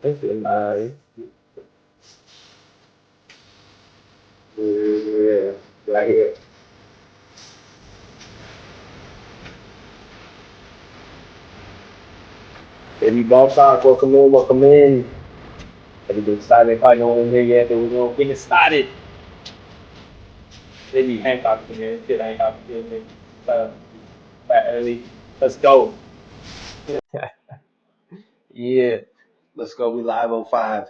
It's nice. Yeah, right here. Baby ball talk, welcome in, welcome in. Everything started. Probably no one in here yet, but we're gonna get it started. Maybe Hancock in here. Shit, Hancock in here. Uh, Back early. Let's go. Yeah. Let's go. We live 05.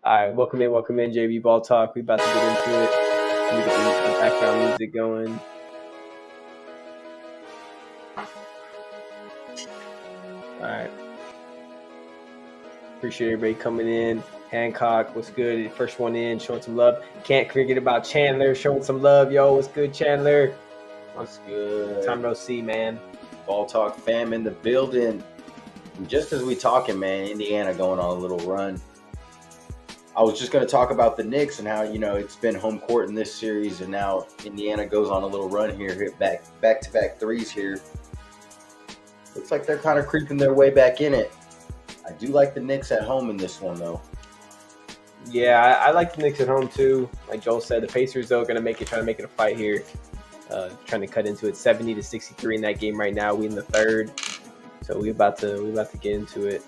All right, welcome in, JB Ball Talk. We about to get into it. Let me get the background music going. All right. Appreciate everybody coming in. Hancock, what's good? First one in, showing some love. Can't forget about Chandler showing some love. Yo, what's good, Chandler? What's good? Time no see, man. Ball Talk fam in the building. And just as we talking, man, Indiana going on a little run. I was just going to talk about the Knicks and how, it's been home court in this series, and now Indiana goes on a little run here, hit back-to-back threes here. Looks like they're kind of creeping their way back in it. I do like the Knicks at home in this one, though. Yeah, I like the Knicks at home too. Like Joel said, the Pacers though are gonna trying to make it a fight here. Trying to cut into it, 70-63 in that game right now. We in the third, so we about to get into it.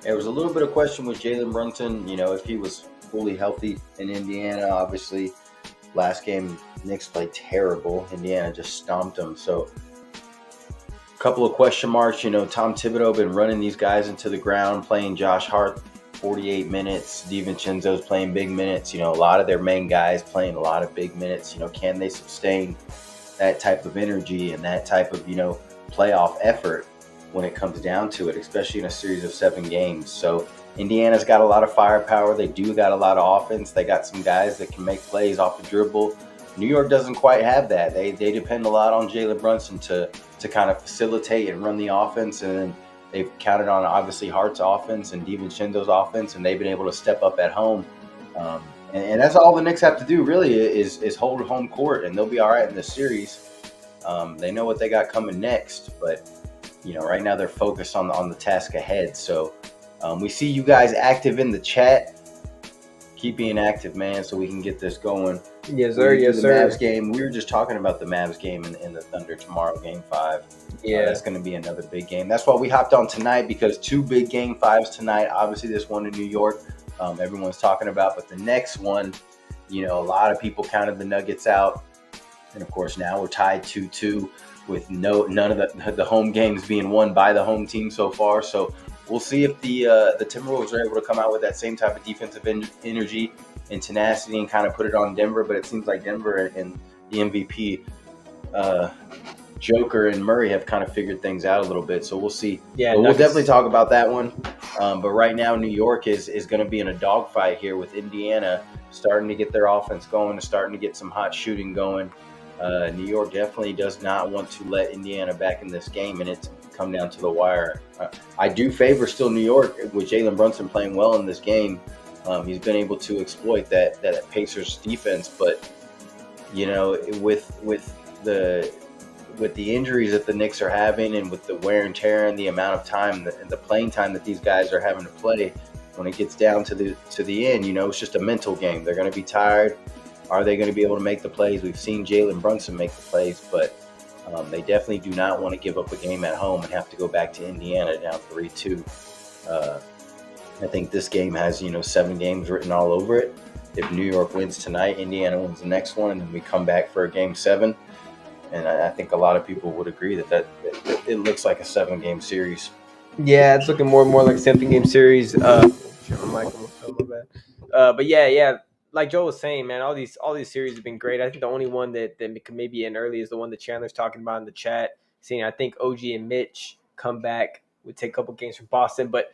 There was a little bit of question with Jalen Brunson, if he was fully healthy in Indiana. Obviously, last game Knicks played terrible. Indiana just stomped them. So a couple of question marks. Tom Thibodeau been running these guys into the ground, playing Josh Hart 48 minutes. DiVincenzo's playing big minutes. A lot of their main guys playing a lot of big minutes. Can they sustain that type of energy and that type of, playoff effort when it comes down to it, especially in a series of 7 games? So Indiana's got a lot of firepower. They do got a lot of offense. They got some guys that can make plays off the dribble. New York doesn't quite have that. They depend a lot on Jalen Brunson to kind of facilitate and run the offense, and then they've counted on obviously Hart's offense and DiVincenzo's offense, and they've been able to step up at home. And that's all the Knicks have to do really is hold home court, and they'll be all right in this series. They know what they got coming next, but right now they're focused on the task ahead. So we see you guys active in the chat. Keep being active, man, so we can get this going. Yes, sir. Yes, the sir. Mavs game. We were just talking about the Mavs game in the Thunder tomorrow, Game 5. Yeah, that's going to be another big game. That's why we hopped on tonight, because 2 big Game 5s tonight. Obviously, this one in New York, everyone's talking about, but the next one, a lot of people counted the Nuggets out, and of course now we're tied 2-2 with none of the home games being won by the home team so far. So we'll see if the Timberwolves are able to come out with that same type of defensive energy and tenacity and kind of put it on Denver. But it seems like Denver and the MVP Joker and Murray have kind of figured things out a little bit. So we'll see. yeah. But we'll definitely talk about that one. But right now, New York is going to be in a dogfight here with Indiana, starting to get their offense going, starting to get some hot shooting going. New York definitely does not want to let Indiana back in this game, and it's come down to the wire. I do favor still New York with Jalen Brunson playing well in this game. He's been able to exploit that Pacers defense, but with the injuries that the Knicks are having, and with the wear and tear and the amount of time and the playing time that these guys are having to play, when it gets down to the end, it's just a mental game. They're going to be tired. Are they going to be able to make the plays? We've seen Jalen Brunson make the plays, but they definitely do not want to give up a game at home and have to go back to Indiana down 3-2. I think this game has 7 games written all over it. If New York wins tonight, Indiana wins the next one, and then we come back for a Game 7. And I think a lot of people would agree that it looks like a 7-game series. Yeah, it's looking more and more like a 7-game series. But yeah. Like Joe was saying, man, all these series have been great. I think the only one that could maybe end early is the one that Chandler's talking about in the chat. Seeing, I think OG and Mitch come back, would take a couple games from Boston, but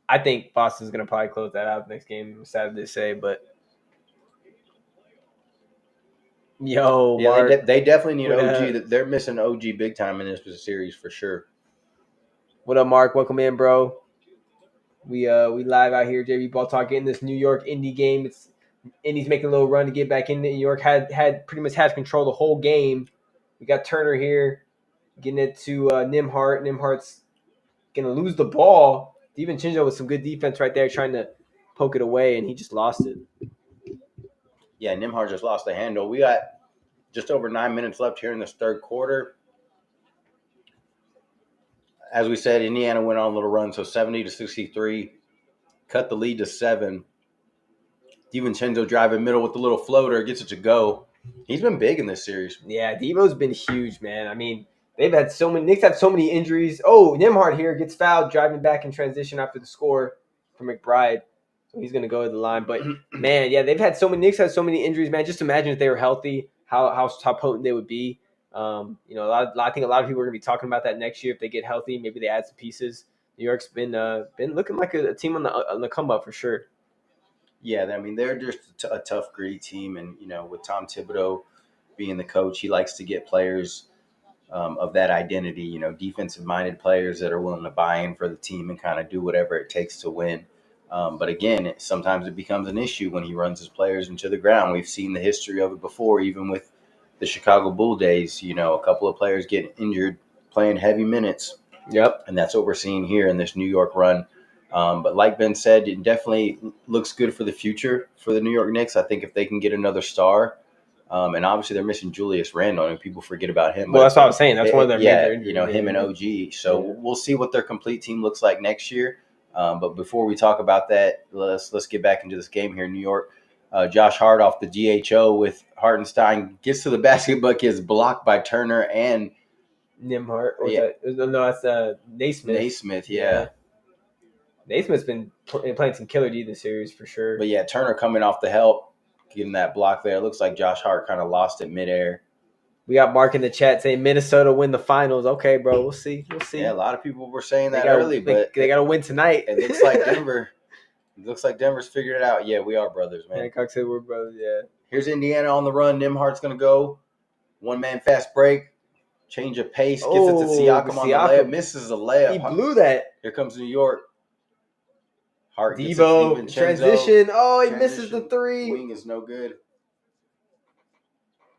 I think Boston's going to probably close that out next game. I'm sad to say, but yo, yeah, Mark, they definitely need OG. They're missing OG big time in this series for sure. What up, Mark? Welcome in, bro. We live out here, JB Ball Talk, in this New York Indy game. It's Indy's making a little run to get back into New York. Had pretty much has control the whole game. We got Turner here getting it to Nimhart. Nimhart's gonna lose the ball. DiVincenzo with some good defense right there, trying to poke it away, and he just lost it. Yeah, Nembhard just lost the handle. We got just over 9 minutes left here in this third quarter. As we said, Indiana went on a little run, so 70-63, cut the lead to 7. DiVincenzo driving middle with the little floater, gets it to go. He's been big in this series. Yeah, Devo's been huge, man. I mean, they've had so many. Knicks have so many injuries. Oh, Nembhard here gets fouled driving back in transition after the score for McBride. So he's gonna go to the line. But man, yeah, they've had so many. Knicks had so many injuries, man. Just imagine if they were healthy, how potent they would be. I think a lot of people are gonna be talking about that next year if they get healthy. Maybe they add some pieces. New York's been looking like a team on the come up for sure. Yeah, I mean, they're just a tough, gritty team. And, with Tom Thibodeau being the coach, he likes to get players of that identity, defensive-minded players that are willing to buy in for the team and kind of do whatever it takes to win. But again, sometimes it becomes an issue when he runs his players into the ground. We've seen the history of it before, even with the Chicago Bull days. A couple of players get injured playing heavy minutes. Yep. And that's what we're seeing here in this New York run. But like Ben said, it definitely looks good for the future for the New York Knicks. I think if they can get another star, and obviously they're missing Julius Randle, and people forget about him. Well, that's what I was saying. That's one of their major injuries. Him and OG. So we'll see what their complete team looks like next year. But before we talk about that, let's get back into this game here in New York. Josh Hart off the GHO with Hartenstein gets to the basket, but gets blocked by Turner and Nembhard. Yeah. No, that's Naismith. Naismith, yeah. Naismith's been playing some killer D this series for sure. But yeah, Turner coming off the help, getting that block there. It looks like Josh Hart kind of lost it midair. We got Mark in the chat saying Minnesota win the finals. Okay, bro, we'll see. Yeah, a lot of people were saying that early, but they got to win tonight. It looks like Denver. It looks like Denver's figured it out. Yeah, we are brothers, man. Hancock said we're brothers. Yeah. Here's Indiana on the run. Nembhard's gonna go 1-man fast break, change of pace, gets it to Siakam on the layup, misses a layup. He blew that. Here comes New York. Hart Devo transition. Oh, he misses the three. Wing is no good.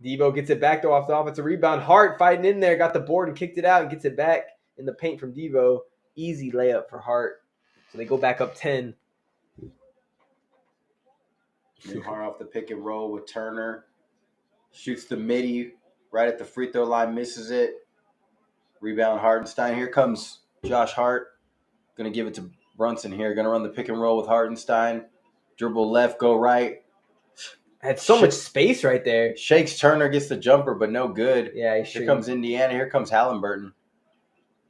Devo gets it back though off the offensive rebound. Hart fighting in there, got the board and kicked it out and gets it back in the paint from Devo. Easy layup for Hart. So they go back up 10. Hart off the pick and roll with Turner. Shoots the midi right at the free throw line, misses it. Rebound Hartenstein. Here comes Josh Hart. Going to give it to Brunson here. Going to run the pick and roll with Hartenstein. Dribble left, go right. Had so much space right there. Shakes Turner, gets the jumper, but no good. Yeah, here comes Indiana. Here comes Halliburton.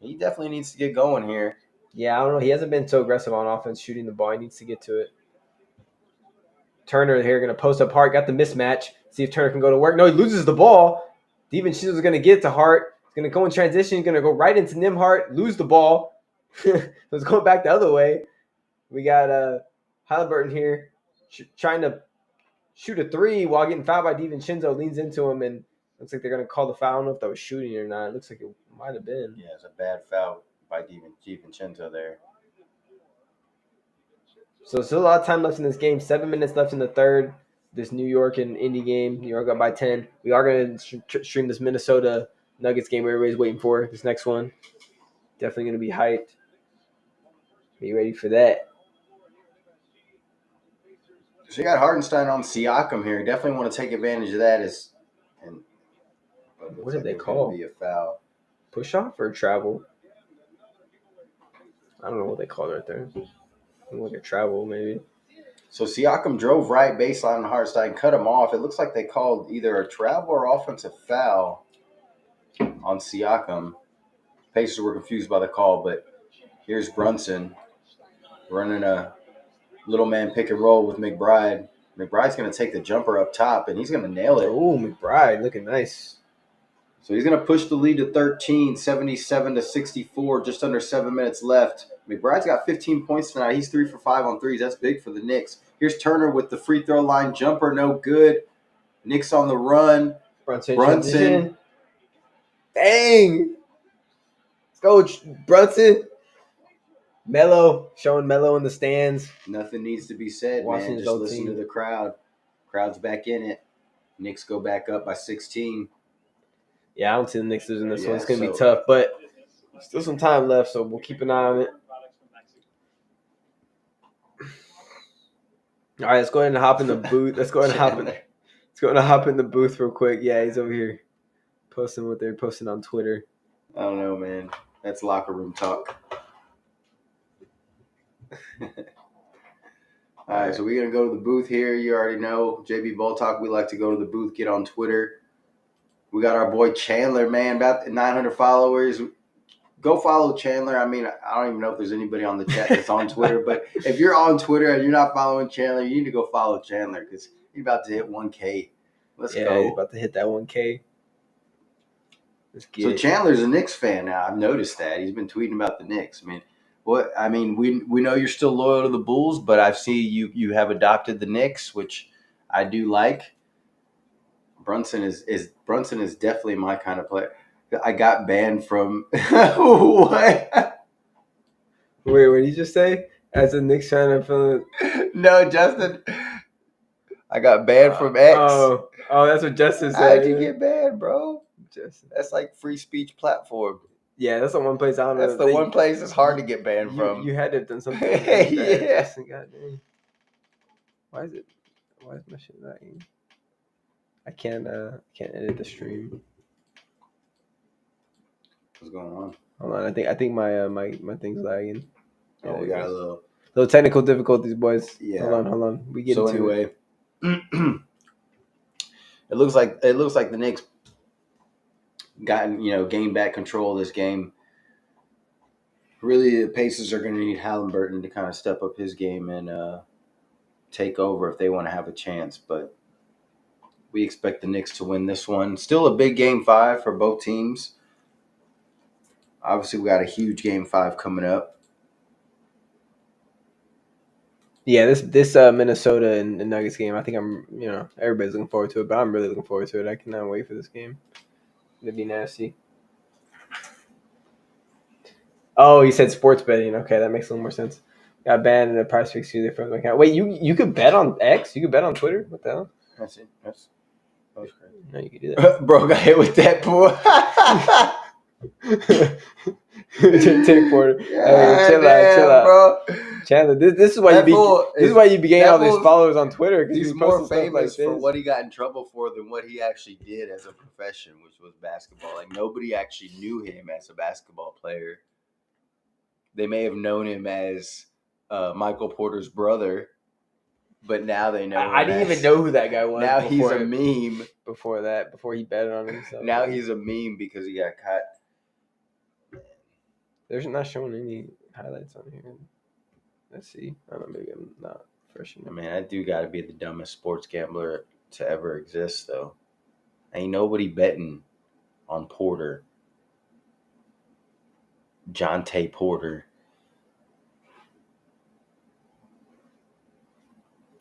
He definitely needs to get going here. Yeah, I don't know. He hasn't been so aggressive on offense shooting the ball. He needs to get to it. Turner here going to post up Hart. Got the mismatch. See if Turner can go to work. No, he loses the ball. DiVincenzo's going to get it to Hart. He's going to go in transition. He's going to go right into Nembhard, lose the ball. So it's going back the other way. We got Halliburton here trying to shoot a three while getting fouled by DiVincenzo. Leans into him, and looks like they're going to call the foul. I don't know if that was shooting or not. It looks like it might have been. Yeah, it's a bad foul by DiVincenzo there. So still a lot of time left in this game. 7 minutes left in the third. This New York and Indy game. New York up by 10. We are going to stream this Minnesota Nuggets game everybody's waiting for. This next one. Definitely going to be hyped. Be ready for that. So you got Hartenstein on Siakam here. Definitely want to take advantage of that. What did they call? Be a foul. Push off or travel? I don't know what they called right there. Like a travel, maybe. So Siakam drove right baseline on Hartenstein, cut him off. It looks like they called either a travel or offensive foul on Siakam. Pacers were confused by the call, but here's Brunson running a little man pick and roll with McBride. McBride's going to take the jumper up top, and he's going to nail it. Oh, McBride looking nice. So he's going to push the lead to 13, 77-64, just under 7 minutes left. McBride's got 15 points tonight. He's 3 for 5 on threes. That's big for the Knicks. Here's Turner with the free throw line jumper, no good. Knicks on the run. Brunson. Bang! Let's go, Brunson. Melo, showing Melo in the stands. Nothing needs to be said, Watching man. Just listen to the crowd. Crowd's back in it. Knicks go back up by 16. Yeah, I don't see the Knicks losing this one. It's going to be tough, but still some time left, so we'll keep an eye on it. All right, let's go ahead and hop in the booth. Let's go ahead and hop in. Chandler. Let's go ahead and hop in the booth real quick. Yeah, he's over here posting what they're posting on Twitter. I don't know, man. That's locker room talk. All right, so we're going to go to the booth here. You already know, JB Ball Talk, we like to go to the booth, get on Twitter. We got our boy Chandler, man, about 900 followers. Go follow Chandler. I mean, I don't even know if there's anybody on the chat that's on Twitter, but if you're on Twitter and you're not following Chandler, you need to go follow Chandler because he's about to hit 1K. Let's go. He's about to hit that 1K. Let's get So it. Chandler's a Knicks fan now. I've noticed that. He's been tweeting about the Knicks. We know you're still loyal to the Bulls, but I've seen you have adopted the Knicks, which I do like. Brunson is definitely my kind of player. I got banned from what? Wait, what did you just say? As a Knicks fan, I'm feeling. No, Justin. I got banned from X. Oh, that's what Justin said. How'd you get banned, bro? Justin. That's like free speech platform. Yeah, that's the one place I don't know. That's the one place it's hard to get banned from. You had to have done something. Yeah. Justin, goddamn. Why is my shit lagging? I can't edit the stream. What's going on? Hold on, I think my my thing's lagging. Oh, we got a little technical difficulties, boys. Yeah. Hold on. We get so into anyway. It looks like the Knicks gained back control of this game. Really, the Pacers are going to need Halliburton to kind of step up his game and take over if they want to have a chance. But we expect the Knicks to win this one. Still a big Game 5 for both teams. Obviously, we got a huge Game 5 coming up. Yeah, this Minnesota and Nuggets game, I think everybody's looking forward to it, but I'm really looking forward to it. I cannot wait for this game. It'd be nasty. Oh, you said sports betting. Okay, that makes a little more sense. Got banned and the price fix user from my account. Wait, you could bet on X? You could bet on Twitter? What the hell? That's it. That was crazy. No, you could do that. Bro got hit with that pool. Take Porter. Hey, chill out, bro. Chandler, this is why you be getting all these followers on Twitter because he's more famous for what he got in trouble for than what he actually did as a profession, which was basketball. Like nobody actually knew him as a basketball player. They may have known him as Michael Porter's brother, but now they know. I didn't even know who that guy was. Now he's a meme. Before he betted on himself. Now he's a meme because he got caught. There's not showing any highlights on here. Let's see. I don't know. Maybe I'm not fresh enough. I mean, that dude got to be the dumbest sports gambler to ever exist, though. Ain't nobody betting on Porter. Jonte Porter.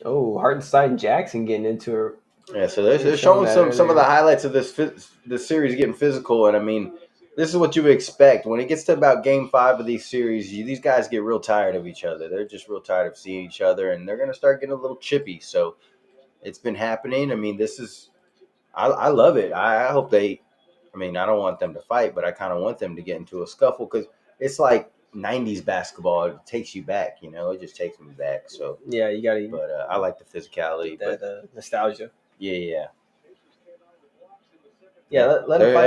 Oh, Hartenstein Jackson getting into it. Yeah, so they're showing some of the highlights of this series getting physical, and I mean, this is what you would expect. When it gets to about Game 5 of these series, these guys get real tired of each other. They're just real tired of seeing each other, and they're going to start getting a little chippy. So it's been happening. I mean, I love it. I hope I don't want them to fight, but I kind of want them to get into a scuffle because it's like 90s basketball. It takes you back, it just takes me back. So yeah, you got to. But I like the physicality. That nostalgia. Yeah. Yeah, let him fight.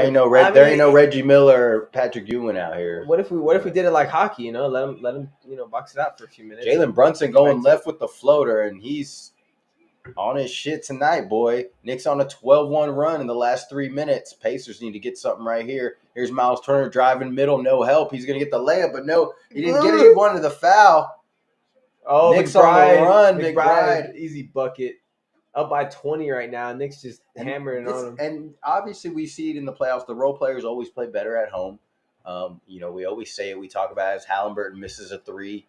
There ain't no Reggie Miller or Patrick Ewing out here. What if we did it like hockey? Let him box it out for a few minutes. Jalen Brunson going left with the floater, and he's on his shit tonight, boy. Knicks on a 12-1 run in the last 3 minutes. Pacers need to get something right here. Here's Miles Turner driving middle, no help. He's gonna get the layup, but no, he didn't get it. He wanted the foul. Oh, Knicks on the run, McBride, easy bucket. Up by 20 right now. Knicks just hammering on them. And obviously we see it in the playoffs. The role players always play better at home. We always say it. We talk about it as Halliburton misses a three.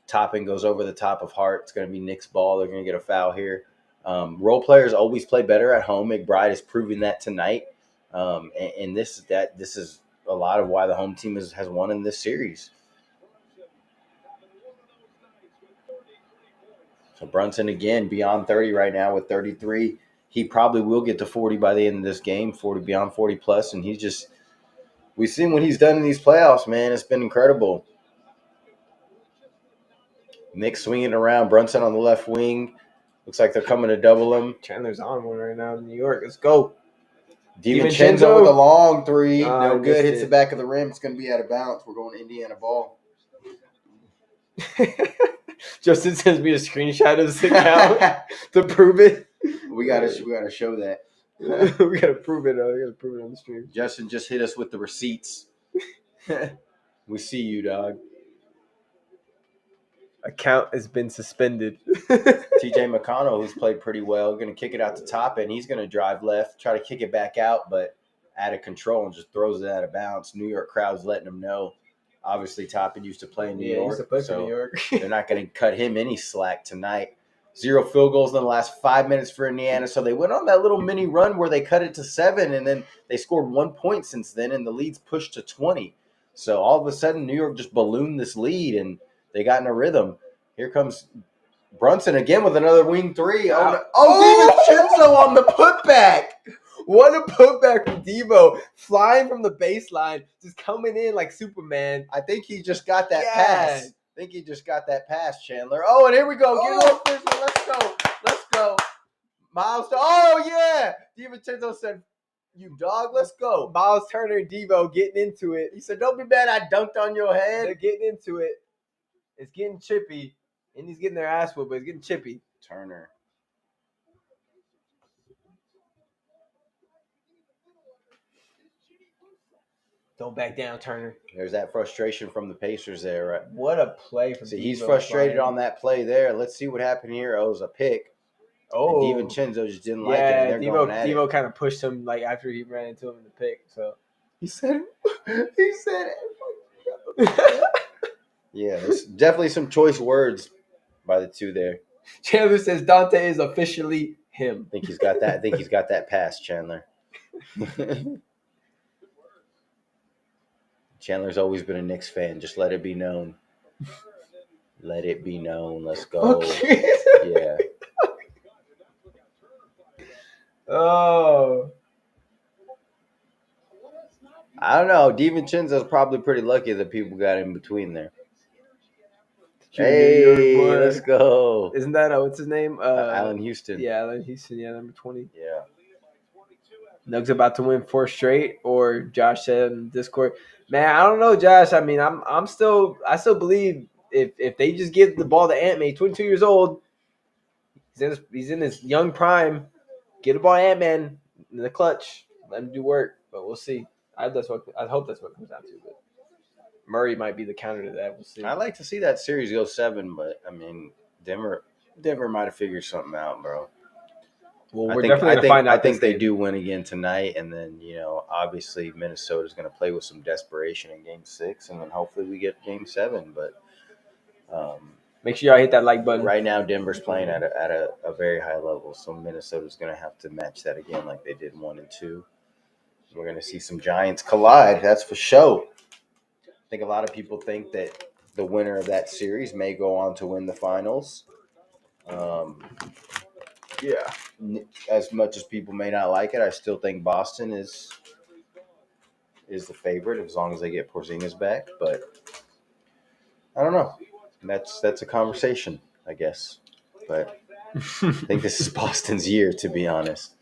Toppin goes over the top of Hart. It's going to be Knicks' ball. They're going to get a foul here. Role players always play better at home. McBride is proving that tonight. And this is a lot of why the home team has won in this series. So Brunson, again, beyond 30 right now with 33. He probably will get to 40 by the end of this game, beyond 40 plus. And we've seen what he's done in these playoffs, man. It's been incredible. Knicks swinging around. Brunson on the left wing. Looks like they're coming to double him. Chandler's on one right now in New York. Let's go. DiVincenzo with a long three. No good. Hits it. the back of the rim. It's going to be out of bounds. We're going to Indiana ball. Justin sends me a screenshot of this account to prove it. We gotta show that. We gotta prove it. We gotta prove it on the stream. Justin just hit us with the receipts. We see you, dog. Account has been suspended. TJ McConnell, who's played pretty well, going to kick it out the top, and he's going to drive left, try to kick it back out, but out of control and just throws it out of bounds. New York crowd's letting him know. Obviously, Toppin used to play in New York, used to play so for New York. they're not going to cut him any slack tonight. 0 field goals in the last 5 minutes for Indiana, so they went on that little mini run where they cut it to 7, and then they scored 1 point since then, and the lead's pushed to 20. So all of a sudden, New York just ballooned this lead, and they got in a rhythm. Here comes Brunson again with another wing three. DiVincenzo on the putback. What a putback from Devo. Flying from the baseline, just coming in like Superman. I think he just got that pass. Chandler. Oh, and here we go. Get off this one. Let's go. Miles. Oh, yeah. DiVincenzo said, you dog, let's go. Miles Turner and Devo getting into it. He said, don't be mad I dunked on your head. They're getting into it. It's getting chippy. And he's getting their ass whooped, but it's getting chippy. Turner. Don't back down, Turner. There's that frustration from the Pacers there, right? What a play from See, he's frustrated on that play there. Let's see what happened here. Oh, it was a pick. Oh. And DiVincenzo just didn't like it. And Devo kind of pushed him like after he ran into him in the pick. So he said yeah, there's definitely some choice words by the two there. Chandler says Dante is officially him. I think he's got that pass, Chandler. Chandler's always been a Knicks fan. Just let it be known. Let it be known. Let's go. Okay. Yeah. Oh. I don't know. DiVincenzo's probably pretty lucky that people got in between there. Hey, let's go. Isn't that what's his name? Allen Houston. Yeah, Allen Houston. Yeah, number 20. Yeah. Nuggets about to win 4 straight, or Josh said in Discord. Man, I don't know, Josh. I mean, I still believe if they just give the ball to Ant-Man, 22 years old, he's in his young prime. Get the ball to Ant-Man in the clutch. Let him do work, but we'll see. I hope that's what it comes down to. But Murray might be the counter to that. We'll see. I'd like to see that series go 7, but I mean, Denver might have figured something out, bro. Well, we're definitely going to find out. I think they do win again tonight, and then, obviously Minnesota's going to play with some desperation in Game 6, and then hopefully we get Game 7. But make sure y'all hit that like button. Right now, Denver's playing at a very high level, so Minnesota's going to have to match that again like they did 1 and 2. We're going to see some giants collide, that's for sure. I think a lot of people think that the winner of that series may go on to win the finals. Yeah, as much as people may not like it, I still think Boston is the favorite as long as they get Porzingis back. But I don't know. That's a conversation, I guess. But I think this is Boston's year, to be honest.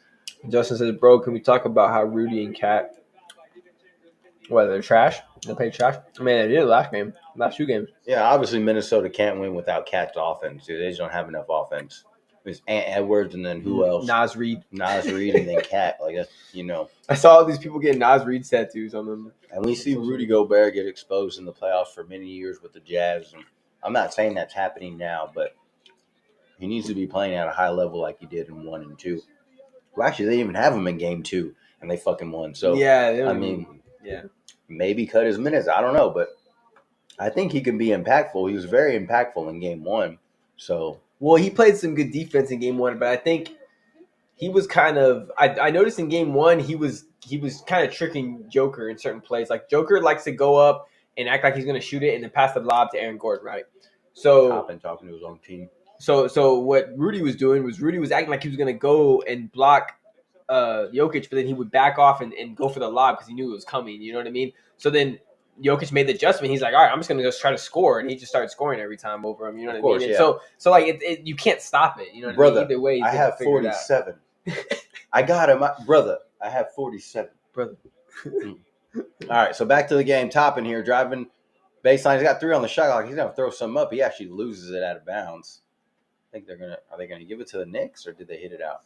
Justin says, bro, can we talk about how Rudy and Cat, whether they're trash? They play trash? I mean, they did last 2 games. Yeah, obviously Minnesota can't win without Cat's offense, dude. They just don't have enough offense. There's Ant Edwards, and then who else? Nas Reed, and then Cat. Like, that's, I saw all these people getting Nas Reed tattoos on them. And we see Rudy Gobert get exposed in the playoffs for many years with the Jazz. And I'm not saying that's happening now, but he needs to be playing at a high level like he did in 1 and 2. Well, actually, they didn't even have him in Game 2, and they fucking won. So, yeah, maybe cut his minutes. I don't know, but I think he can be impactful. He was very impactful in Game 1. So, well, he played some good defense in Game 1, but I think he was kind of. I noticed in Game 1 he was kind of tricking Joker in certain plays. Like Joker likes to go up and act like he's going to shoot it and then pass the lob to Aaron Gordon, right? So talking to his own team. So what Rudy was doing was acting like he was going to go and block Jokic, but then he would back off and go for the lob because he knew it was coming. You know what I mean? So then Jokic made the adjustment. He's like, all right, I'm just gonna just try to score, and he just started scoring every time over him. You know what I mean? And yeah. so like you can't stop it. You know what I mean? Either way, he's I gonna have figure it out. 47. I got him, brother. I have 47. Brother. All right, so back to the game. Toppin here, driving baseline. He's got 3 on the shot clock. He's gonna throw some up. He actually loses it out of bounds. I think are they gonna give it to the Knicks or did they hit it out?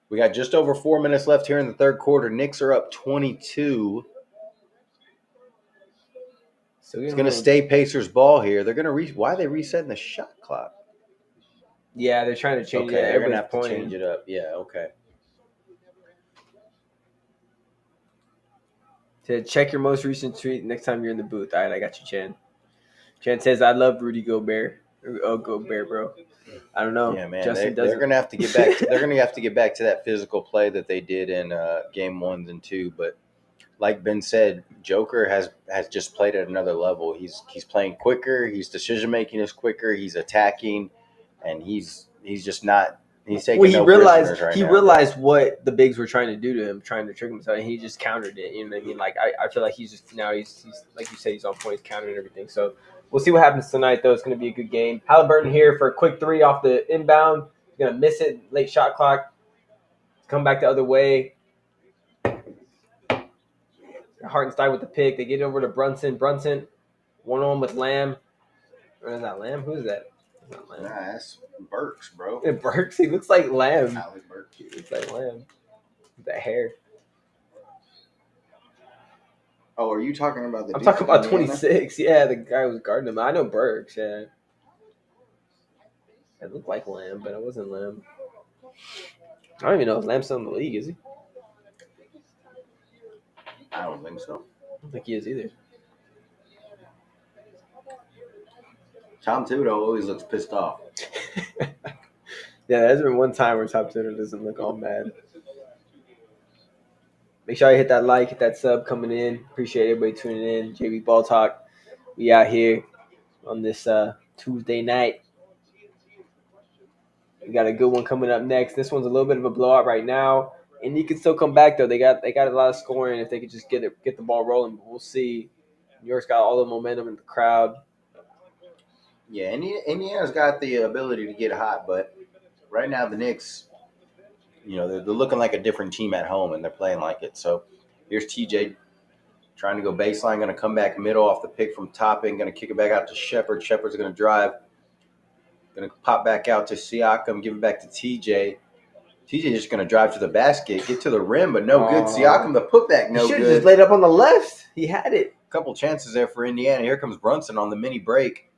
We got just over 4 minutes left here in the third quarter. Knicks are up 22. So it's going to stay Pacers ball here. They're going to why are they resetting the shot clock? Yeah, they're trying to change it. Okay, they're going to have to change it up. Yeah, okay. To check your most recent tweet next time you're in the booth. All right, I got you, Chan. Chan says, I love Rudy Gobert. Oh, Gobert, bro. I don't know. Yeah, man. Justin they're going to have to get back. They're going to have to get back to that physical play that they did in game 1 and 2. But like Ben said, Joker has just played at another level. He's playing quicker. His decision making is quicker. He's attacking, and he's just not. He's taking prisoners right now. He realized what the bigs were trying to do to him, trying to trick him, and he just countered it. You know what I mean? Like I feel like he's like you said, he's on point, he's countering everything. So we'll see what happens tonight, though. It's going to be a good game. Halliburton here for a quick 3 off the inbound. He's going to miss it. Late shot clock. Come back the other way. Hartenstein with the pick. They get it over to Brunson. Brunson, 1-on-1 with Lamb. Or is that Lamb? Who is that? Nah, that's Burks, bro. Burks? He looks like Lamb. Alec Burks. He looks like Lamb. With that hair. Oh, are you talking about I'm talking about 26. Yeah, the guy was guarding him. I know Burks, yeah. It looked like Lamb, but it wasn't Lamb. I don't even know if Lamb's still in the league, is he? I don't think so. I don't think he is either. Tom Thibodeau always looks pissed off. Yeah, there's been one time where Tom Thibodeau doesn't look all mad. Make sure you hit that like, hit that sub coming in. Appreciate everybody tuning in. JB Ball Talk. We out here on this Tuesday night. We got a good one coming up next. This one's a little bit of a blowout right now. And you can still come back, though. They got a lot of scoring if they could just get the ball rolling. But we'll see. New York's got all the momentum in the crowd. Yeah, Indiana's got the ability to get hot, but right now the Knicks, they're looking like a different team at home, and they're playing like it. So here's TJ trying to go baseline, going to come back middle off the pick from Toppin, going to kick it back out to Shepard. Shepard's going to drive, going to pop back out to Siakam, give it back to TJ. TJ's just going to drive to the basket, get to the rim, but no good. Siakam, the putback, no good. He should have just laid up on the left. He had it. A couple chances there for Indiana. Here comes Brunson on the mini break.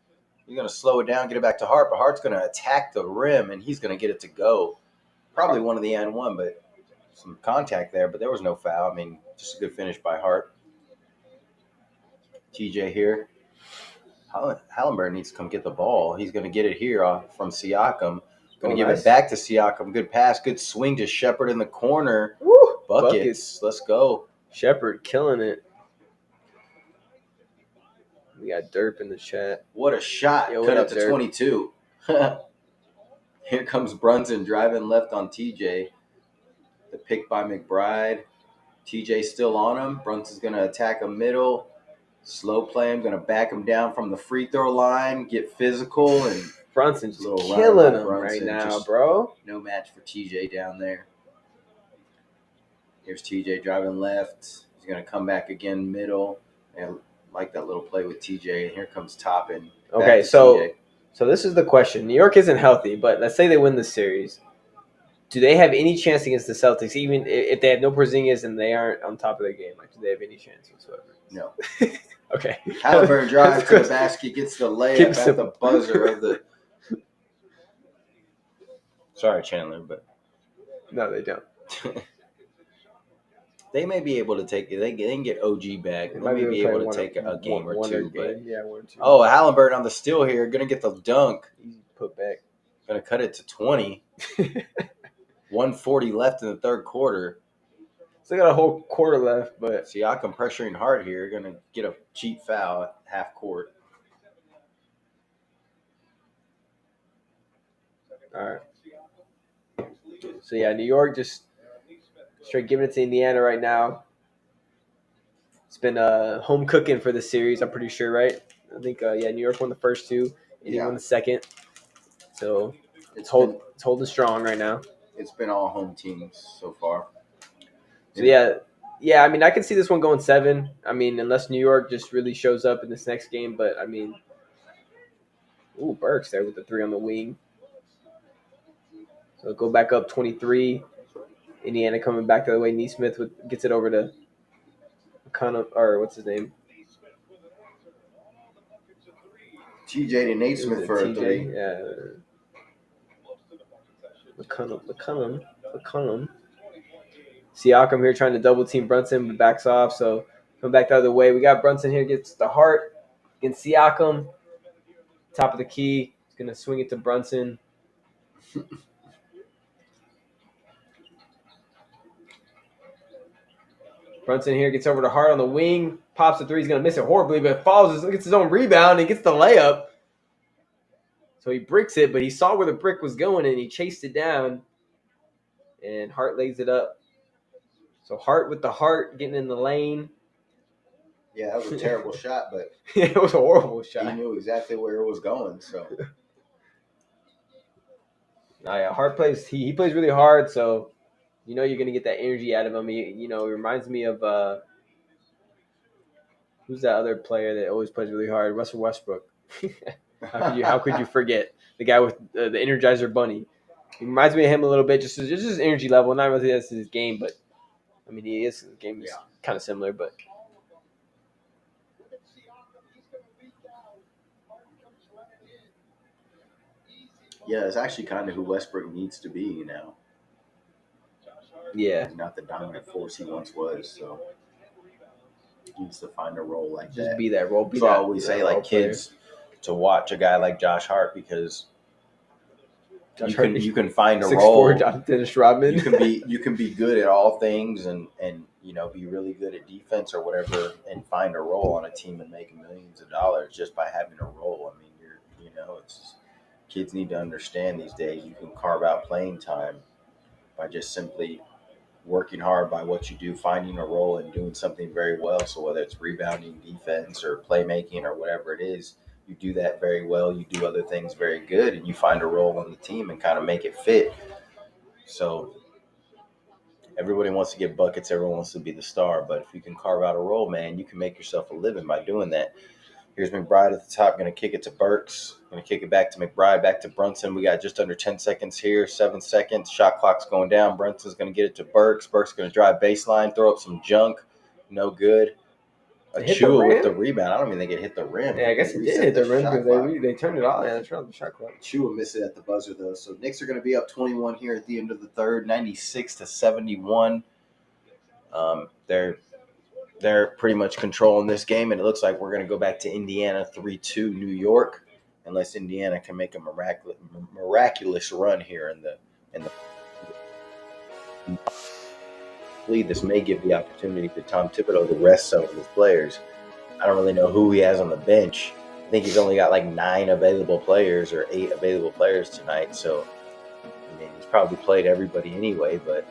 He's going to slow it down, get it back to Hart, but Hart's going to attack the rim, and he's going to get it to go. Probably one of the and one, but some contact there, but there was no foul. I mean, just a good finish by Hart. TJ here. Halliburton needs to come get the ball. He's going to get it here from Siakam. Going to give it back to Siakam. Good pass, good swing to Shepard in the corner. Woo! Buckets. Let's go. Shepard killing it. We got Derp in the chat. What a shot. Cut up to Derp. 22. Here comes Brunson driving left on TJ. The pick by McBride. TJ still on him. Brunson's going to attack a middle. Slow play him. Going to back him down from the free throw line. Get physical. And Brunson's killing him right now, bro. No match for TJ down there. Here's TJ driving left. He's going to come back again middle. And like that little play with TJ. And here comes Toppin. Okay, so this is the question. New York isn't healthy, but let's say they win the series. Do they have any chance against the Celtics, even if they have no Porzingis and they aren't on top of their game? Like, do they have any chance whatsoever? No. Okay. Halliburton drives to the basket, gets the layup at the buzzer of the. Sorry, Chandler, but no, they don't. They may be able to take it. They can get OG back. They may be able to take a game or two. But yeah, 1 or 2. Oh, Halliburton on the steal here, gonna get the dunk. Easy put back. Gonna cut it to 20. 1:40 left in the third quarter. Still got a whole quarter left, but Siakam pressuring hard here. Gonna get a cheap foul at half court. All right. So yeah, New York just straight giving it to Indiana right now. It's been home cooking for this series. I'm pretty sure, right? I think New York won the first two, Indy won the second. So it's holding strong right now. It's been all home teams so far. So yeah. I mean, I can see this one going 7. I mean, unless New York just really shows up in this next game. But I mean, Burks there with the 3 on the wing. So go back up 23. Indiana coming back the other way. Neesmith gets it over to or what's his name? TJ to Naismith for a 3. Yeah. McCollum. Siakam here trying to double team Brunson, but backs off. So come back the other way. We got Brunson here, gets the Hart against Siakam. Top of the key. He's going to swing it to Brunson. Brunson here gets over to Hart on the wing. Pops the 3. He's going to miss it horribly, but gets his own rebound and gets the layup. So he bricks it, but he saw where the brick was going and he chased it down. And Hart lays it up. So Hart with the Hart getting in the lane. Yeah, that was a terrible shot, but it was a horrible shot. He knew exactly where it was going. So, Hart plays. He plays really hard, so you're going to get that energy out of him. He reminds me of who's that other player that always plays really hard? Russell Westbrook. How could you forget the guy with the Energizer Bunny? He reminds me of him a little bit, just his energy level. Not really that's his game, but I mean his game is kind of similar, but. Yeah, it's actually kind of who Westbrook needs to be now. Yeah. He's not the dominant force he once was, so he needs to find a role like Just that. be that role. So I always say, like, kids to watch a guy like Josh Hart because you can find a role. 6'4" Dennis Rodman. You can be good at all things and be really good at defense or whatever and find a role on a team and make millions of dollars just by having a role. I mean, it's kids need to understand these days you can carve out playing time by just simply working hard by what you do, finding a role and doing something very well. So whether it's rebounding, defense, or playmaking or whatever it is, you do that very well. You do other things very good and you find a role on the team and kind of make it fit. So everybody wants to get buckets. Everyone wants to be the star. But if you can carve out a role, man, you can make yourself a living by doing that. Here's McBride at the top. Going to kick it to Burks. Going to kick it back to McBride, back to Brunson. We got just under 10 seconds here, 7 seconds. Shot clock's going down. Brunson's going to get it to Burks. Burks going to drive baseline, throw up some junk. No good. Achua with the rebound. I don't even think it hit the rim. Yeah, I guess it did hit the rim because they turned it off. Yeah, that's right, the shot clock. Achua missed it at the buzzer, though. So Knicks are going to be up 21 here at the end of the third, 96-71. They're pretty much controlling this game, and it looks like we're going to go back to Indiana 3-2 New York, unless Indiana can make a miraculous run here in the lead. This may give the opportunity for Tom Thibodeau to rest some of his players. I don't really know who he has on the bench. I think he's only got like 9 available players or 8 available players tonight. So, I mean, he's probably played everybody anyway, but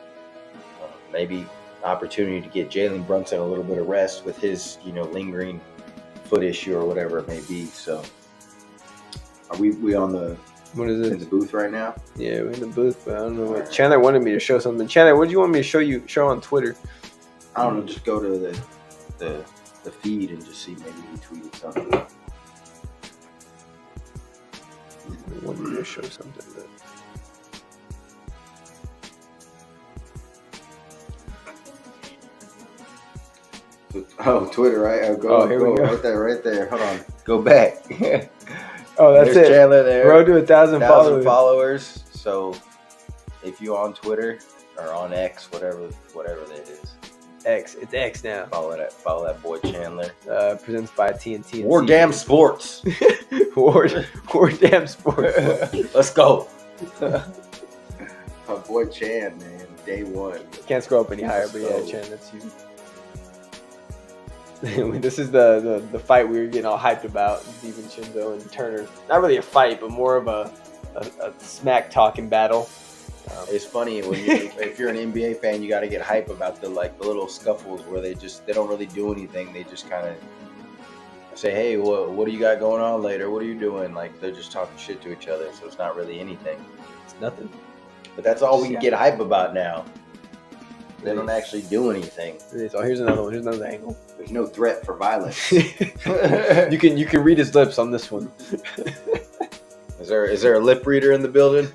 maybe opportunity to get Jalen Brunson a little bit of rest with his, lingering foot issue or whatever it may be. So, are we on the in the booth right now? Yeah, we're in the booth. But I don't know what Chandler wanted me to show something. Chandler, what do you want me to show on Twitter? I don't know. Just go to the feed and just see maybe he tweeted something. He wanted me to show something. Oh, Twitter, right? Here we go. Right there. Hold on. Go back. There's it. Chandler there. Road to 1,000 followers. So if you're on Twitter or on X, whatever that is. It's X now. Follow that boy Chandler. Presented by TNT. War Damn Sports. War Damn Sports. Let's go. My boy Chan, man. Day one. Can't scroll up any higher, but yeah, Chan, that's you. This is the fight we were getting all hyped about, DiVincenzo and Turner. Not really a fight, but more of a smack talking battle. It's funny when if you're an NBA fan, you got to get hype about the little scuffles where they don't really do anything. They just kind of say, "Hey, what do you got going on later? What are you doing?" Like they're just talking shit to each other, so it's not really anything. It's nothing. But that's all we can get hype about now. They don't actually do anything. So here's another one. Here's another angle. There's no threat for violence. You can read his lips on this one. Is there a lip reader in the building?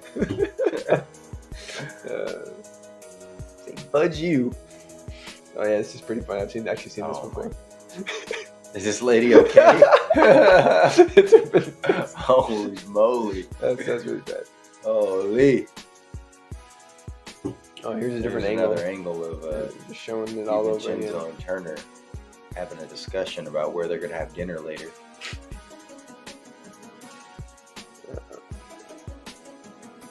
Budge you. Oh yeah, this is pretty fun. I've actually seen this before. Is this lady okay? Holy moly. That's really bad. Holy. Oh, here's a different angle. Another angle of just showing it all over again. and Turner having a discussion about where they're going to have dinner later.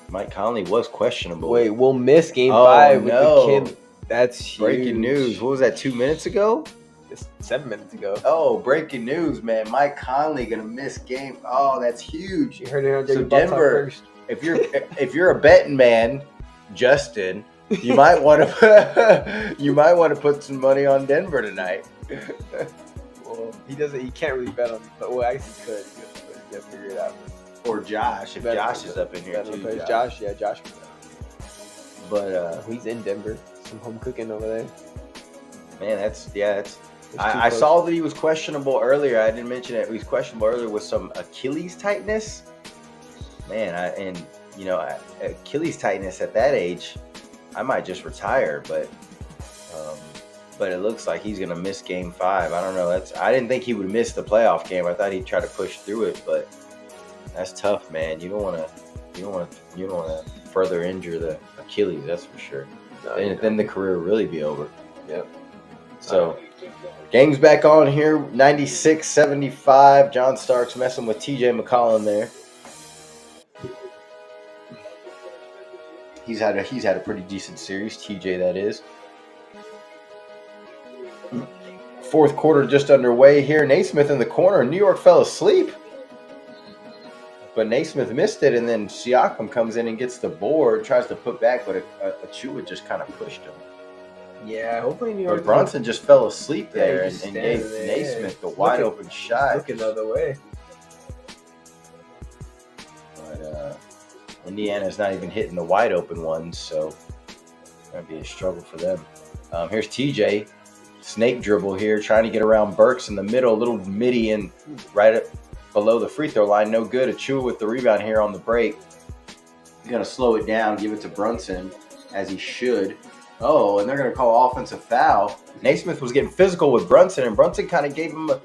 Mike Conley was questionable. Wait, we'll miss Game 5 with the kid. That's huge. Breaking news. What was that, 2 minutes ago? 7 minutes ago. Oh, breaking news, man. Mike Conley going to miss game. Oh, that's huge. You heard it on So Denver, if you're a betting man, Justin, you might want to put some money on Denver tonight. Well, he can't really bet on, but well, I guess he could. He could figure it out. Or Josh, if Josh is up in here too. Josh. But he's in Denver. Some home cooking over there. Man, I saw that he was questionable earlier. I didn't mention it. He was questionable earlier with some Achilles tightness. Man, Achilles tightness at that age, I might just retire. But it looks like he's gonna miss Game 5. I don't know. I didn't think he would miss the playoff game. I thought he'd try to push through it, but that's tough, man. You don't want to further injure the Achilles. That's for sure. No, then the career will really be over. Yep. So, game's back on here. 96-75. John Starks messing with TJ McCollum there. He's had a pretty decent series. TJ, that is. Fourth quarter just underway here. Naismith in the corner. New York fell asleep. But Naismith missed it, and then Siakam comes in and gets the board, tries to put back, but Achua just kind of pushed him. Yeah, hopefully New York. But Brunson just fell asleep there and gave Naismith the wide open shot. Look another way. But Indiana's not even hitting the wide open ones, so it's going to be a struggle for them. Here's TJ. Snake dribble here, trying to get around Burks in the middle, a little midi and right up below the free throw line. No good. Achua with the rebound here on the break. He's going to slow it down, give it to Brunson, as he should. Oh, and they're going to call offensive foul. Naismith was getting physical with Brunson, and Brunson kind of gave him a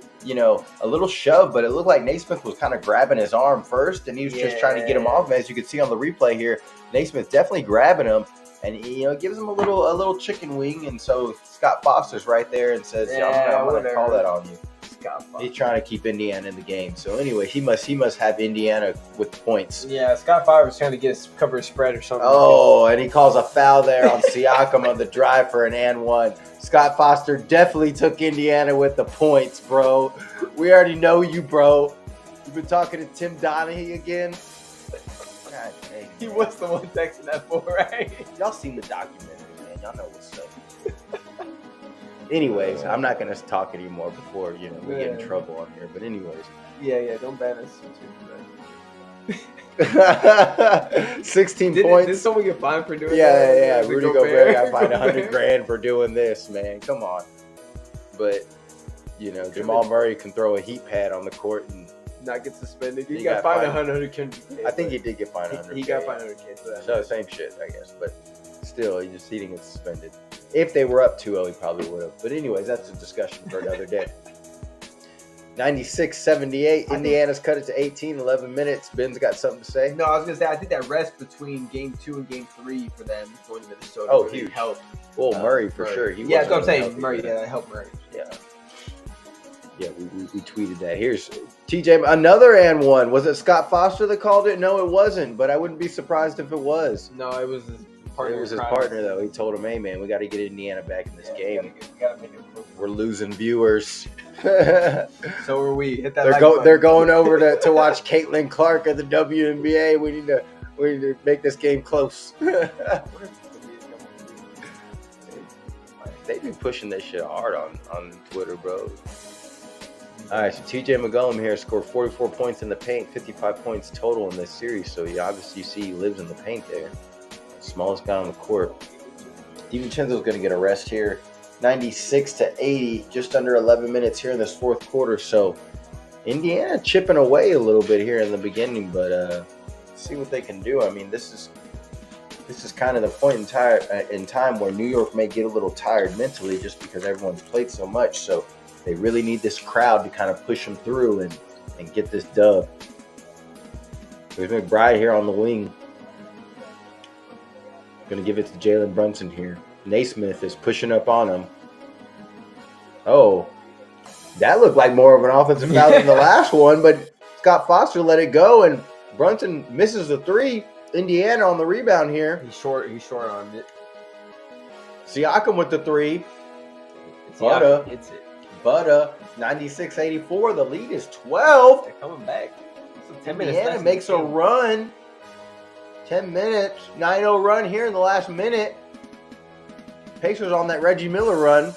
little shove, but it looked like Naismith was kind of grabbing his arm first, and he was just trying to get him off. As you can see on the replay here, Naismith definitely grabbing him, and gives him a little chicken wing. And so Scott Foster's right there and says, I'm going to call that on you. He's trying to keep Indiana in the game. So anyway, he must have Indiana with points. Yeah, Scott Foster was trying to cover his spread or something. Oh, and he calls a foul there on Siakam on the drive for an and one. Scott Foster definitely took Indiana with the points, bro. We already know you, bro. You've been talking to Tim Donaghy again. God dang, he was the one texting that for, right? Y'all seen the documentary, man. Y'all know what's up. Anyways, I'm not going to talk anymore before, we get in trouble on here. But anyways. Yeah, don't ban us. 16 points. Did someone get fined for doing that? Yeah. Rudy Gobert got fined $100,000 for doing this, man. Come on. But, Jamal Murray can throw a heat pad on the court and not get suspended. He got fined $100,000. I think he did get fined $100,000. He got fined $100,000 for that. So same shit, I guess. But still, he didn't get suspended. If they were up 2-0, he probably would have. But anyways, that's a discussion for another day. 96-78. Indiana's cut it to 18, 11 minutes. Ben's got something to say? No, I was going to say, I think that rest between Game 2 and Game 3 for them going to Minnesota really huge. Helped. Well, Murray for sure. That's what I'm saying. Murray, that helped Murray. Yeah, we tweeted that. Here's TJ, another and one. Was it Scott Foster that called it? No, it wasn't, but I wouldn't be surprised if it was. No, it was his partner. It was his partner, though. He told him, hey, man, we got to get Indiana back in this game. We gotta make it We're losing viewers. So are we. Hit that they're going over to watch Caitlin Clark of the WNBA. We need to We need to make this game close. They be pushing this shit hard on Twitter, bro. All right, so TJ McCollum here scored 44 points in the paint, 55 points total in this series. So you obviously see he lives in the paint there. Smallest guy on the court. DiVincenzo's going to get a rest here. 96-80, just under 11 minutes here in this fourth quarter. So Indiana chipping away a little bit here in the beginning, but see what they can do. I mean, this is kind of the point in time where New York may get a little tired mentally just because everyone's played so much. So they really need this crowd to kind of push them through and get this dub. There's McBride here on the wing. Going to give it to Jalen Brunson here. Naismith is pushing up on him. Oh, that looked like more of an offensive foul than the last one, but Scott Foster let it go, and Brunson misses the three. Indiana on the rebound here. He's short on it. Siakam with the three. Siakam hits it. Butta, 96-84. The lead is 12. They're coming back. So 10 Indiana minutes makes a run. 10 minutes. 9-0 run here in the last minute. Pacers on that Reggie Miller run.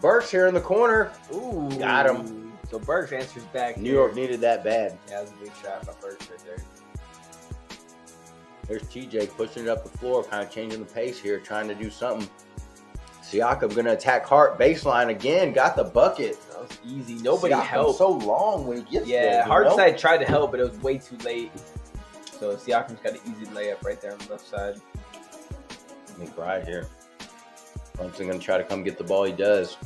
Burks here in the corner. Ooh. Got him. So Burks answers back. New York needed that bad. Yeah, that was a big shot by Burks right there. There's TJ pushing it up the floor, kind of changing the pace here, trying to do something. Siakam going to attack Hart. Baseline again. Got the bucket. That was easy. Nobody Siakam's helped. so long when he gets there. Yeah, Hartside tried to help, but it was way too late. So Siakam's got an easy layup right there on the left side. McBride here. Brunson going to try to come get the ball. He does.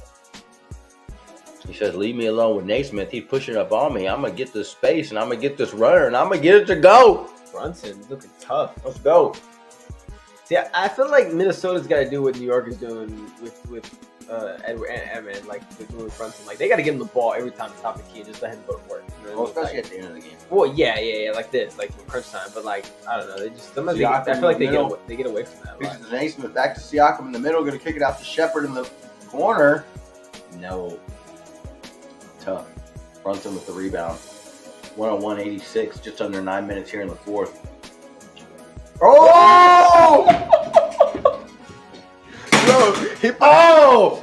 He says, leave me alone with Naismith. He's pushing up on me. I'm going to get this space, and I'm going to get this runner, and I'm going to get it to go. Brunson looking tough. Let's go. See, I feel like Minnesota's got to do what New York is doing with Edward and Emmett, like they're doing with Brunson. Like, they got to give him the ball every time the top of the key and just let him go to work. You know, well, especially at the end of the game. Well, yeah, like this, like in crunch time. But, like, I don't know. They just sometimes I feel like they get away from that. This is Naismith back to Siakam in the middle. Going to kick it out to Shepard in the corner. No. Tough. Brunson with the rebound. 101 86, just under 9 minutes here in the fourth. Oh!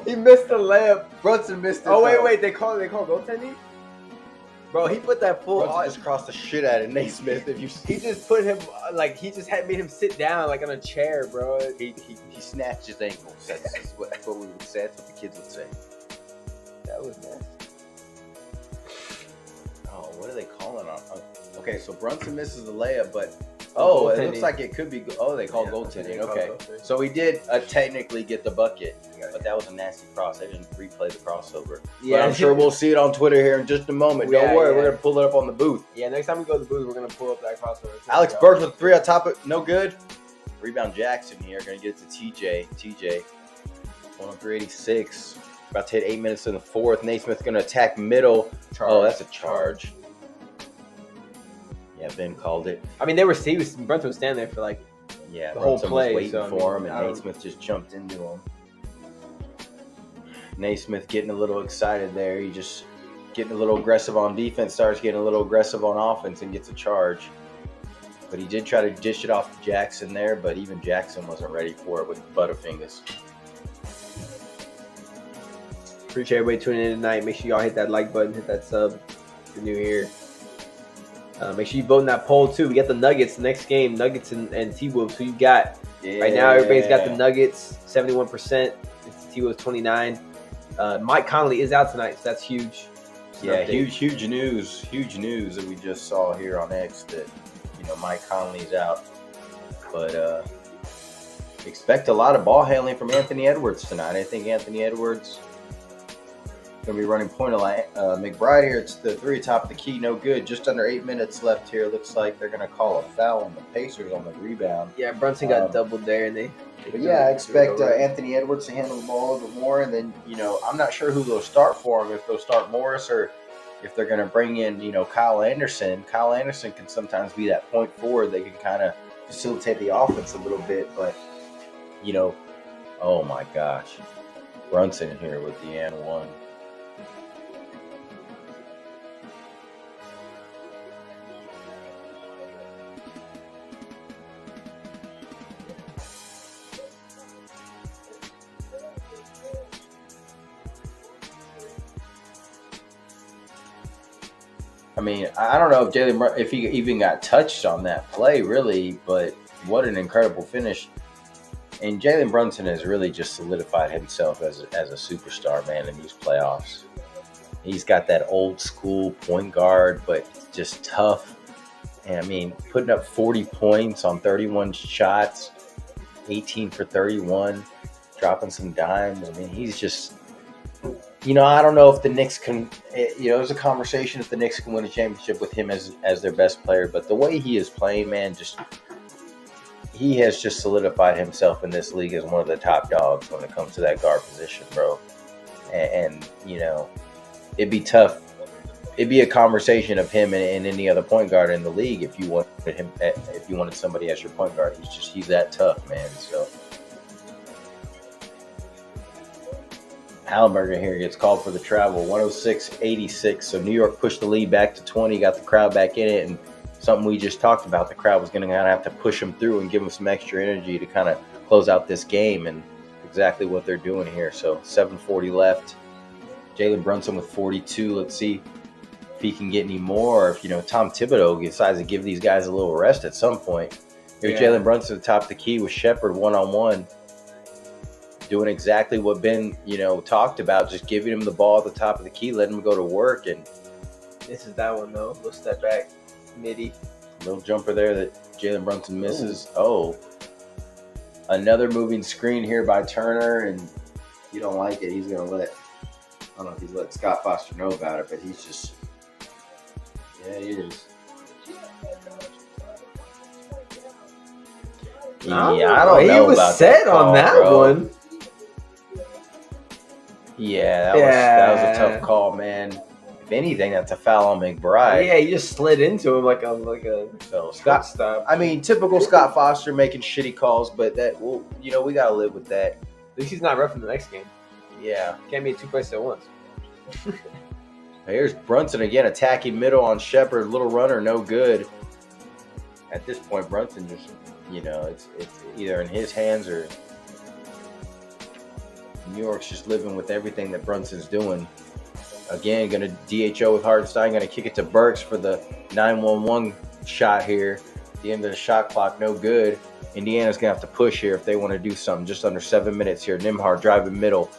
He missed the layup. Brunson missed it. Oh, wait, they call goaltending? Bro, he put that full. Brunson just crossed the shit out of Naismith. If you he just put him like he just had made him sit down like on a chair, bro. He snatched his ankle. That's what we would say. That's what the kids would say. That was nasty. Oh, what are they calling on? Okay, so Brunson misses the layup, but it looks like it could be. Oh, they call goaltending. Okay, so he did technically get the bucket, but that was a nasty cross. I didn't replay the crossover. Yeah, but I'm sure we'll see it on Twitter here in just a moment. Don't worry, we're gonna pull it up on the booth. Yeah, next time we go to the booth, we're gonna pull up that crossover. Alex Burks with 3 on top of no good. Rebound Jackson here, gonna get it to TJ. TJ, 103-86. About to hit 8 minutes in the fourth. Naismith's gonna attack middle. Oh, that's a charge. Yeah, Ben called it. I mean, Brunson was standing there for like the whole play. Was waiting for him, and Naismith just jumped into him. Naismith getting a little excited there. He just getting a little aggressive on defense, starts getting a little aggressive on offense, and gets a charge. But he did try to dish it off to Jackson there, but even Jackson wasn't ready for it with Butterfingers. Appreciate everybody tuning in tonight. Make sure y'all hit that like button, hit that sub if you're new here. Make sure you vote in that poll too. We got the Nuggets next game, Nuggets and T-Wolves. Who you got? Yeah. Right now, everybody's got the Nuggets, 71%. It's T-Wolves 29. Mike Conley is out tonight, so that's huge. Huge news that we just saw here on X that Mike Conley's out. But expect a lot of ball handling from Anthony Edwards tonight. I think Anthony Edwards going to be running point line. McBride here, it's the 3 top of the key, no good. Just under 8 minutes left here. Looks like they're going to call a foul on the Pacers on the rebound. Yeah, Brunson got doubled there, and I expect Anthony Edwards to handle the ball a little bit more. And then, I'm not sure who they'll start for him, if they'll start Morris or if they're going to bring in, Kyle Anderson. Kyle Anderson can sometimes be that point forward. They can kind of facilitate the offense a little bit, but, oh my gosh. Brunson here with the and one. mean, I don't know if he even got touched on that play, really, but what an incredible finish. And Jalen Brunson has really just solidified himself as a superstar, man, in these playoffs. He's got that old school point guard, but just tough. And I mean, putting up 40 points on 31 shots, 18 for 31, dropping some dimes. I mean, he's just, I don't know if the Knicks can, there's a conversation if the Knicks can win a championship with him as their best player. But the way he is playing, man, he has just solidified himself in this league as one of the top dogs when it comes to that guard position, bro. And it'd be tough. It'd be a conversation of him and any other point guard in the league if you wanted somebody as your point guard. He's that tough, man. So Halliburton here gets called for the travel, 106-86. So New York pushed the lead back to 20, got the crowd back in it, and something we just talked about, the crowd was going to have to push them through and give them some extra energy to kind of close out this game, and exactly what they're doing here. So 7:40 left. Jalen Brunson with 42. Let's see if he can get any more, or if Tom Thibodeau decides to give these guys a little rest at some point. Here's Jalen Brunson at the top of the key with Shepherd one-on-one, doing exactly what Ben talked about, just giving him the ball at the top of the key, letting him go to work. And this is that one though. Little step back, midi, little jumper there that Jalen Brunson misses. Oh, another moving screen here by Turner, and if you don't like it, he's gonna I don't know if he's let Scott Foster know about it, but he's just, yeah, he is. Yeah, I don't know. He was about set on that one. Yeah, that was a tough call, man. If anything, that's a foul on McBride. Yeah, he just slid into him like a Scott stop. I mean, typical Scott Foster making shitty calls, but we gotta live with that. At least he's not roughing the next game. Yeah, can't be at two places at once. Here's Brunson again, attacking middle on Shepherd, little runner, no good. At this point, Brunson just, it's either in his hands or New York's just living with everything that Brunson's doing. Again, going to DHO with Hartenstein, going to kick it to Burks for the 9-1-1 shot here. The end of the shot clock, no good. Indiana's going to have to push here if they want to do something. Just under 7 minutes here. Nembhard driving middle.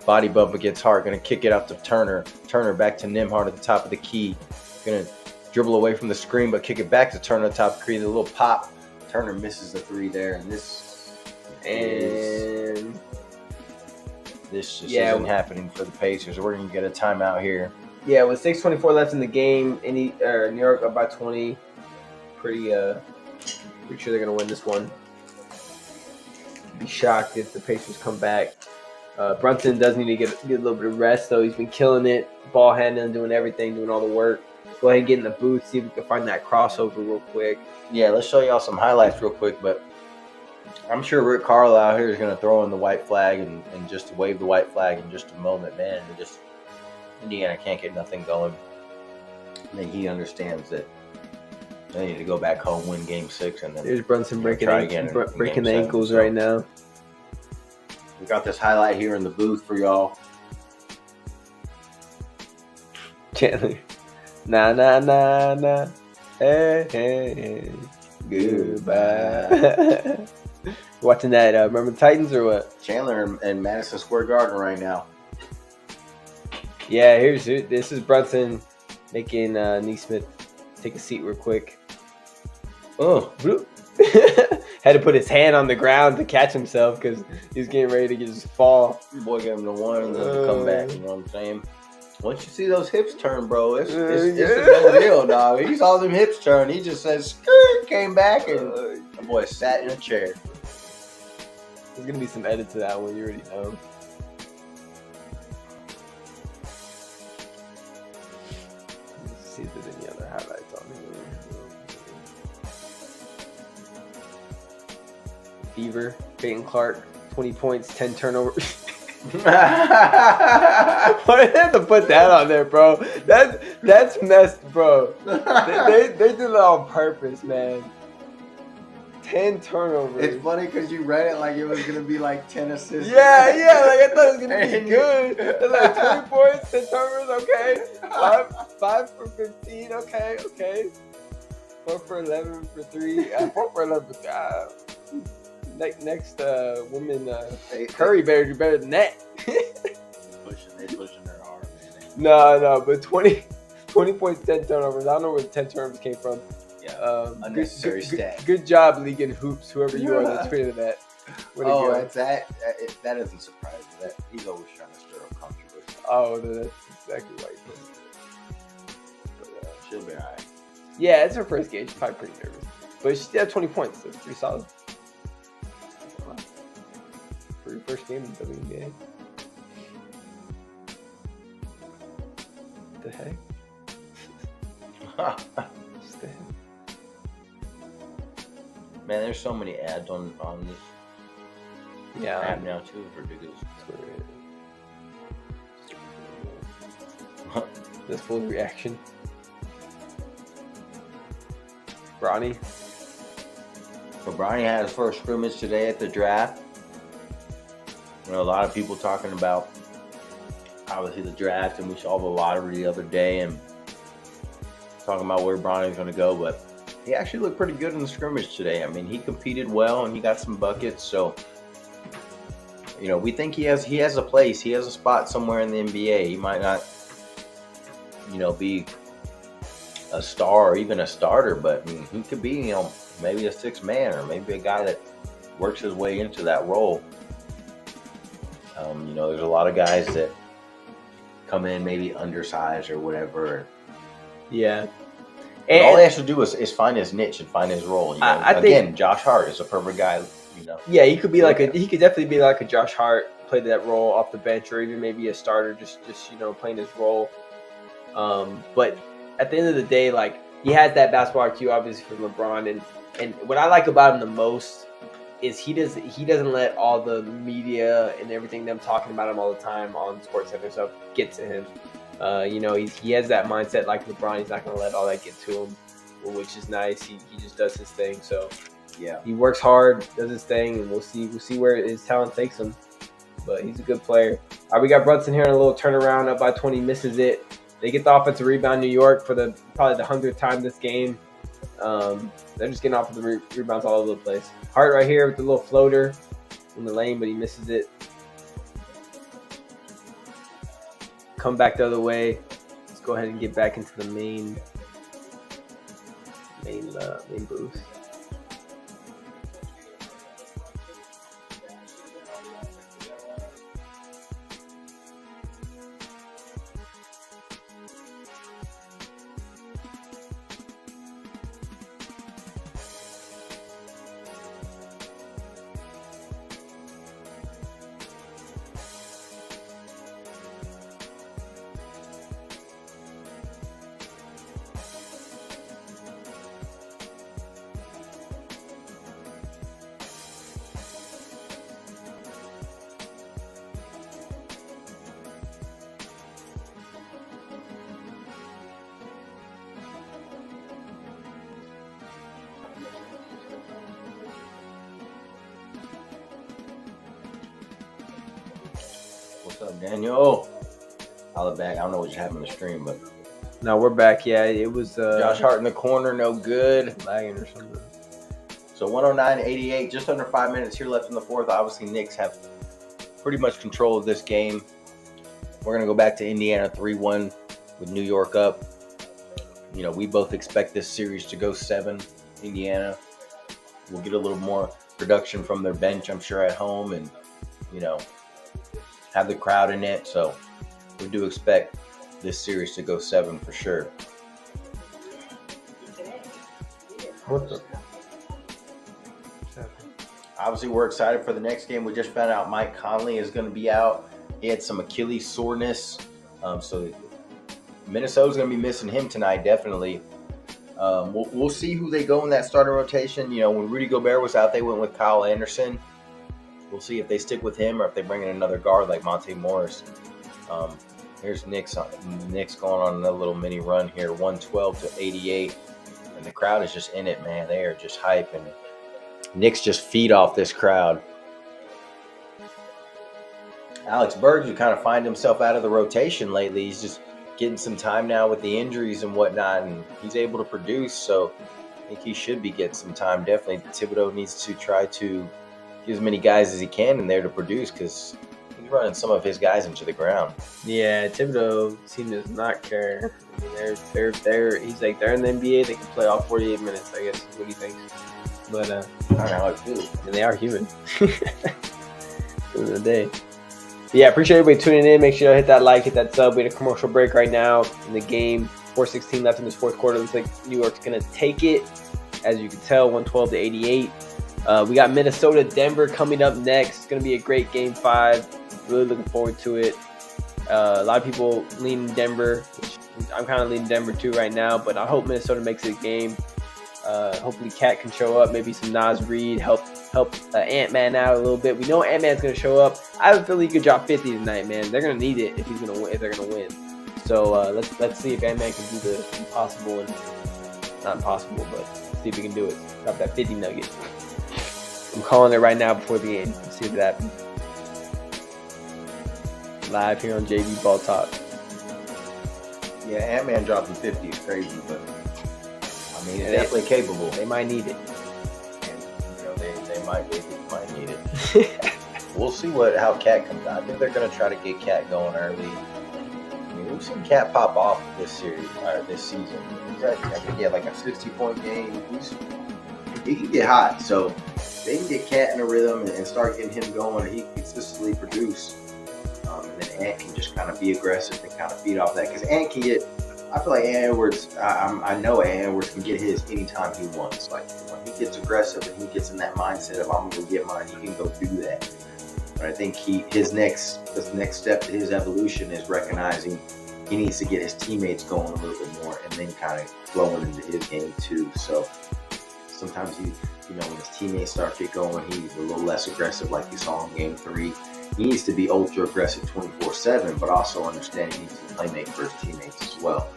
Body bump against Hart. Going to kick it out to Turner. Turner back to Nembhard at the top of the key. Going to dribble away from the screen, but kick it back to Turner at the top of the key. The little pop. Turner misses the three there. And this just isn't happening for the Pacers. We're going to get a timeout here. Yeah, with 6:24 left in the game, New York up by 20. Pretty sure they're going to win this one. Be shocked if the Pacers come back. Brunson does need to get a little bit of rest, though. He's been killing it, ball handling, doing everything, doing all the work. Go ahead and get in the booth, see if we can find that crossover real quick. Yeah, let's show y'all some highlights real quick, but I'm sure Rick Carlisle here is going to throw in the white flag and just wave the white flag in just a moment, man. Indiana can't get nothing going. I think he understands that they need to go back home, win Game 6, and then there's Brunson breaking the ankles right now. We got this highlight here in the booth for y'all. Chandler, nah, hey, goodbye. Watching that, remember the Titans or what? Chandler and Madison Square Garden right now. Yeah, this is Brunson making Neesmith take a seat real quick. Oh, had to put his hand on the ground to catch himself because he's getting ready to just fall. Your boy gave him the one and then come back. You know what I'm saying? Once you see those hips turn, bro, it's a big deal, dog. He saw them hips turn. He just said, skirt, came back, and the boy sat in a chair. There's going to be some edit to that one. You already know. Let's see if there's any other highlights on here. Fever, Peyton Clark, 20 points, 10 turnovers. Why did they have to put that on there, bro? That's messed, bro. They did it on purpose, man. 10 turnovers. It's funny because you read it like it was gonna be like 10 assists. Yeah, like I thought it was gonna be And good. It's like 20 points, 10 turnovers, okay. 5 for 15, okay. 4 for 11 for 3. 4 for 11 for next woman, Curry better do better than that. They pushing their hard, man. No, but 20 points, 10 turnovers. I don't know where the 10 turnovers came from. Yeah, unnecessary stat. Good job, League in Hoops, whoever you are that tweeted that. That's that doesn't surprise me. That he's always trying to stir up controversy. Oh, that's exactly right. But she'll be alright. Yeah, it's her first game. She's probably pretty nervous, but she still had 20 points. That's pretty solid for your first game in the WNBA. What the heck? Just the heck. Man, there's so many ads on this app now too. It's ridiculous. This full reaction. Bronny. So Bronny had his first scrimmage today at the draft. You know, a lot of people talking about obviously the draft, and we saw the lottery the other day, and talking about where Bronny's going to go, but he actually looked pretty good in the scrimmage today. I mean, he competed well and he got some buckets. So, you know, we think he has a place. He has a spot somewhere in the NBA. He might not, you know, be a star or even a starter, but I mean, he could be, you know, maybe a sixth man or maybe a guy that works his way into that role. You know, there's a lot of guys that come in maybe undersized or whatever. Yeah. And all he has to do is find his niche and find his role. You know? I think Josh Hart is a perfect guy. You know. Yeah, he could be he could definitely be like a Josh Hart, play that role off the bench, or even maybe a starter, just you know, playing his role. But at the end of the day, like, he has that basketball IQ, obviously, from LeBron, and what I like about him the most is he doesn't let all the media and everything them talking about him all the time on SportsCenter and stuff get to him. You know, he has that mindset like LeBron. He's not going to let all that get to him, which is nice. He just does his thing. So yeah, he works hard, does his thing, and we'll see where his talent takes him. But he's a good player. All right, we got Brunson here in a little turnaround, up by 20, misses it. They get the offensive rebound. New York for probably the 100th time this game. They're just getting off of the rebounds all over the place. Hart right here with the little floater in the lane, but he misses it. Come back the other way. Let's go ahead and get back into the main booth. What's up, Daniel? Holla back. I don't know what you have in the stream, but no, we're back. Yeah, it was Josh Hart in the corner, no good, lagging or something. So 109-88, just under 5 minutes here left in the fourth. Obviously, Knicks have pretty much control of this game. We're gonna go back to Indiana 3-1 with New York up. You know, we both expect this series to go 7. Indiana will get a little more production from their bench, I'm sure, at home, and you know, have the crowd in it. So we do expect this series to go 7 for sure. What the? Obviously, we're excited for the next game. We just found out Mike Conley is going to be out. He had some Achilles soreness. So Minnesota's going to be missing him tonight, definitely. We'll see who they go in that starting rotation. You know, when Rudy Gobert was out, they went with Kyle Anderson. We'll see if they stick with him or if they bring in another guard like Monte Morris. Here's Knicks going on another little mini run here, 112-88. And the crowd is just in it, man. They are just hyping. Knicks just feed off this crowd. Alex Bergs would kind of find himself out of the rotation lately. He's just getting some time now with the injuries and whatnot, and he's able to produce. So I think he should be getting some time. Definitely, Thibodeau needs to try to get as many guys as he can in there to produce because he's running some of his guys into the ground. Yeah, Thibodeau team does not care. I mean, they're he's like they're in the NBA. They can play all 48 minutes. I guess is what he thinks. But I don't know how I feel. And they are human. End of the day. Yeah, appreciate everybody tuning in. Make sure you hit that like, hit that sub. We had a commercial break right now in the game. 4:16 left in this fourth quarter. Looks like New York's going to take it. As you can tell, 112-88. We got Minnesota, Denver coming up next. It's going to be a great Game 5. Really looking forward to it. A lot of people leaning Denver, which I'm kind of leaning Denver too right now. But I hope Minnesota makes it a game. Hopefully Cat can show up. Maybe some Nas Reed help Ant-Man out a little bit. We know Ant-Man's going to show up. I have a feeling he could drop 50 tonight, man. They're going to need it if he's going to win. If they're going to win. So let's see if Ant-Man can do the impossible and not impossible, but see if he can do it. Drop that 50 nugget. I'm calling it right now before the game. Let's see if that happens. Live here on JV Ball Talk. Yeah, Ant-Man dropping 50 is crazy, but I mean, he's definitely capable. They might need it. And, they might need it. We'll see how Cat comes out. I think they're going to try to get Cat going early. I mean, we've seen Cat pop off this series, this season. I think he had like a 60-point game. He can get hot, so they can get Cat in a rhythm and start getting him going, and he can consistently produce. And then Ant can just kind of be aggressive and kind of feed off that, because Ant can get. I feel like Ant Edwards. I know Ant Edwards can get his anytime he wants. Like when he gets aggressive and he gets in that mindset of I'm gonna get mine, he can go do that. But I think his next step to his evolution is recognizing he needs to get his teammates going a little bit more, and then kind of flowing into his game too. So sometimes when his teammates start to get going, he's a little less aggressive, like you saw in Game 3. He needs to be ultra aggressive 24/7, but also understand he needs to playmate for his teammates as well.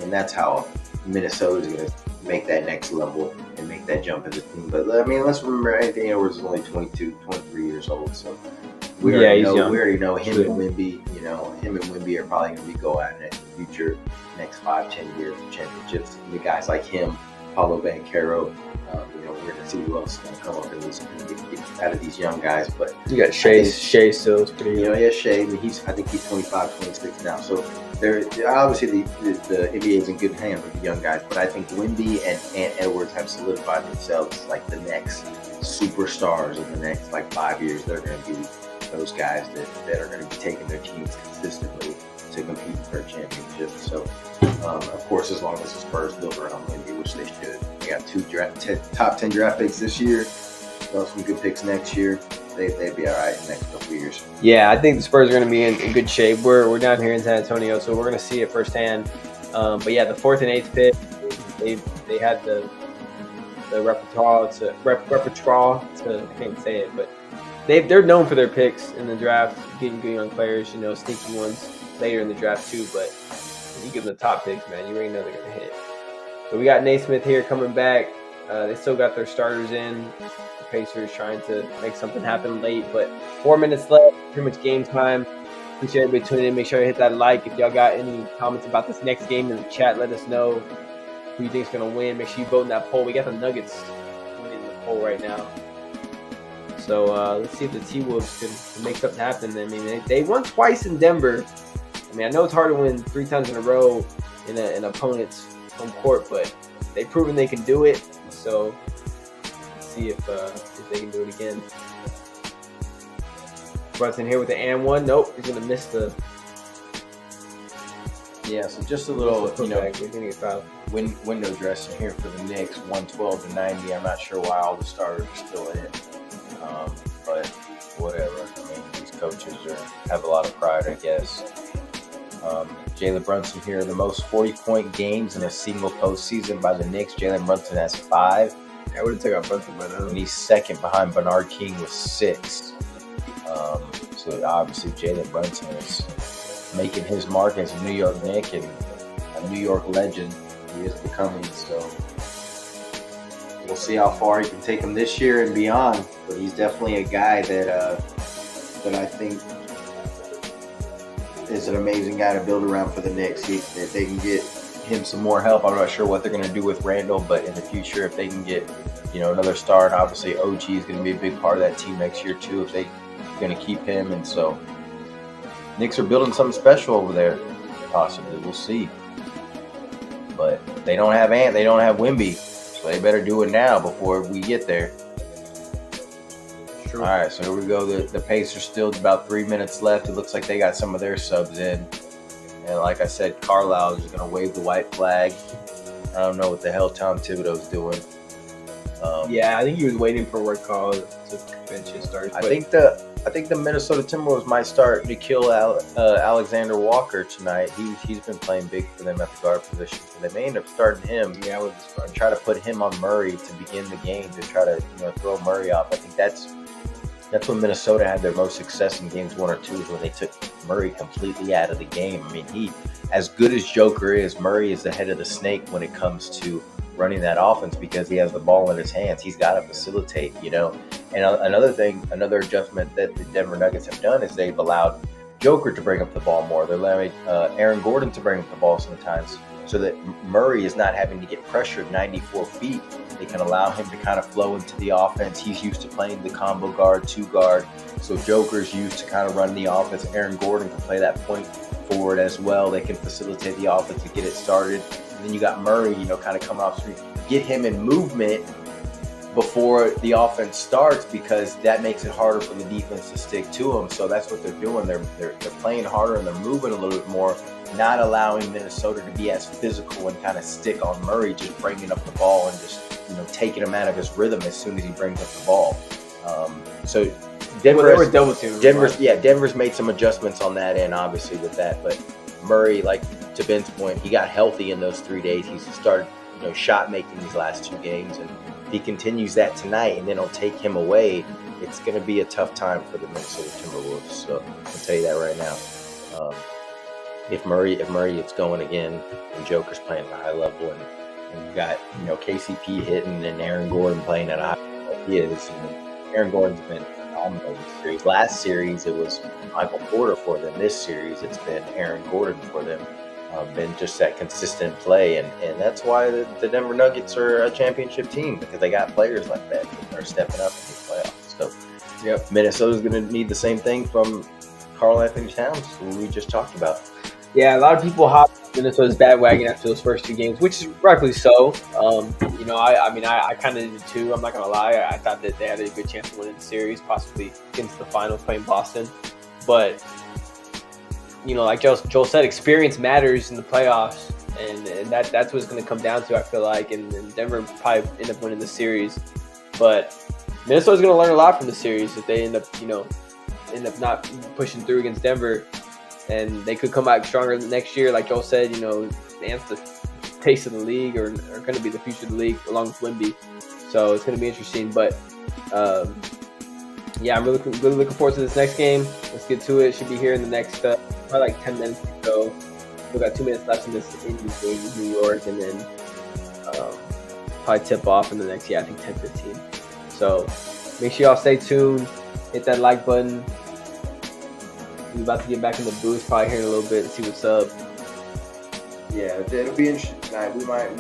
And that's how Minnesota is going to make that next level and make that jump as a team. But I mean, let's remember Anthony Edwards is only 22, 23 years old, so we already know him and Wemby. Him and Wemby are probably going to be go at it in the future, next 5-10 years of championships. And the guys like him, Paulo Banchero. We're going to see who else is going to come up and get out of these young guys. But you got Shea still. It's pretty yeah, Shea. I think he's 25, 26 now. So they're obviously the NBA is in good hands with the young guys. But I think Wemby and Ant Edwards have solidified themselves as like the next superstars of the next 5 years. They're going to be those guys that are going to be taking their teams consistently to compete for a championship. So, of course, as long as the Spurs build around Wemby, which they should. They got 2 top 10 draft picks this year. They'll have some good picks next year. They'd be all right in the next couple of years. Yeah, I think the Spurs are going to be in good shape. We're down here in San Antonio, so we're going to see it firsthand. But yeah, the 4th and 8th pick, they had the repertoire to I can't say it, but they're known for their picks in the draft, getting good young players, sneaky ones later in the draft too. But when you give them the top picks, man, you already know they're going to hit. So we got Naismith here coming back. They still got their starters in. The Pacers trying to make something happen late, but 4 minutes left, pretty much game time. Appreciate everybody tuning in. Make sure you hit that like. If y'all got any comments about this next game in the chat, let us know who you think is going to win. Make sure you vote in that poll. We got the Nuggets winning the poll right now. So let's see if the T-Wolves can make something happen. I mean, they won twice in Denver. I mean, I know it's hard to win 3 times in a row in an opponent's home court, but they've proven they can do it. So let's see if they can do it again. Brunson here with the and one. Nope, he's gonna miss the. Yeah, so just a little, we're gonna get fouled. Window dressing here for the Knicks, 112-90. I'm not sure why all the starters are still in, but whatever. I mean, these coaches have a lot of pride, I guess. Jalen Brunson here, the most 40-point games in a single postseason by the Knicks. Jalen Brunson has 5. I would have taken out Brunson by now. And he's second behind Bernard King with 6. So obviously Jalen Brunson is making his mark as a New York Knick and a New York legend he is becoming. So we'll see how far he can take him this year and beyond. But he's definitely a guy that I think is an amazing guy to build around for the Knicks. If they can get him some more help, I'm not sure what they're going to do with Randall, but in the future, if they can get another star, and obviously OG is going to be a big part of that team next year too, if they're going to keep him. And so Knicks are building something special over there, possibly. We'll see. But they don't have Wemby, so they better do it now before we get there. True. All right, so here we go. The Pacers still about 3 minutes left. It looks like they got some of their subs in. And like I said, Carlisle is going to wave the white flag. I don't know what the hell Tom Thibodeau's doing. Yeah, I think he was waiting for a word call to bench his starters. I think the Minnesota Timberwolves might start to kill Alexander Walker tonight. He's been playing big for them at the guard position, so they may end up starting him. Yeah, I would try to put him on Murray to begin the game to try to throw Murray off. I think that's when Minnesota had their most success in games 1 or 2, is when they took Murray completely out of the game. I mean, he, as good as Joker is, Murray is the head of the snake when it comes to running that offense, because he has the ball in his hands. He's got to facilitate, And another adjustment that the Denver Nuggets have done is they've allowed Joker to bring up the ball more. They're allowing Aaron Gordon to bring up the ball sometimes, so that Murray is not having to get pressured 94 feet. They can allow him to kind of flow into the offense. He's used to playing the combo guard, 2-guard. So Joker's used to kind of run the offense. Aaron Gordon can play that point forward as well. They can facilitate the offense to get it started. And then you got Murray, kind of coming off the street. Get him in movement before the offense starts, because that makes it harder for the defense to stick to him. So that's what they're doing. They're playing harder and they're moving a little bit more, not allowing Minnesota to be as physical and kind of stick on Murray, just bringing up the ball and just taking him out of his rhythm as soon as he brings up the ball. So Denver's made some adjustments on that end, obviously, with that. But Murray, like to Ben's point, he got healthy in those 3 days. He's started shot making these last 2 games, and if he continues that tonight and then it'll take him away, it's going to be a tough time for the Minnesota Timberwolves. So I'll tell you that right now. If Murray gets going again and Joker's playing at a high level, and you got KCP hitting and Aaron Gordon playing at a high level, he is. Aaron Gordon's been phenomenal this series. Last series it was Michael Porter for them. This series it's been Aaron Gordon for them. Been just that consistent play, and that's why the Denver Nuggets are a championship team, because they got players like that are stepping up in the playoffs. So, Minnesota's going to need the same thing from Karl-Anthony Towns, who we just talked about. Yeah, a lot of people hop Minnesota's bandwagon after those first 2 games, which is rightfully so. I kind of did too. I'm not gonna lie. I thought that they had a good chance of winning the series, possibly into the finals, playing Boston. But like Joel said, experience matters in the playoffs, and that's what it's going to come down to, I feel like. And Denver probably end up winning the series, but Minnesota's going to learn a lot from the series if they end up not pushing through against Denver, and they could come back stronger next year. Like Joel said, Ant's the taste of the league, or going to be the future of the league along with Wemby. So it's going to be interesting, but. I'm really looking forward to this next game. Let's get to it. It should be here in the next probably like 10 minutes or so. We've got 2 minutes left in this Indians game in New York, and then probably tip off in the next, I think 10-15. So make sure y'all stay tuned. Hit that like button. We're about to get back in the booth probably here in a little bit and see what's up. Yeah, it'll be interesting tonight. We might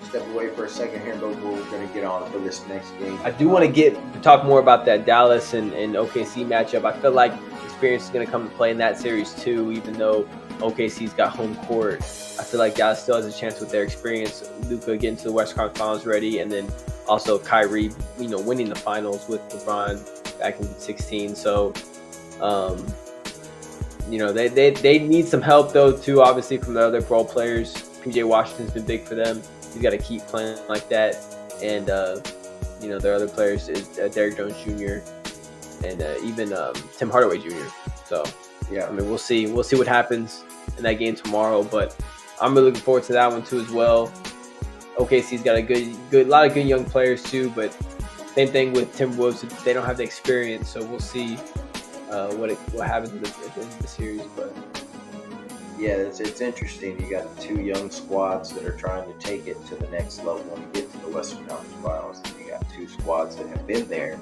step away for a second here, but we're going to get on for this next game. I do want to talk more about that Dallas and OKC matchup. I feel like experience is going to come to play in that series too, even though OKC's got home court. I feel like Dallas still has a chance with their experience. Luka getting to the Western Conference Finals ready, and then also Kyrie, winning the finals with LeBron back in 2016. So, they need some help though too, obviously, from the other role players. PJ Washington's been big for them. He's got to keep playing like that, and their other players is Derrick Jones Jr. and even Tim Hardaway Jr. So we'll see what happens in that game tomorrow, but I'm really looking forward to that one too as well. OKC's got a lot of good young players too, but same thing with Timberwolves. They don't have the experience, so we'll see what happens at the end of the series. But Yeah, it's interesting. You got the two young squads that are trying to take it to the next level and get to the Western Conference Finals. And you got two squads that have been there,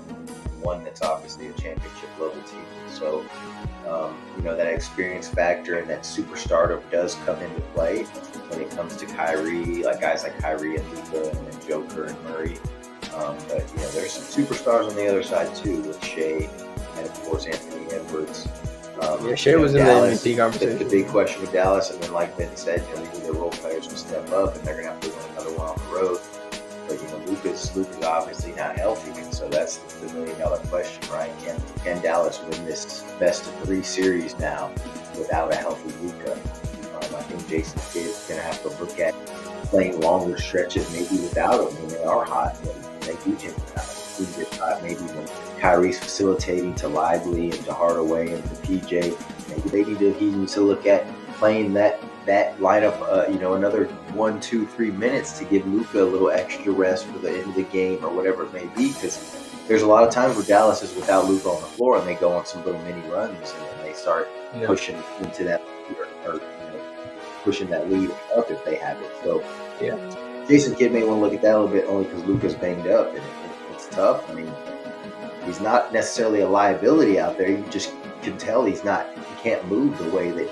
one that's obviously a championship level team. So, that experience factor and that superstardom does come into play when it comes to Kyrie, like guys like Kyrie and Luka and Joker and Murray. But there's some superstars on the other side too, with Shea and of course Anthony Edwards. Shea was in Dallas, the MVP conversation. The big question with Dallas, and then like Ben said, the role players will step up, and they're going to have to win another one on the road. But Luka's obviously not healthy, and so that's the $1 million question, right? Can Dallas win this best of 3 series now without a healthy Luka? I think Jason Kidd's going to have to look at playing longer stretches, maybe without him when they are hot. They do hit without him. He gets hot, maybe when Kyrie's facilitating to Lively and to Hardaway and to PJ. Maybe they need to look at playing that lineup, another 1, 2, 3 minutes to give Luka a little extra rest for the end of the game or whatever it may be. Because there's a lot of times where Dallas is without Luka on the floor and they go on some little mini runs and then they start pushing into that or pushing that lead up if they have it. So Jason Kidd may want to look at that a little bit only because Luka's banged up and it's tough. I mean, he's not necessarily a liability out there. You just can tell he can't move the way that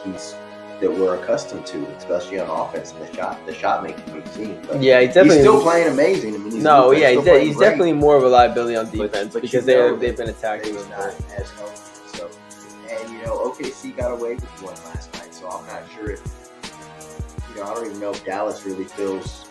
we're accustomed to, especially on offense and the shot making we've seen. But he's still playing amazing. I mean, he's definitely more of a liability on defense because they've been attacking him. Not as healthy. So, and OKC got away with one last night, so I'm not sure if I don't even know if Dallas really feels.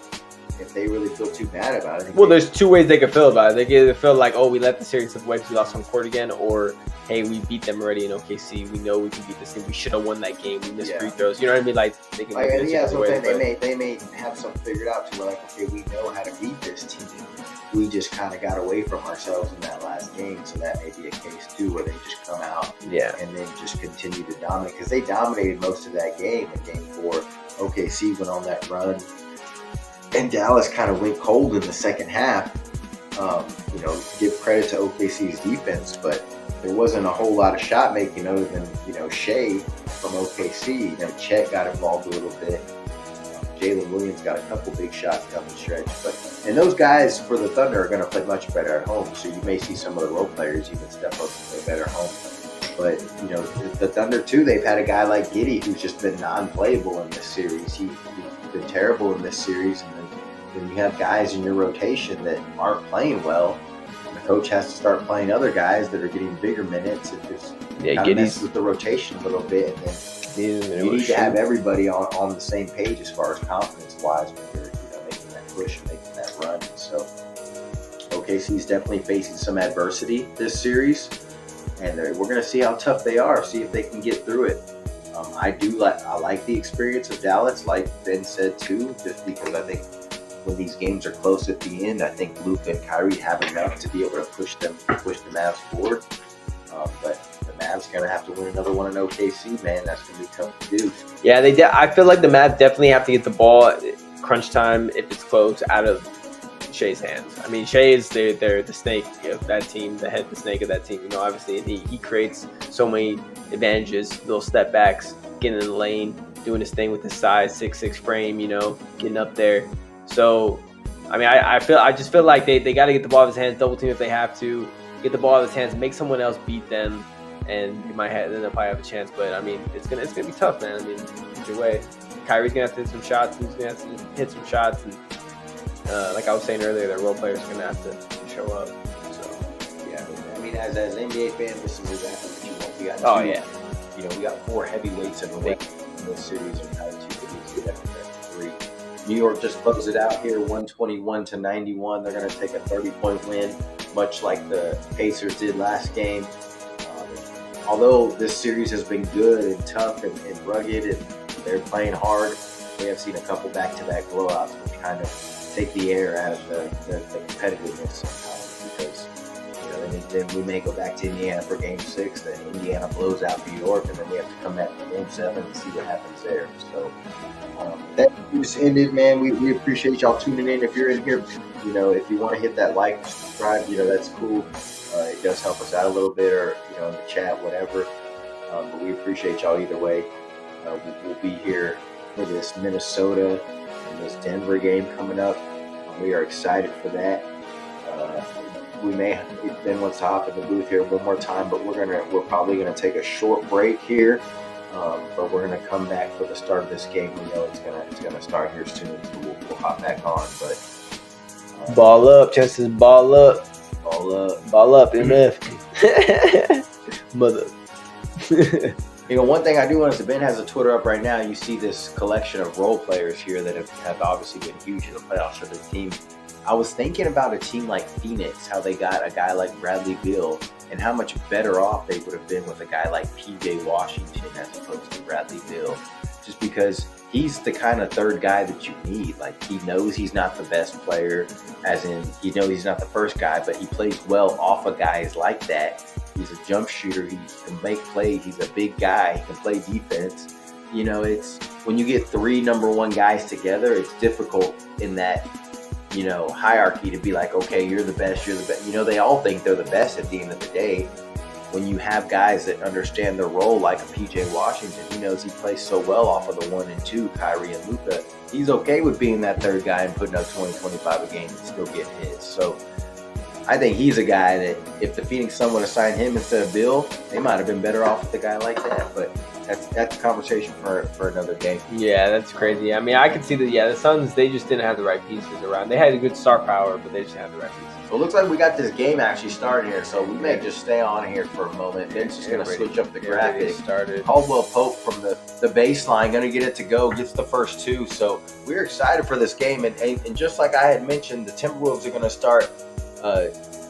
If they really feel too bad about it. Well, there's 2 ways they could feel about it. They can either feel like, oh, we let the series slip away because we lost on court again, or hey, we beat them already in OKC. We know we can beat this team. We should have won that game. We missed free throws. You know what I mean? Like they can. They may have something figured out to where like, okay, we know how to beat this team. We just kind of got away from ourselves in that last game, so that may be a case too, where they just come out and then just continue to dominate because they dominated most of that game. In Game 4, OKC went on that run. And Dallas kind of went cold in the second half. Give credit to OKC's defense, but there wasn't a whole lot of shot making other than Shea from OKC. Chet got involved a little bit. Jalen Williams got a couple big shots down the stretch. And those guys for the Thunder are going to play much better at home. So you may see some of the role players even step up and play better at home. But the Thunder too, they've had a guy like Giddey who's just been non-playable in this series. He's been terrible in this series, and then you have guys in your rotation that aren't playing well. The coach has to start playing other guys that are getting bigger minutes. It just kind of messes with the rotation a little bit. And then you need to have everybody on the same page as far as confidence-wise when you're making that push and making that run. So OKC's definitely facing some adversity this series, and we're going to see how tough they are. See if they can get through it. I like the experience of Dallas, like Ben said too, just because I think when these games are close at the end, I think Luka and Kyrie have enough to be able to push the Mavs forward. But the Mavs going to have to win another one in OKC, man. That's going to be tough to do. Yeah, I feel like the Mavs definitely have to get the ball crunch time if it's close out of Shea's hands. I mean, Shea is they're the snake of that team, the snake of that team. Obviously, he creates so many advantages, little step backs, getting in the lane, doing his thing with his size, 6'6" frame, getting up there. So, I mean, I just feel like they got to get the ball out of his hands, double team if they have to, get the ball out of his hands, make someone else beat them, and they might have, then they'll probably have a chance. But I mean, it's gonna be tough, man. I mean, either way, Kyrie's gonna have to hit some shots, who's gonna have to hit some shots, and like I was saying earlier, their role players are gonna have to show up. So yeah, I mean, as an NBA fan, this is exactly what you want. We got 4 heavyweights in this series. We got 3. New York just closed it out here, 121-91. They're going to take a 30-point win, much like the Pacers did last game. Although this series has been good and tough and rugged, and they're playing hard, we have seen a couple back-to-back blowouts, which kind of take the air out of the competitiveness sometimes, because then we may go back to Indiana for Game 6, then Indiana blows out New York, and then we have to come back for Game 7 and see what happens there. So that just ended, man. We appreciate y'all tuning in. If you're in here, if you want to hit that like, subscribe, that's cool. It does help us out a little bit, or in the chat, whatever. But we appreciate y'all either way. we'll be here for this Minnesota and this Denver game coming up. We are excited for that. We may Ben wants to hop in the booth here one more time, but we're probably gonna take a short break here. But we're gonna come back for the start of this game. We know it's gonna start here soon, so we'll hop back on. But ball up, chances ball up, MF. Mother. One thing I do want to say, Ben has a Twitter up right now. You see this collection of role players here that have obviously been huge in the playoffs for the team. I was thinking about a team like Phoenix, how they got a guy like Bradley Beal, and how much better off they would have been with a guy like PJ Washington as opposed to Bradley Beal. Just because he's the kind of third guy that you need. Like, he knows he's not the best player, as in he knows he's not the first guy, but he plays well off of guys like that. He's a jump shooter. He can make plays. He's a big guy. He can play defense. It's when you get three number one guys together, it's difficult in that hierarchy to be like, okay, you're the best. They all think they're the best at the end of the day. When you have guys that understand their role, like a PJ Washington, he knows he plays so well off of the 1 and 2, Kyrie and Luka. He's okay with being that third guy and putting up 20, 25 a game and still getting his. So I think he's a guy that if the Phoenix Sun would have signed him instead of Bill, they might have been better off with a guy like that. But that's a conversation for another day. Yeah, that's crazy. I mean, I could see that. Yeah, the Suns, they just didn't have the right pieces around. They had a good star power, but they just didn't have the right pieces. So it looks like we got this game actually started here, so we may just stay on here for a moment. Ben's just going to switch up the graphics. Caldwell Pope from the baseline, going to get it to go, gets the first two. So we're excited for this game. And just like I had mentioned, the Timberwolves are going to start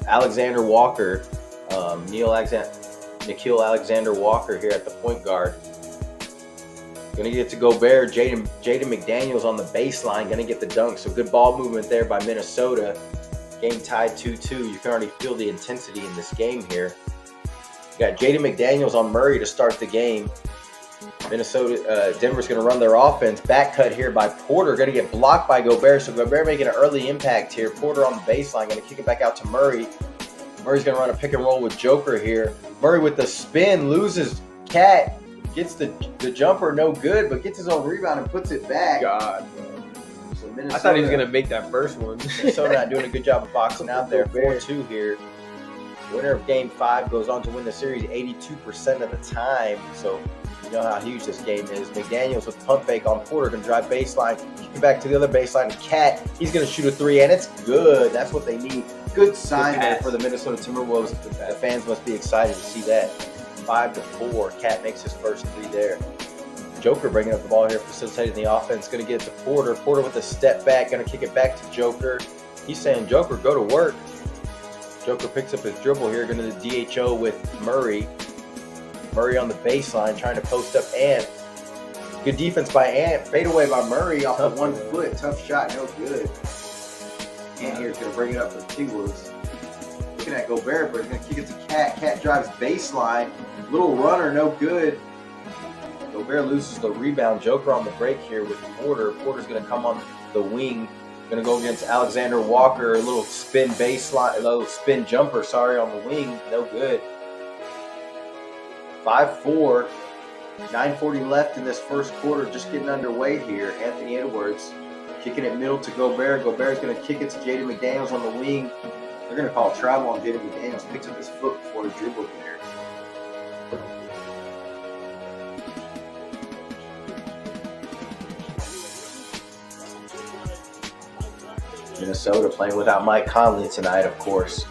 Alexander Walker, Nickeil Alexander Walker here at the point guard. Going to get it to Gobert. Jaden McDaniels on the baseline, going to get the dunk. So good ball movement there by Minnesota. Game tied 2-2. You can already feel the intensity in this game here. You got Jaden McDaniels on Murray to start the game. Denver's going to run their offense. Back cut here by Porter. Going to get blocked by Gobert. So Gobert making an early impact here. Porter on the baseline. Going to kick it back out to Murray. Murray's going to run a pick and roll with Joker here. Murray with the spin. Loses Cat. Gets the jumper. No good. But gets his own rebound and puts it back. God. So Minnesota, I thought he was going to make that first one. Minnesota not doing a good job of boxing out there. 4-2 here. Winner of Game 5 goes on to win the series 82% of the time. So you know how huge this game is. McDaniels with pump fake on Porter, going to drive baseline, kick it back to the other baseline. Cat, he's going to shoot a three, and it's good. That's what they need. Good sign there for the Minnesota Timberwolves. The fans must be excited to see that. 5-4. Cat makes his first three there. Joker bringing up the ball here, facilitating the offense. Going to get it to Porter. Porter with a step back, going to kick it back to Joker. He's saying, Joker, go to work. Joker picks up his dribble here, going to the DHO with Murray. Murray on the baseline, trying to post up Ant. Good defense by Ant. Fade away by Murray off the 1 foot. Tough shot, no good. Ant here is going to bring it up for the T-Wolves. Looking at Gobert, but he's going to kick it to Cat. Cat drives baseline. Little runner, no good. Gobert loses the rebound. Joker on the break here with Porter. Porter's going to come on the wing. Going to go against Alexander Walker. A little spin baseline, a little spin jumper, on the wing. No good. 5-4. 9:40 left in this first quarter. Just getting underway here. Anthony Edwards kicking it middle to Gobert. Gobert's going to kick it to Jaden McDaniels on the wing. They're going to call travel on Jaden McDaniels. Picks up his foot before he dribbled there. Minnesota playing without Mike Conley tonight, of course.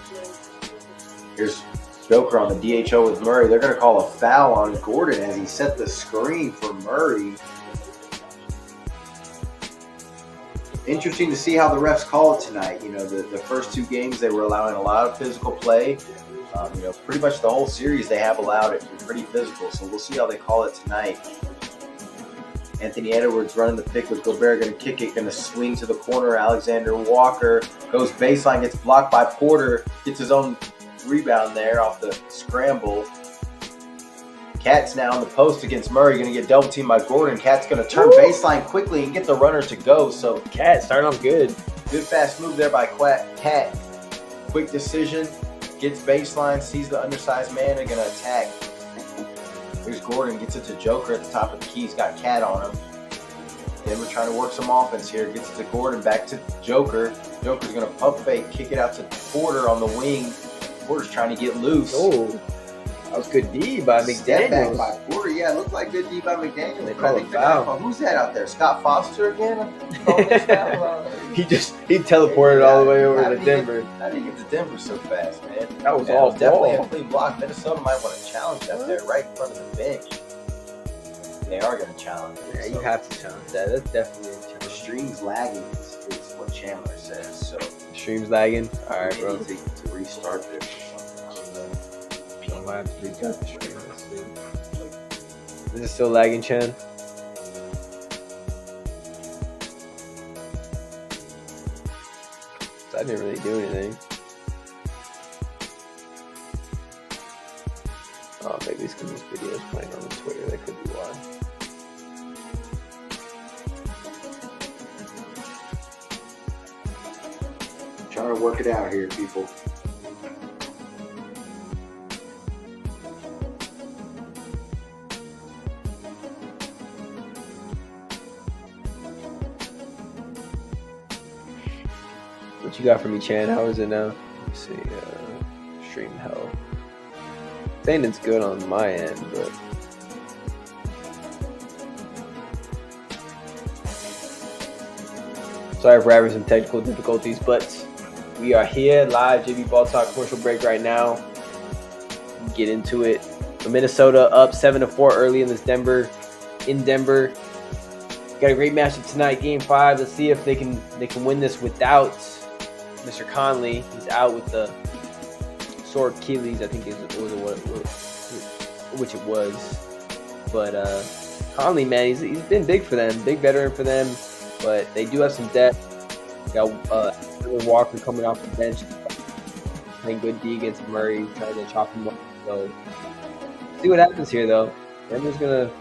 Here's Joker on the DHO with Murray. They're going to call a foul on Gordon as he set the screen for Murray. Interesting to see how the refs call it tonight. The first two games they were allowing a lot of physical play. Pretty much the whole series they have allowed it to be pretty physical. So we'll see how they call it tonight. Anthony Edwards running the pick with Gobert, going to kick it, going to swing to the corner. Alexander Walker goes baseline, gets blocked by Porter, gets his own rebound there off the scramble. Cat's now on the post against Murray, going to get double teamed by Gordon. Cat's going to turn baseline quickly and get the runner to go. So Cat starting off good. Good fast move there by Cat. Quick decision, gets baseline, sees the undersized man, and going to attack. Here's Gordon, gets it to Joker at the top of the key. He's got Cat on him. Denver trying to work some offense here. Gets it to Gordon, back to Joker. Joker's going to pump fake, kick it out to Porter on the wing. Porter's trying to get loose. Oh, that was good D by Step back McDaniels. by Porter. Yeah, it looked like good D by McDaniels. They call it foul. Who's that out there? Scott Foster again? He teleported all the way over to Denver. How did he get to Denver so fast, man? That was all definitely ball. a clean block. Minnesota might want to challenge that there right in front of the bench. They are going to challenge it. Yeah, you have to challenge that. That's definitely a The challenge. stream's lagging is what Chandler says. So Stream's lagging. All right, bro. to restart this or something. I might have to restart the stream. Let's see. Is it still lagging, Chan? I didn't really do anything. Oh, maybe it's because this video is playing on the Twitter. That could be why. Trying to work it out here, people. What you got for me, Chan? How is it now? Let's see. Stream health. Saying it's good on my end, but sorry for having some technical difficulties, but we are here live. JV Ball Talk commercial break right now. Get into it. So Minnesota up 7-4 early in Denver. Got a great matchup tonight, Game 5. Let's see if they can win this without Mr. Conley. He's out with the sore Achilles, I think which it was. But Conley, man, he's been big for them, big veteran for them. But they do have some depth. Got Walker coming off the bench, playing good D against Murray, trying to chop him up. So see what happens here, though. Denver's gonna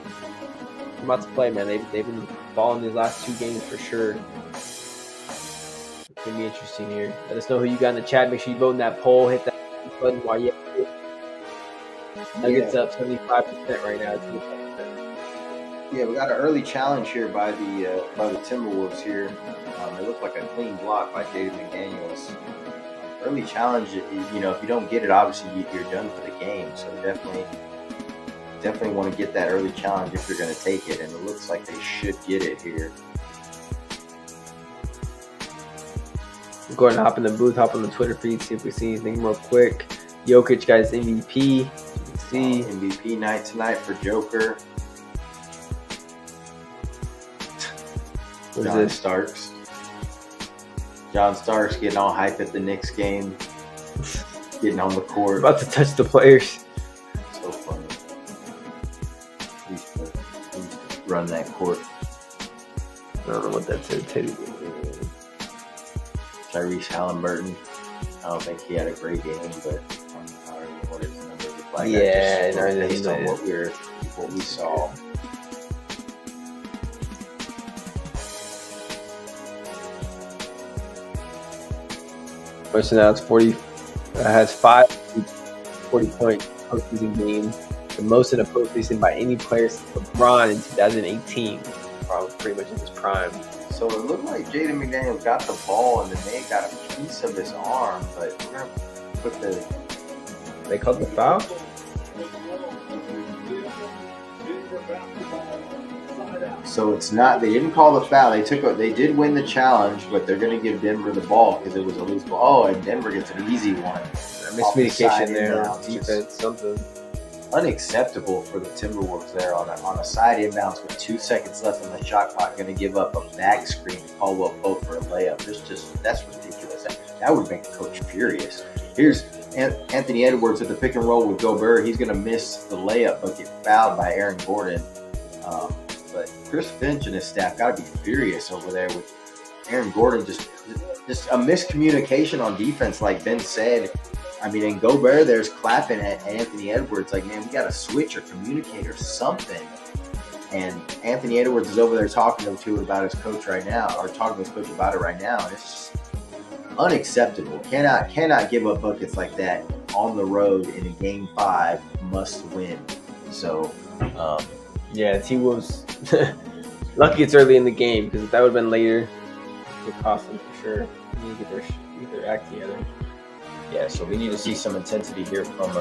come out to play, man. They've been balling these last 2 games for sure. It's gonna be interesting here. Let us know who you got in the chat. Make sure you vote in that poll. Hit that button while you. Nuggets up 75% right now. 25%. Yeah, we got an early challenge here by the Timberwolves here. It looked like a clean block by Jaden McDaniels. Early challenge, you know, if you don't get it, obviously you're done for the game. So definitely want to get that early challenge if you're going to take it, and it looks like they should get it here. Go ahead and hop in the booth, hop on the Twitter feed, see if we see anything real quick. Jokic, guys, MVP. You can see MVP night tonight for Joker. What is John this? Starks. John Starks getting all hype at the Knicks game, getting on the court. About to touch the players. So funny. He used to run that court. I don't know what that said. Teddy. Tyrese Halliburton. I don't think he had a great game, but I don't know what his numbers look like. Yeah, based on what we saw. So now it's 40. Has 5 40-point postseason games, the most in a postseason by any player since LeBron in 2018. LeBron was pretty much in his prime. So it looked like Jaden McDaniels got the ball and then they got a piece of his arm, but we're gonna put the. They called the foul. So it's not. They didn't call the foul. They did win the challenge, but they're going to give Denver the ball because it was a loose ball. Oh, and Denver gets an easy one. Miscommunication there. Defense, something. Unacceptable for the Timberwolves there on a side inbounds with 2 seconds left on the shot clock. Going to give up a back screen to Caldwell Pope for a layup. That's ridiculous. That would make the coach furious. Here's Anthony Edwards at the pick and roll with Gobert. He's going to miss the layup but get fouled by Aaron Gordon. But Chris Finch and his staff got to be furious over there with Aaron Gordon. Just a miscommunication on defense, like Ben said. I mean, in Gobert, there's clapping at Anthony Edwards. Like, man, we got to switch or communicate or something. And Anthony Edwards is over there talking to about his coach right now, or talking to his coach about it right now. And it's just unacceptable. Cannot give up buckets like that on the road in a Game 5 must win. So Um, Yeah, T-Wolves. Lucky it's early in the game, because if that would have been later, it would cost them for sure. They need to get their act together. yeah, so we need to see some intensity here from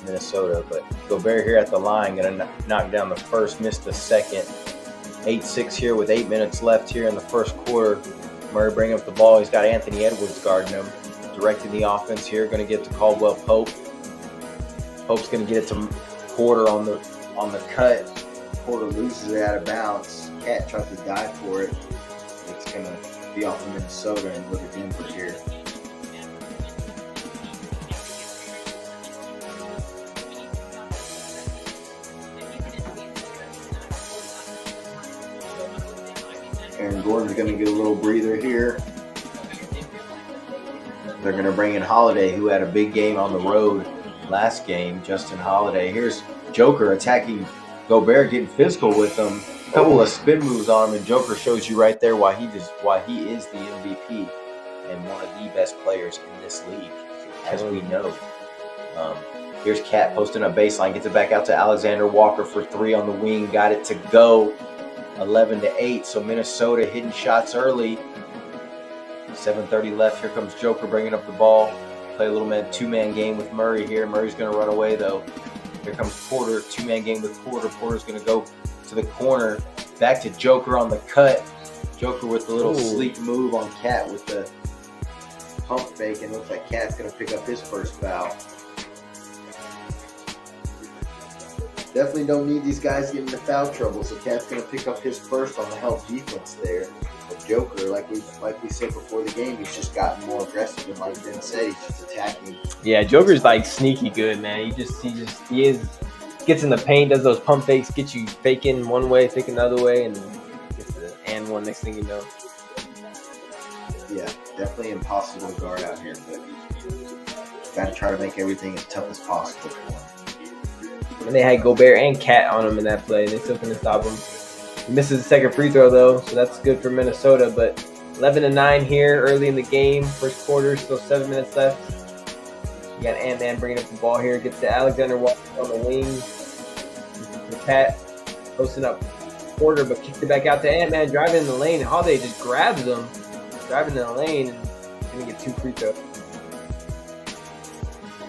Minnesota. But Gobert here at the line, going to knock down the first, missed the second. 8-6 here with 8 minutes left here in the first quarter. Murray bringing up the ball. He's got Anthony Edwards guarding him. Directing the offense here. Going to get to Caldwell Pope. Pope's going to get it to Porter on the cut. Porter loses it out of bounds. Cat tries to dive for it. It's going to be off of Minnesota and look at Denver here. Aaron Gordon's going to get a little breather here. They're going to bring in Holiday, who had a big game on the road last game. Justin Holiday. Here's Joker attacking Gobert, getting physical with him. A couple of spin moves on him, and Joker shows you right there why he is the MVP and one of the best players in this league, as we know. Here's Cat posting a baseline, gets it back out to Alexander Walker for 3 on the wing, got it to go. 11-8, so Minnesota hitting shots early. 7:30 left. Here comes Joker bringing up the ball. Play a little two-man game with Murray here. Murray's going to run away, though. Here comes Porter. Two-man game with Porter. Porter's going to go to the corner. Back to Joker on the cut. Joker with the little sleek move on Cat with the pump fake. And looks like Cat's going to pick up his first foul. Definitely don't need these guys getting into foul trouble, so Cat's going to pick up his first on the help defense there. But Joker, like we said before the game, he's just gotten more aggressive, and like Ben said, he's just attacking. Yeah, Joker's like sneaky good, man. He gets in the paint, does those pump fakes, gets you faking one way, faking another way, and gets the and one next thing you know. Yeah, definitely impossible to guard out here, but got to try to make everything as tough as possible for him. And they had Gobert and Cat on him in that play. They still couldn't stop him. He misses the second free throw, though, so that's good for Minnesota. But 11-9 here early in the game. First quarter, still 7 minutes left. You got Ant-Man bringing up the ball here. Gets to Alexander Walker on the wing. The Cat posting up Porter, but kicks it back out to Ant-Man, driving in the lane. And Holiday just grabs him, driving in the lane, and going to get 2 free throws.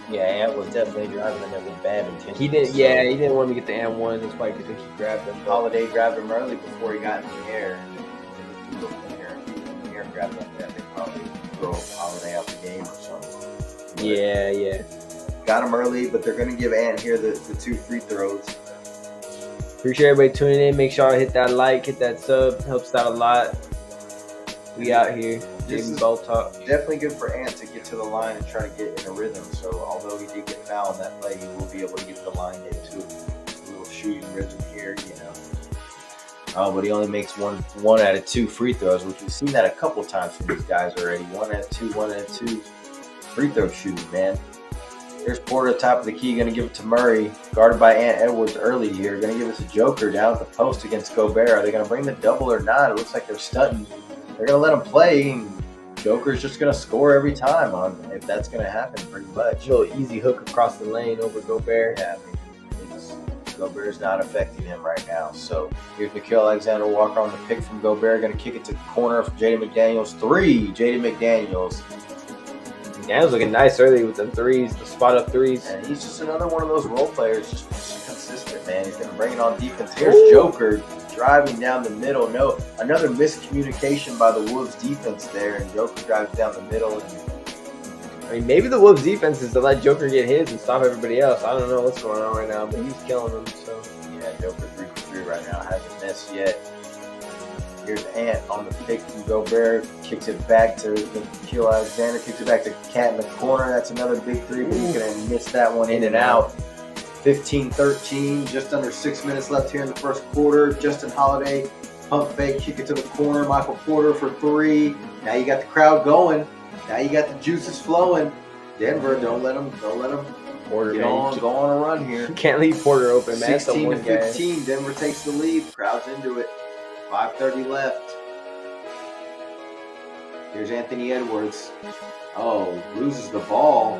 Yeah, Ant was definitely driving in there with bad intentions. He didn't want to get the and one. That's why I think he grabbed him. Holiday grabbed him early before he got in the air. The air grabbed him there. They probably throw Holiday out the game or something. But Yeah. got him early, but they're going to give Ant here the 2 free throws. Appreciate everybody tuning in. Make sure I hit that like, hit that sub. Helps out a lot. We out here. This is Ball talk. definitely good for Ant to get to the line and try to get in a rhythm. So although he did get fouled in that play, he will be able to get the line into a little shooting rhythm here, you know. But he only makes one out of 2 free throws, which we've seen that a couple times from these guys already. 1 out of 2 free throw shooting, man. Here's Porter at the top of the key, going to give it to Murray, guarded by Ant Edwards early here. Going to give it to Joker down at the post against Gobert. Are they going to bring the double or not? It looks like they're stunting. They're going to let him play, and Joker's just going to score every time if that's going to happen, pretty much. A little easy hook across the lane over Gobert. Yeah, Gobert's not affecting him right now. So here's Nickeil Alexander-Walker on the pick from Gobert. Going to kick it to the corner for Jaden McDaniels. 3, Jaden McDaniels. McDaniels looking nice early with the threes, the spot up threes. And he's just another one of those role players, just consistent, man. He's going to bring it on defense. Here's Joker driving down the middle. No, another miscommunication by the Wolves defense there, and Joker drives down the middle. I mean, maybe the Wolves defense is to let Joker get his and stop everybody else. I don't know what's going on right now, but he's killing them. So yeah, Joker 3 for 3 right now, hasn't missed yet. Here's Ant on the pick from Gobert, kicks it back to Nickeil Alexander, kicks it back to Cat in the corner. That's another big 3, but he's going to miss that one in and out. 15-13, just under 6 minutes left here in the first quarter. Justin Holiday, pump fake, kick it to the corner. Michael Porter for 3. Now you got the crowd going. Now you got the juices flowing. Denver, don't let them Porter, go on a run here. You can't leave Porter open, man. 16-15, Denver takes the lead. Crowd's into it. 5:30 left. Here's Anthony Edwards. Oh, loses the ball.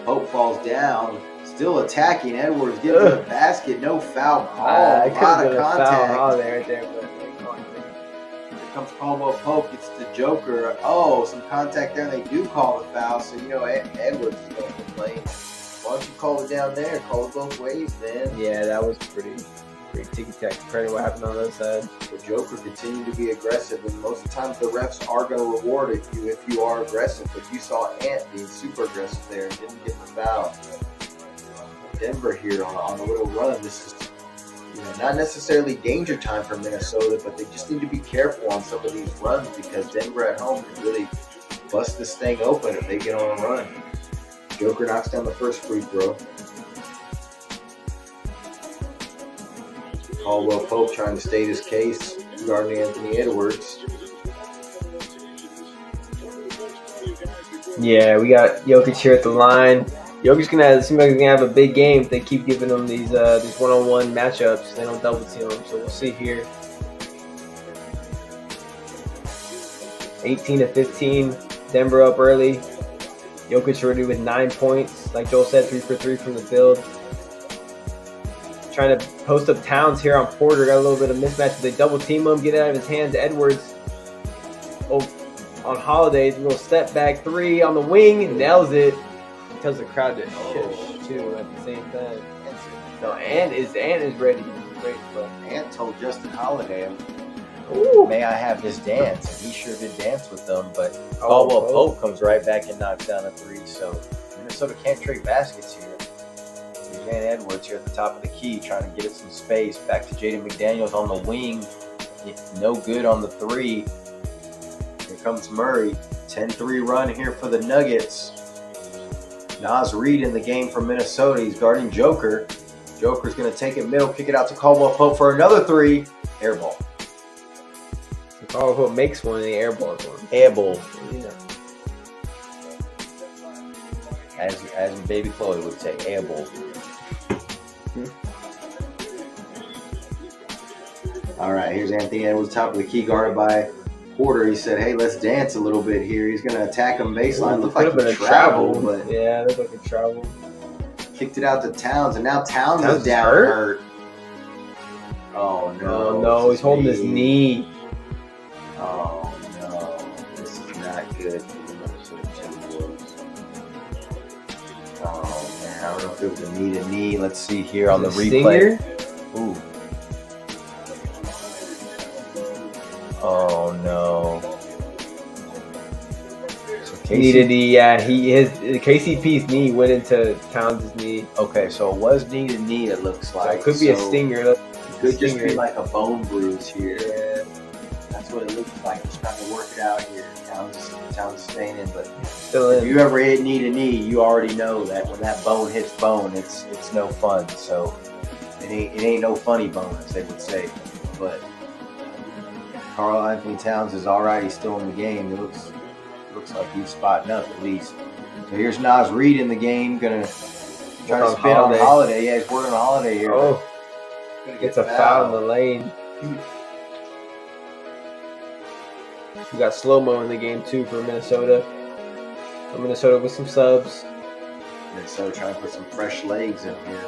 Pope falls down. Still attacking. Edwards getting to the basket. No foul call. I A could lot have of been a foul contact. holiday right there, but they called it. Here comes Caldwell Pope. Gets the Joker. Oh, some contact there. They do call the foul. So, Edwards is going to complain. Why don't you call it down there? Call it both ways, man. Yeah, that was pretty ticky-tack compared to what happened on the other side. The Joker continued to be aggressive, and most of the time the refs are going to reward you if you are aggressive. But you saw Ant being super aggressive there and didn't get the foul. Denver here on a little run. This is not necessarily danger time for Minnesota, but they just need to be careful on some of these runs because Denver at home can really bust this thing open if they get on a run. Joker knocks down the first free throw. Caldwell Pope trying to state his case regarding Anthony Edwards. Yeah, we got Jokic here at the line. Jokic's seem like he's gonna have a big game if they keep giving him these one-on-one matchups. They don't double team him, so we'll see here. 18-15, Denver up early. Jokic already with 9 points. Like Joel said, 3 for 3 from the field. Trying to post up Towns here on Porter. Got a little bit of mismatch, but they double team him, get it out of his hands. Edwards on Holiday, a little step back 3 on the wing, nails it. Tells the crowd to shush too at the same time. No, Ant is ready. Ant told Justin Holiday, Ooh. may I have this dance? And he sure did dance with them, but Caldwell Pope comes right back and knocks down a 3. So Minnesota can't trade baskets here. Ant Edwards here at the top of the key, trying to get it some space. Back to Jaden McDaniels on the wing. No good on the 3. Here comes Murray. 10-3 run here for the Nuggets. Naz Reid in the game for Minnesota. He's guarding Joker. Joker's going to take it middle, kick it out to Caldwell Pope for another 3. Air ball. So Caldwell Pope makes one and the air ball one. Air ball. Yeah. As Baby Chloe would say, air ball. All right, here's Anthony Edwards, top of the key, guarded by Porter. He said, hey, let's dance a little bit here. He's going to attack him baseline. Looked like he traveled, but yeah, looked like he traveled. Kicked it out to Towns, and now Towns is down hurt. Oh, no. Oh, no, he's holding his knee. Oh, no. This is not good for the Minnesota Timberwolves. Oh, man. I don't know if it was a knee-to-knee. Let's see here on the replay. Ooh. Oh, no. Knee to knee, yeah. KCP's knee went into Towns' knee. Okay, so it was knee to knee, it looks like. So it could be a stinger. It could just be like a bone bruise here. Yeah. That's what it looks like. Just trying to work it out here. Towns is staying in, but still in. If you ever hit knee to knee, you already know that when that bone hits bone, it's no fun. So it ain't no funny bone, as they would say. But Karl Anthony Towns is all right. He's still in the game. It looks like he's spotting up at least. So here's Naz Reid in the game, gonna try to spin on Holiday. Yeah, he's working on Holiday here. Oh, gets a foul in the lane. We got slow-mo in the game too for Minnesota. So Minnesota with some subs. Minnesota trying to put some fresh legs in here.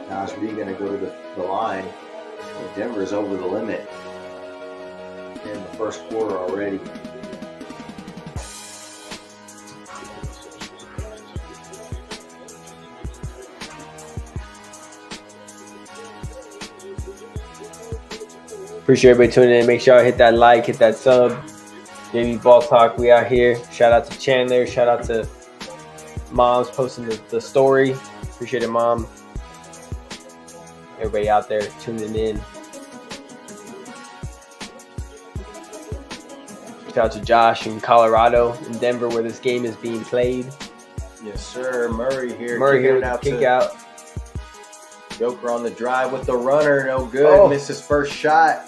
Naz Reid gonna go to the line. Denver's over the limit in the first quarter already. Appreciate everybody tuning in. Make sure y'all hit that like, hit that sub. JV Ball Talk, we out here. Shout out to Chandler. Shout out to Mom's posting the story. Appreciate it, Mom. Everybody out there tuning in. Shout out to Josh in Colorado, in Denver, where this game is being played. Yes, sir. Murray here with the kick out. Joker on the drive with the runner. No good. Oh. Missed his first shot.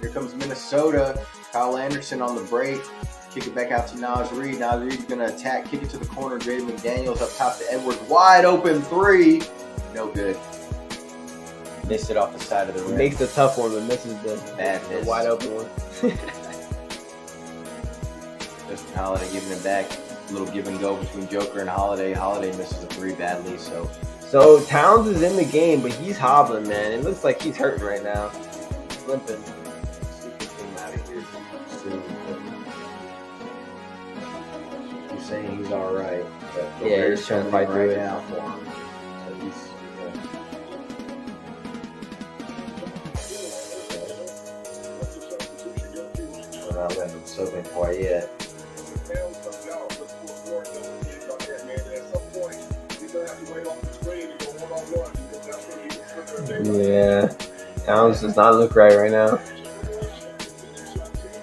Here comes Minnesota. Kyle Anderson on the break. Kick it back out to Naz Reid. Naz Reid's going to attack. Kick it to the corner. Jaden McDaniels up top to Edwards. Wide open 3. No good. Missed it off the side of the rim. Makes the tough one, but misses the bad wide open one. They're Holiday giving it back. A little give and go between Joker and Holiday. Holiday misses a 3 badly, So Towns is in the game, but he's hobbling, man. It looks like he's hurting right now. He's limping. get him out of here soon. You're saying he's all right, but Yeah, he's trying to fight through right it now for him. So he's we're not letting him soak in quite yet. Yeah, Towns does not look right now.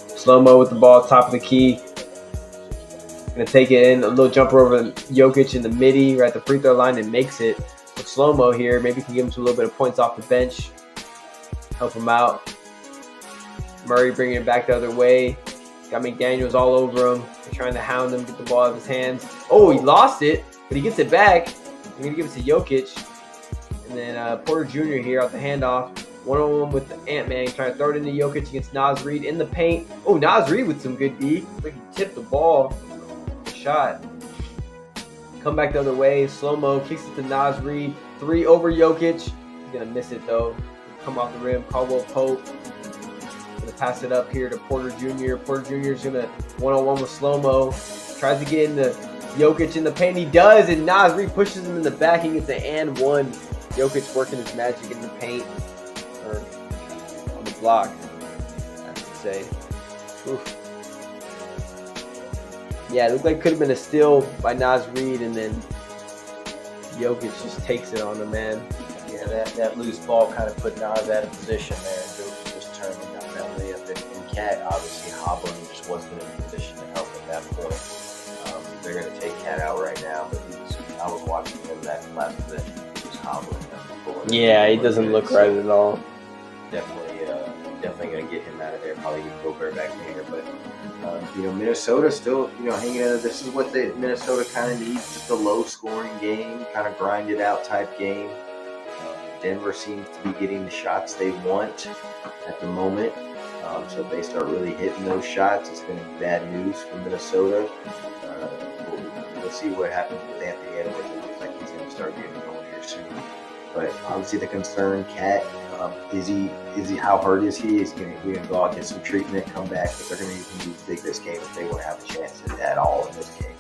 Slow-mo with the ball, top of the key. Gonna take it in, a little jumper over Jokic in the midi, right at the free throw line, and makes it. So slow-mo here, maybe can give him a little bit of points off the bench, help him out. Murray bringing it back the other way. Got McDaniels all over him. They're trying to hound him, get the ball out of his hands. Oh, he lost it, but he gets it back. I'm gonna give it to Jokic. And then Porter Jr. here off the handoff. One-on-one with the Ant-Man, trying to throw it into Jokic against Naz Reid in the paint. Oh, Naz Reid with some good D. Like he tipped the ball. Shot. Come back the other way. Slow-mo, kicks it to Naz Reid. 3 over Jokic. He's going to miss it, though. Come off the rim. Caldwell Pope. Going to pass it up here to Porter Jr. Porter Jr. is going to one-on-one with Slow-mo. Tries to get into Jokic in the paint. He does, and Naz Reid pushes him in the back. He gets an and one. Jokic working his magic in the paint. Or on the block, I should say. Oof. Yeah, it looked like it could have been a steal by Naz Reid, and then Jokic just takes it on him, man. Yeah, that loose ball kind of put Nas out of position there, and Jokic just turned and got that layup. And Cat obviously hobbling, just wasn't in a position to help at that point. They're going to take Cat out right now, but I was watching him that last possession. He was hobbling down the floor. Yeah, he doesn't look right at all. Definitely going to get him out of there. Probably get Gobert back in here, but Minnesota still hanging in there. This is what Minnesota kind of needs: just a low-scoring game, kind of grinded out type game. Denver seems to be getting the shots they want at the moment. So if they start really hitting those shots, it's going to be bad news for Minnesota. We'll see what happens with Anthony Edwards. It looks like he's going to start getting going here soon. But obviously the concern, Cat, is he? How hurt is he? Is he going to go out, get some treatment, come back? But they're going to need to take this game if they want to have a chance at all in this game.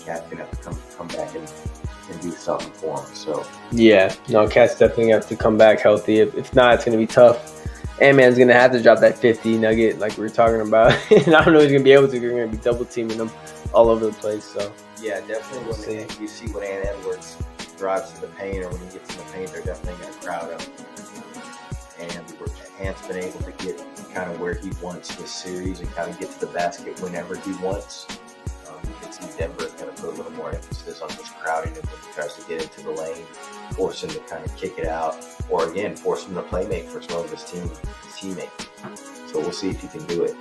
Cat's going to have to come back and do something for him. So yeah, no, Cat's definitely going to have to come back healthy. If not, it's going to be tough. Ant-Man's going to have to drop that 50 nugget like we were talking about. And I don't know if he's going to be able to. They're going to be double teaming him all over the place. So yeah, definitely. When you see when Ant Edwards drives to the paint, or when he gets in the paint, they're definitely going to crowd him. And Ant's been able to get kind of where he wants this series and kind of get to the basket whenever he wants. You can see Denver is going to put a little more emphasis on just crowding him when he tries to get into the lane, force him to kind of kick it out, or again, force him to play make for some of his teammates. So we'll see if he can do it.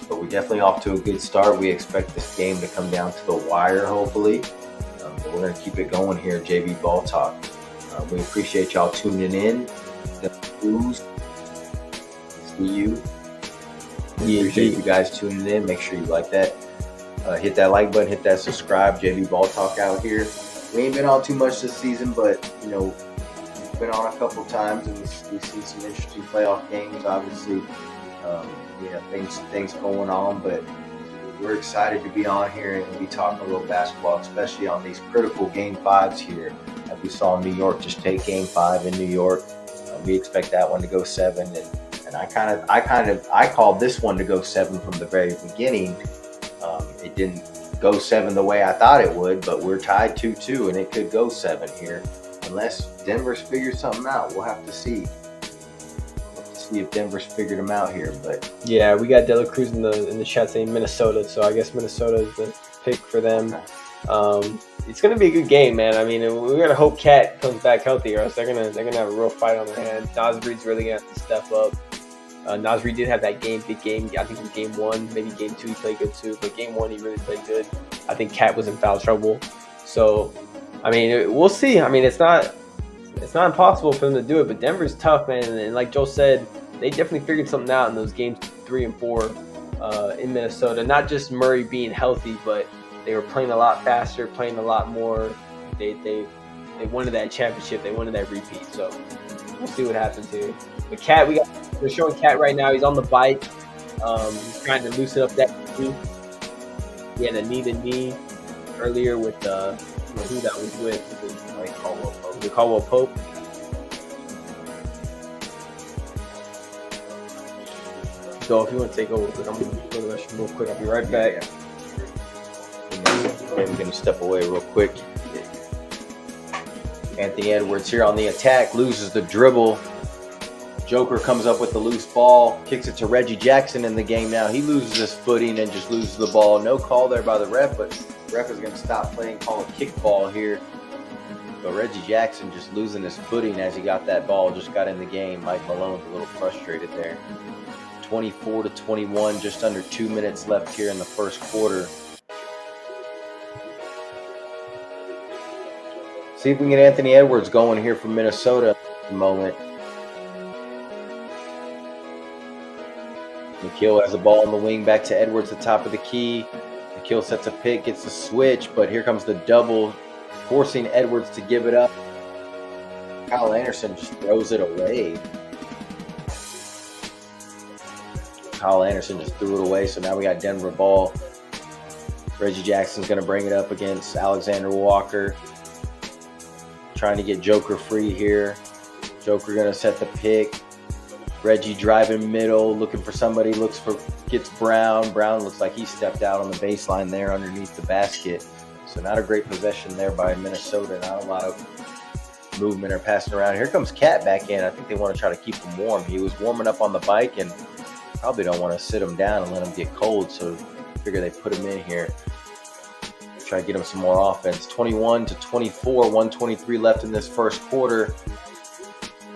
But we're definitely off to a good start. We expect this game to come down to the wire, hopefully. But we're going to keep it going here, JV Ball Talk. We appreciate y'all tuning in. See you. We appreciate you guys tuning in. Make sure you like that. Hit that like button, hit that subscribe. JV Ball Talk out here. We ain't been on too much this season, but we've been on a couple times, and we've seen some interesting playoff games. Obviously, things going on, but we're excited to be on here and be talking a little basketball, especially on these critical Game 5s here. As we saw New York just take Game 5 in New York. We expect that one to go 7, and I called this one to go 7 from the very beginning. It didn't go 7 the way I thought it would, but we're tied 2-2, and it could go 7 here unless Denver's figured something out. We'll have to see. If Denver's figured them out here, but yeah, we got Dela Cruz in the chat saying Minnesota, so I guess Minnesota is the pick for them. It's gonna be a good game, man. I mean, we gotta hope Cat comes back healthy, or else they're gonna have a real fight on their hands. Naz Reid's really gonna have to step up. Naz Reid did have that big game. I think it was game 1, maybe game 2 he played good too, but game 1 he really played good. I think Cat was in foul trouble, so I mean, we'll see. I mean, it's not impossible for them to do it, but Denver's tough, man. And like Joe said, they definitely figured something out in those games 3 and 4. in Minnesota. Not just Murray being healthy, but they were playing a lot faster, playing a lot more. They wanted that championship. They wanted that repeat. So we'll see what happens here. But Cat, we're showing Cat right now. He's on the bike. He's trying to loosen up that knee. He had a knee-to-knee earlier with who that was with. Like Caldwell Pope. So if you want to take over, I'm going to go to the restroom real quick. I'll be right back. Okay, we're going to step away real quick. Anthony Edwards here on the attack, loses the dribble. Joker comes up with the loose ball, kicks it to Reggie Jackson in the game now. He loses his footing and just loses the ball. No call there by the ref, but the ref is going to stop playing, call a kickball here. But Reggie Jackson just losing his footing as he got that ball, just got in the game. Mike Malone's a little frustrated there. 24-21, just under 2 minutes left here in the first quarter. See if we can get Anthony Edwards going here from Minnesota at the moment. Nikhil has the ball on the wing, back to Edwards, the top of the key. Nikhil sets a pick, gets the switch, but here comes the double, forcing Edwards to give it up. Kyle Anderson just throws it away. Kyle Anderson just threw it away, so now we got Denver ball. Reggie Jackson's going to bring it up against Alexander Walker. Trying to get Joker free here. Joker going to set the pick. Reggie driving middle, looking for somebody, gets Brown. Brown looks like he stepped out on the baseline there underneath the basket. So not a great possession there by Minnesota. Not a lot of movement or passing around. Here comes Cat back in. I think they want to try to keep him warm. He was warming up on the bike and probably don't want to sit him down and let him get cold. So I figure they put him in here. Try to get him some more offense. 21-24, 123 left in this first quarter.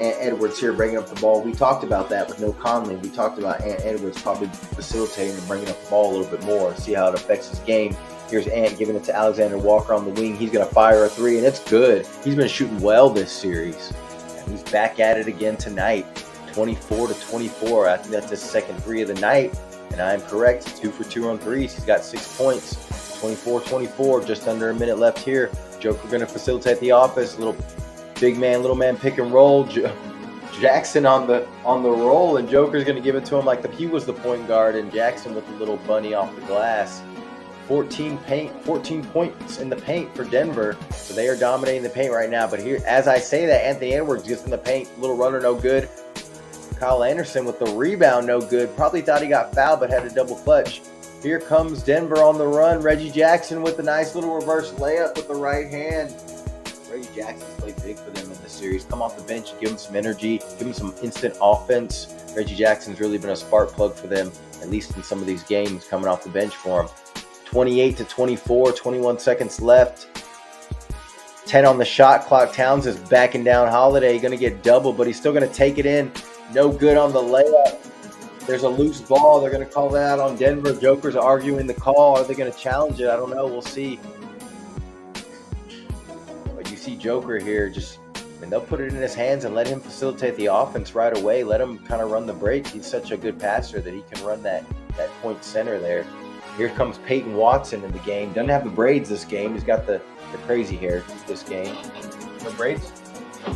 Ant Edwards here bringing up the ball. We talked about that with no Conley. We talked about Ant Edwards probably facilitating and bringing up the ball a little bit more, see how it affects his game. Here's Ant giving it to Alexander Walker on the wing. He's going to fire a three, and it's good. He's been shooting well this series. And he's back at it again tonight. 24-24. I think that's his second three of the night. And I am correct. 2 for 2 on threes. He's got 6 points. 24-24. Just under a minute left here. Joker going to facilitate the offense. Little big man, little man pick and roll. Jackson on the roll, and Joker's going to give it to him like he was the point guard, and Jackson with the little bunny off the glass. 14 points in the paint for Denver, so they are dominating the paint right now. But here, as I say that, Anthony Edwards gets in the paint, little runner, no good. Kyle Anderson with the rebound, no good. Probably thought he got fouled, but had a double clutch. Here comes Denver on the run. Reggie Jackson with a nice little reverse layup with the right hand. Reggie Jackson's played big for them in this series. Come off the bench and give him some energy, give him some instant offense. Reggie Jackson's really been a spark plug for them, at least in some of these games coming off the bench for him. 28-24, 21 seconds left. 10 on the shot clock. Towns is backing down Holiday. Going to get double, but he's still going to take it in. No good on the layup. There's a loose ball. They're going to call that out on Denver. Joker's arguing the call. Are they going to challenge it? I don't know. We'll see. But you see Joker here they'll put it in his hands and let him facilitate the offense right away. Let him kind of run the break. He's such a good passer that he can run that point center there. Here comes Peyton Watson in the game. Doesn't have the braids this game. He's got the crazy hair this game. No braids?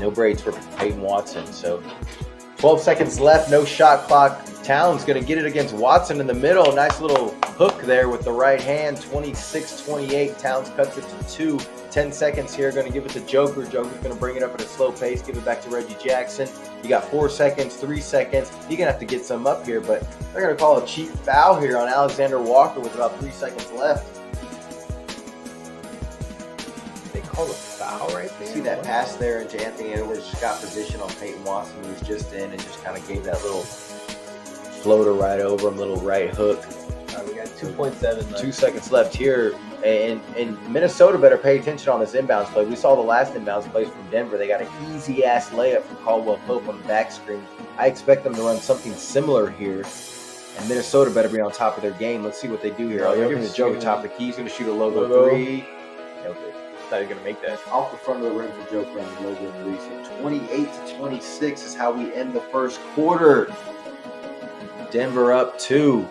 No braids for Peyton Watson. So 12 seconds left. No shot clock. Towns going to get it against Watson in the middle. Nice little hook there with the right hand. 26-28. Towns cuts it to 2. 10 seconds here. Going to give it to Joker. Joker's going to bring it up at a slow pace. Give it back to Reggie Jackson. You got 4 seconds, 3 seconds. You're going to have to get some up here, but they're going to call a cheap foul here on Alexander Walker with about 3 seconds left. They call a foul right there? See that pass there into Anthony Edwards? Just got position on Peyton Watson, who was just in, and just kind of gave that little floater right over him, little right hook. All right, we got 2.7 left. 2 seconds left here. And Minnesota better pay attention on this inbounds play. We saw the last inbounds plays from Denver. They got an easy-ass layup from Caldwell Pope on the back screen. I expect them to run something similar here. And Minnesota better be on top of their game. Let's see what they do here. They're giving the Joker top of the key. He's going to shoot a logo 3. No good. Thought he was going to make that. Off the front of the rim for Joker on the logo 3. So 28-26 is how we end the first quarter. Denver up 2.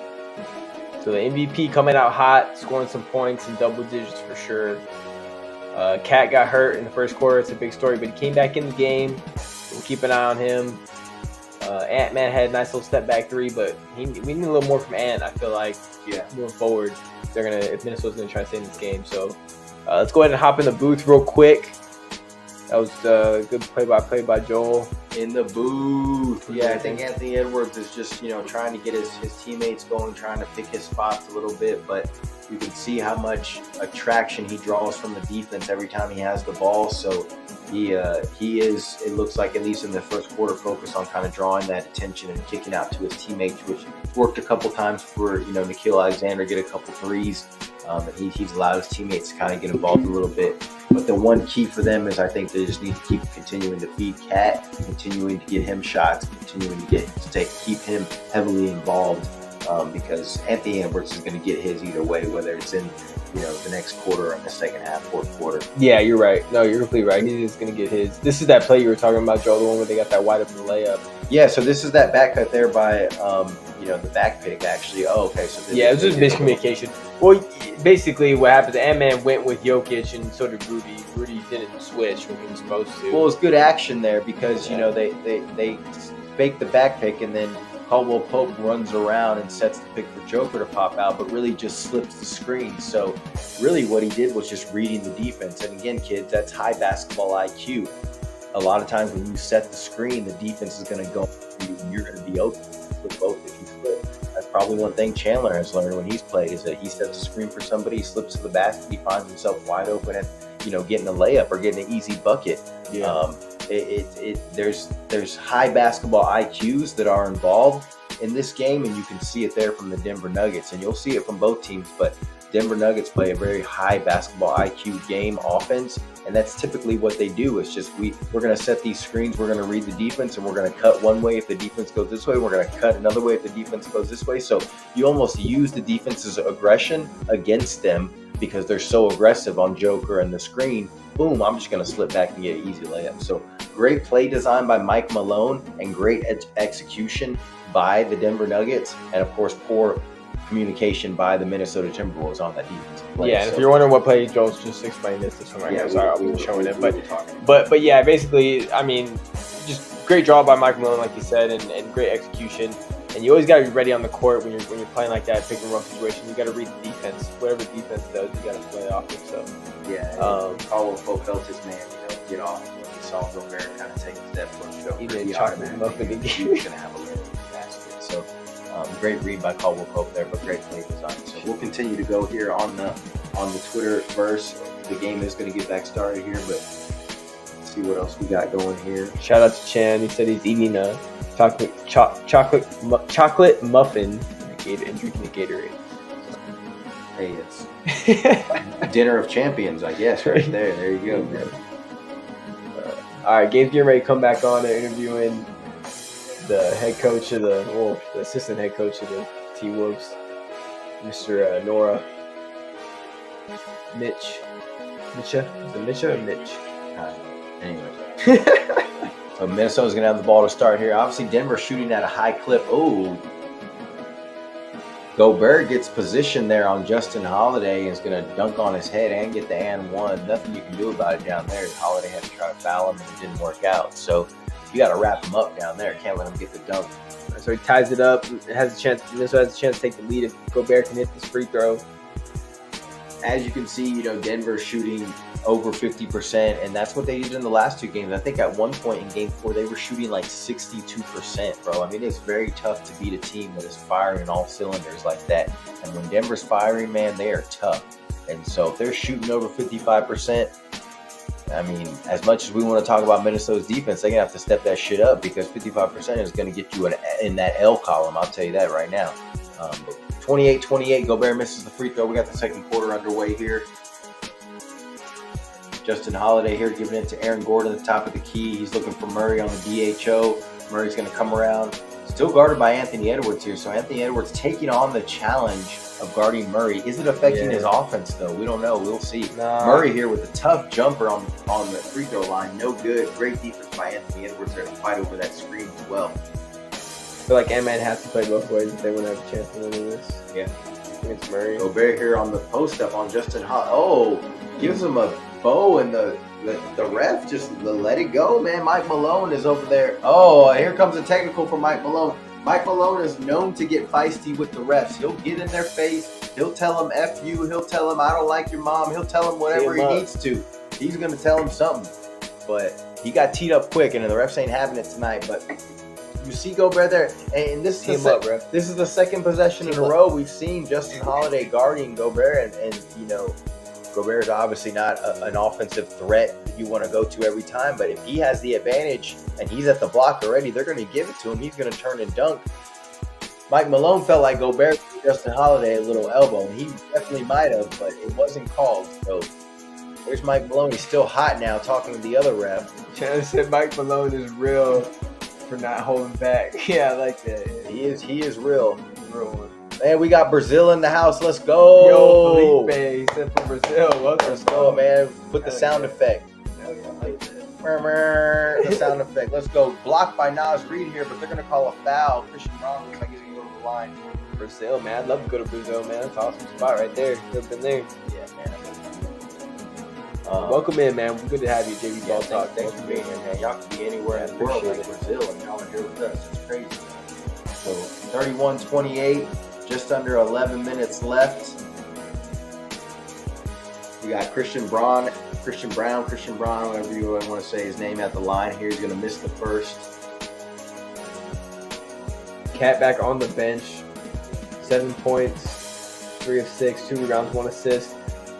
So the MVP coming out hot, scoring some points in double digits for sure. Cat got hurt in the first quarter. It's a big story, but he came back in the game. We'll keep an eye on him. Ant-Man had a nice little step back three, but we need a little more from Ant. I feel like moving forward, if Minnesota's gonna try to stay in this game. So let's go ahead and hop in the booth real quick. That was a good play-by-play by Joel. In the booth. Yeah, I think Anthony Edwards is just, trying to get his teammates going, trying to pick his spots a little bit, but you can see how much attraction he draws from the defense every time he has the ball. So he is, it looks like, at least in the first quarter, focused on kind of drawing that attention and kicking out to his teammates, which worked a couple times for, Nickeil Alexander get a couple threes. And he's allowed his teammates to kind of get involved a little bit. But the one key for them is I think they just need to keep continuing to feed Cat, continuing to get him shots, continuing to keep him heavily involved, because Anthony Edwards is going to get his either way, whether it's in the next quarter or in the second half, fourth quarter. Yeah, you're right. No, you're completely right. He's going to get his. This is that play you were talking about, Joe, the one where they got that wide open layup. Yeah, so this is that back cut there by the back pick actually. Oh, okay. So it was just miscommunication. Well, basically what happened, the Ant-Man went with Jokic and so did Rudy. Rudy didn't switch when he was supposed to. Well, it was good action there because they fake the back pick and then Caldwell Pope runs around and sets the pick for Joker to pop out, but really just slips the screen. So really what he did was just reading the defense. And again, kids, that's high basketball IQ. A lot of times when you set the screen, the defense is going to go, you're going to be open. Flip both if you flip. That's probably one thing Chandler has learned when he's played is that he sets a screen for somebody, he slips to the basket, he finds himself wide open and, getting a layup or getting an easy bucket. Yeah. There's high basketball IQs that are involved in this game, and you can see it there from the Denver Nuggets, and you'll see it from both teams, but Denver Nuggets play a very high basketball IQ game offense, and that's typically what they do. It's just we're going to set these screens, we're going to read the defense, and we're going to cut one way if the defense goes this way, we're going to cut another way if the defense goes this way. So you almost use the defense's aggression against them because they're so aggressive on Joker and the screen. Boom, I'm just going to slip back and get an easy layup. So great play design by Mike Malone and great execution by the Denver Nuggets, and of course poor communication by the Minnesota Timberwolves on that defense. Yeah, and if you're wondering what play, Joel's just explaining this one right here. Sorry, I wasn't showing it, but yeah, basically, I mean, just great draw by Mike Malone, like you said, and great execution. And you always got to be ready on the court when you're playing like that, pick and roll situation. You got to read the defense. Whatever the defense does, you got to play off it. So yeah, Caldwell Pope felt his man, get off when he saw Gobert kind of take a step towards Joker. He did chocolate muffin again. He was going to have a little basket. So great read by Caldwell Pope there, but great play design. So we'll continue to go here on the Twitterverse. The game is going to get back started here, but let's see what else we got going here. Shout out to Chan. He said he's eating a chocolate muffin and drinking a Gatorade. Hey, it's dinner of champions, I guess, right there. There you go, man. All right, Gabe's getting ready to come back on and interviewing the head coach of the assistant head coach of the T-Wolves, Mr. Nora Mitch. Mitcha? Is it Mitcha or Mitch? Anyway. So Minnesota's going to have the ball to start here. Obviously, Denver shooting at a high clip. Oh, Gobert gets positioned there on Justin Holiday and is going to dunk on his head and get the and one. Nothing you can do about it down there. Holiday had to try to foul him and it didn't work out. So you got to wrap him up down there. Can't let him get the dunk. So he ties it up. Minnesota has a chance to take the lead if Gobert can hit this free throw. As you can see, Denver shooting over 50%, and that's what they did in the last two games. I think at one point in Game 4, they were shooting like 62%, bro. I mean, it's very tough to beat a team that is firing in all cylinders like that. And when Denver's firing, man, they are tough. And so if they're shooting over 55%, I mean, as much as we want to talk about Minnesota's defense, they're going to have to step that shit up because 55% is going to get you in that L column. I'll tell you that right now. But 28-28, Gobert misses the free throw. We got the second quarter underway here. Justin Holiday here giving it to Aaron Gordon at the top of the key. He's looking for Murray on the DHO. Murray's going to come around. Still guarded by Anthony Edwards here. So Anthony Edwards taking on the challenge of guarding Murray. Is it affecting his offense, though? We don't know. We'll see. Nah. Murray here with a tough jumper on the free throw line. No good. Great defense by Anthony Edwards there to fight over that screen as well. I feel like Ant-Man has to play both ways if they want to have a chance to win this. Yeah. against Murray. Gobert here on the post up on Justin Holiday. Oh, gives him a bow, and the ref just let it go, man. Mike Malone is over there. Oh, here comes a technical for Mike Malone. Mike Malone is known to get feisty with the refs. He'll get in their face. He'll tell them F you. He'll tell them I don't like your mom. He'll tell them whatever he needs to. He's going to tell them something. But he got teed up quick, and the refs ain't having it tonight. But you see Gobert there. And this is the second possession in a row we've seen Justin Holiday guarding Gobert. And you know, Gobert is obviously not an offensive threat that you want to go to every time. But if he has the advantage and he's at the block already, they're going to give it to him. He's going to turn and dunk. Mike Malone felt like Gobert gave Justin Holiday a little elbow. And he definitely might have, but it wasn't called. So there's Mike Malone. He's still hot now talking to the other ref. Chandler said Mike Malone is real for not holding back. Yeah, I like that. Yeah. He is real. Real one. Man, we got Brazil in the house. Let's go. Yo, Felipe, he said from Brazil. Let's go, man. Put the sound effect. Hell yeah, I like that. The sound effect. Let's go. Blocked by Nas Reed here, but they're going to call a foul. Christian Braun looks like he's going to go to the line. Brazil, man. I'd love to go to Brazil, man. That's an awesome spot right there. Never been there. Yeah, man. Welcome in, man. Good to have you, JV Ball Talk. Thanks for being here, man. Y'all can be anywhere in the world like Brazil, and y'all are here with us. It's crazy. So 31-28, just under 11 minutes left. We got Christian Brown, whatever you want to say his name, at the line here. He's going to miss the first. Cat back on the bench. 7 points, 3 of 6, 2 rebounds, 1 assist.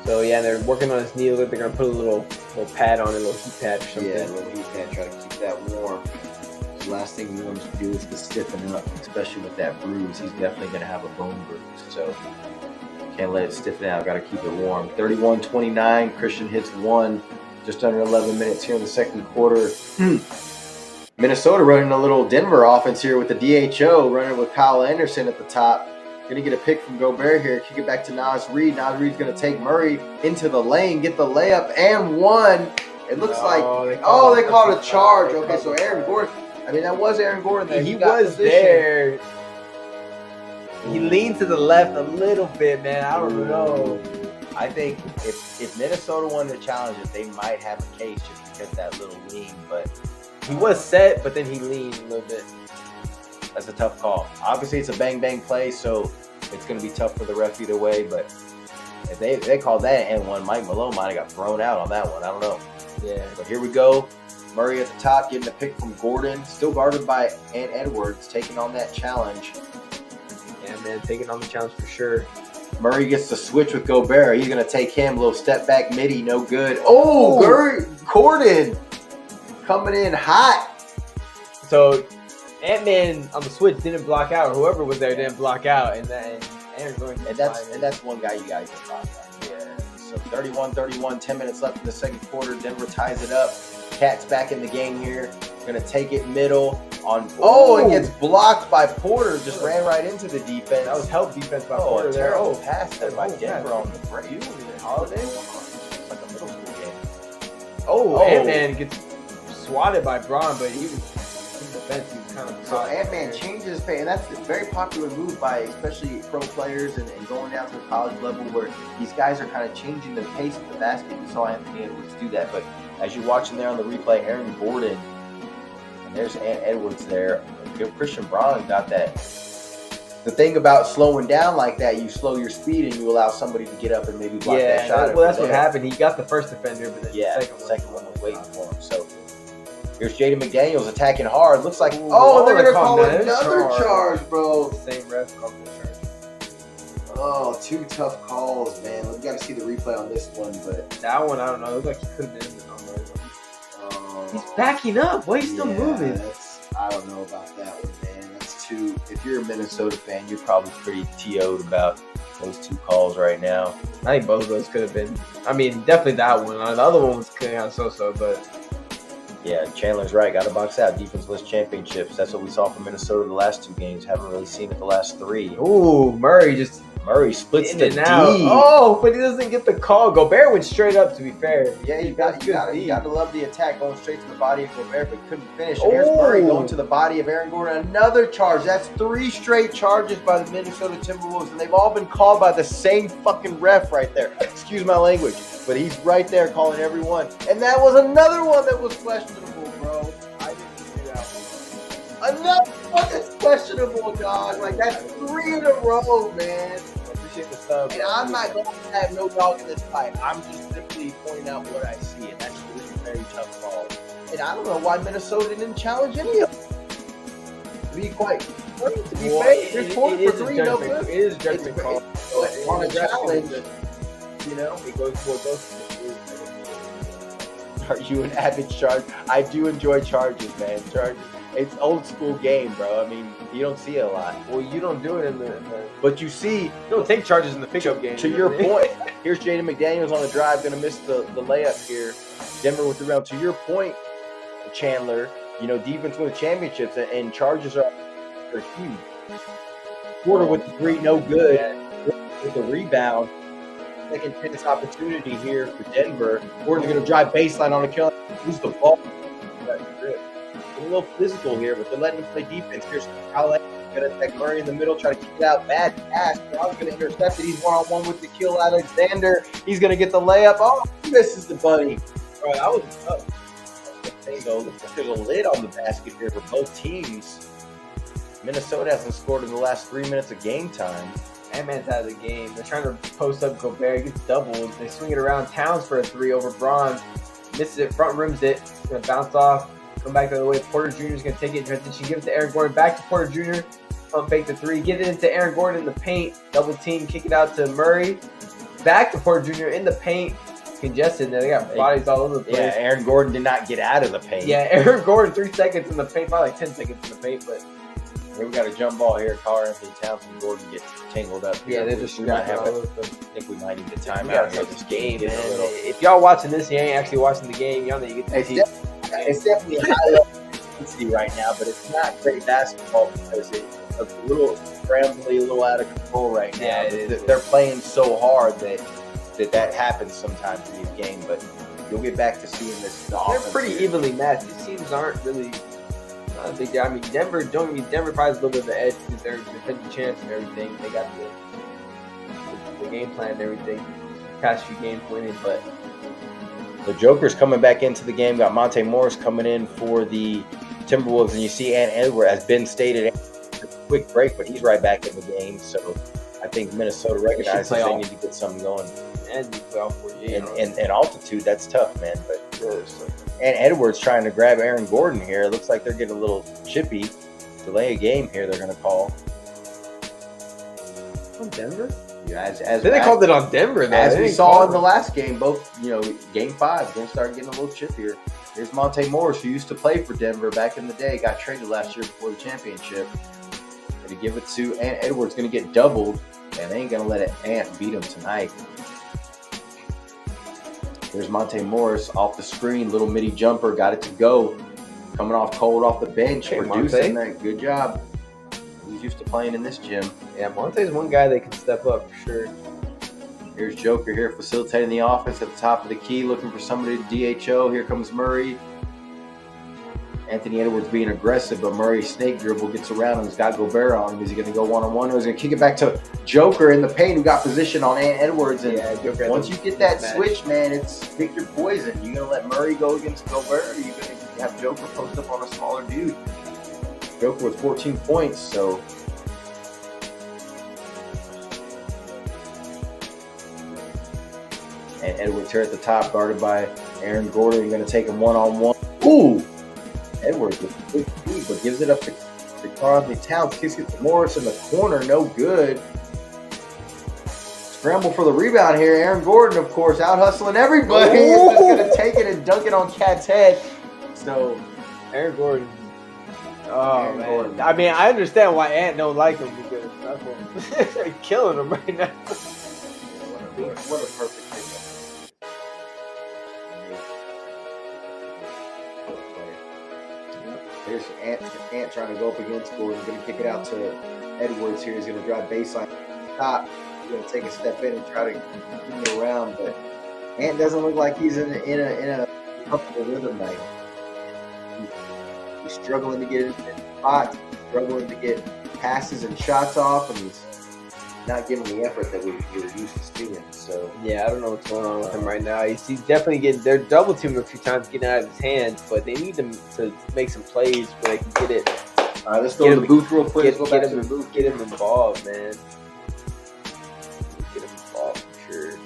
So yeah, they're working on his knee. They're gonna put a little pad on it, a little heat pad or something. Yeah, a little heat pad, try to keep that warm. The last thing we want him to do is to stiffen up, especially with that bruise. He's definitely gonna have a bone bruise, so can't let it stiffen out. Got to keep it warm. 31-29. Christian hits one. Just under 11 minutes here in the second quarter. Minnesota running a little Denver offense here with the DHO, running with Kyle Anderson at the top. Going to get a pick from Gobert here. Kick it back to Nas Reed. Nas Reed's going to take Murray into the lane, get the layup, and one. It looks like, they called a charge. Okay, so Aaron Gordon. I mean, that was Aaron Gordon there. He was there. He leaned to the left a little bit, man. I don't know. I think if Minnesota wanted to challenge it, they might have a case just because that little lean. But he was set, but then he leaned a little bit. That's a tough call. Obviously, it's a bang-bang play, so it's going to be tough for the ref either way. But if they called that an N1, Mike Malone might have got thrown out on that one. I don't know. Yeah. But here we go. Murray at the top, getting a pick from Gordon. Still guarded by Ant Edwards, taking on that challenge. Yeah, man, taking on the challenge for sure. Murray gets the switch with Gobert. He's going to take him. A little step back midi, no good. Oh, Gordon coming in hot. So Ant-Man on the switch didn't block out. Whoever was there didn't block out. And that's one guy you got to get blocked out. Yeah. So 31-31, 10 minutes left in the second quarter. Denver ties it up. Cat's back in the game here. Going to take it middle on. Oh, it gets blocked by Porter. Just ran right into the defense. That was help defense by Porter. Terrible pass there by Denver on the break. Holiday? It's like a middle school game. Ant-Man gets swatted by Braun, but he was in defense. He was kind of. So Ant-Man changes his pace, and that's a very popular move by especially pro players and going down to the college level where these guys are kind of changing the pace of the basket. We saw Anthony Edwards do that, but as you're watching there on the replay, Aaron Gordon, and there's Ant Edwards there. Christian Braun got that. The thing about slowing down like that, you slow your speed and you allow somebody to get up and maybe block that shot. Well, that's what happened. He got the first defender, but then the second one was waiting for him. So here's Jaden McDaniels attacking hard. Looks like, they're going to call another charge, bro. Same ref called the charge. Oh, two tough calls, man. We got to see the replay on this one, but that one, I don't know. It looked like he could have been in the number. He's backing up. Why are you still moving? I don't know about that one, man. That's two. If you're a Minnesota fan, you're probably pretty TO'd about those two calls right now. I think both of those could have been. I mean, definitely that one. The other one was kind of so-so, but. Yeah, Chandler's right. Got to box out. Defenseless championships. That's what we saw from Minnesota the last two games. Haven't really seen it the last three. Ooh, Murray just Murray splits In the and D. out. Oh, but he doesn't get the call. Gobert went straight up, to be fair. Yeah, you got to love the attack going straight to the body of Gobert, but couldn't finish. And Oh. here's Murray going to the body of Aaron Gordon. Another charge. That's 3 straight charges by the Minnesota Timberwolves, and they've all been called by the same fucking ref right there. Excuse my language, but he's right there calling everyone. And that was another one that was questionable, bro. I didn't see that one. Another one that's questionable, dog. Like, that's 3 in a row, man. Appreciate the sub. And I'm not going to have no dog in this fight. I'm just simply pointing out what I see, and that's 3 very tough calls. And I don't know why Minnesota didn't challenge any of them. To be quite frank, to be fair, there's 4 for 3, no good. It is a judgment call. On a challenge, you know. It goes for those. Are you an avid charge? I do enjoy charges, man. Charges. It's old school game, bro. I mean, you don't see it a lot. Well, you don't do it in the But you see, you don't take charges in the pickup game. to your point, here's Jaden McDaniels on the drive, going to miss the layup here. Denver with the round. To your point, Chandler, you know, defense wins championships, and charges are huge. Porter with the 3, no good. With the rebound. Second chance opportunity here for Denver. Porter's going to drive baseline on a kill. Lose the ball. A little physical here, but they're letting him play defense. Here's Allen going to attack Murray in the middle, try to kick it out. Bad pass. Brown's going to intercept it. He's one-on-one with the kill. Alexander. He's going to get the layup. Oh, he misses the bunny. Bro, that was tough. Looks like there's a lid on the basket here for both teams. Minnesota hasn't scored in the last 3 minutes of game time. That man's out of the game. They're trying to post up Gobert. Gets doubled. They swing it around Towns for a 3 over Braun. Misses it. Front rims it. It's going to bounce off. Come back the other way. Porter Jr. is going to take it in transition. Give it to Aaron Gordon. Back to Porter Jr. Pump fake the 3. Get it into Aaron Gordon in the paint. Double team. Kick it out to Murray. Back to Porter Jr. in the paint. Congested. They got bodies all over the place. Yeah, Aaron Gordon did not get out of the paint. Yeah, Aaron Gordon 3 seconds in the paint. Probably like 10 seconds in the paint, but here we got a jump ball here. Anthony Towns and Gordon get tangled up here. Yeah, they're just I all over the think we might need the timeout. We gotta here. take this game, man. If y'all watching this, you ain't actually watching the game. Y'all need to get the team. It's definitely a high level intensity right now, but it's not great basketball because it's a little scrambly, a little out of control right now. Yeah, they're playing so hard that happens sometimes in these games, but you'll get back to seeing this. They're pretty evenly matched. These teams aren't really not a big deal. I mean, Denver probably has a little bit of an edge because they're defending champs and everything. They got the game plan and everything. Past few games winning, but the Joker's coming back into the game. Got Monte Morris coming in for the Timberwolves, and you see Ant Edwards, as Ben stated, a quick break, but he's right back in the game. So I think Minnesota recognizes they need to get something going. And you play all 48. And altitude, that's tough, man. But and Edwards trying to grab Aaron Gordon here. It looks like they're getting a little chippy. Delay a game here, they're going to call. On Denver? Yeah, then they called it on Denver, though. As we saw in the last game, both, game 5, going to start getting a little chippier. Here's Monte Morris, who used to play for Denver back in the day, got traded last year before the championship. Going to give it to Ant Edwards, going to get doubled, and they ain't going to let Ant beat him tonight. There's Monte Morris off the screen, little midi jumper, got it to go. Coming off cold off the bench, producing that. Good job. He's used to playing in this gym. Yeah, Monte's one guy that can step up for sure. Here's Joker here facilitating the offense at the top of the key, looking for somebody to DHO. Here comes Murray. Anthony Edwards being aggressive, but Murray snake dribble gets around him. He's got Gobert on him. Is he going to go one-on-one, or is he going to kick it back to Joker in the paint, who got position on Ant Edwards? And once you get that switch, man, it's pick your poison. You going to let Murray go against Gobert, or are you going to have Joker post up on a smaller dude? Joker with 14 points, so... And Edwards here at the top, guarded by Aaron Gordon. You're going to take him one-on-one. Ooh! Edwards with a quick feed, but gives it up to Karl-Anthony Towns. Kicks it to Morris in the corner. No good. Scramble for the rebound here. Aaron Gordon, of course, out-hustling everybody. He's just going to take it and dunk it on Cat's head. So, Aaron Gordon. Oh, man. Gordon. I mean, I understand why Ant don't like him because that's what they're killing him right now. What a perfect pick. There's Ant trying to go up against Gordon. Going to kick it out to Edwards here. He's going to drive baseline top. going to take a step in and try to bring it around. But Ant doesn't look like he's in a comfortable rhythm right now. He's struggling to get into spots, struggling to get passes and shots off, and he's not giving the effort that we were used to seeing. So yeah, I don't know what's going on with him right now. He's definitely getting, they're double teaming a few times, getting out of his hands, but they need him to make some plays where they can get it. All right, let's go to the booth real quick. Get him involved, man. Get him involved for sure.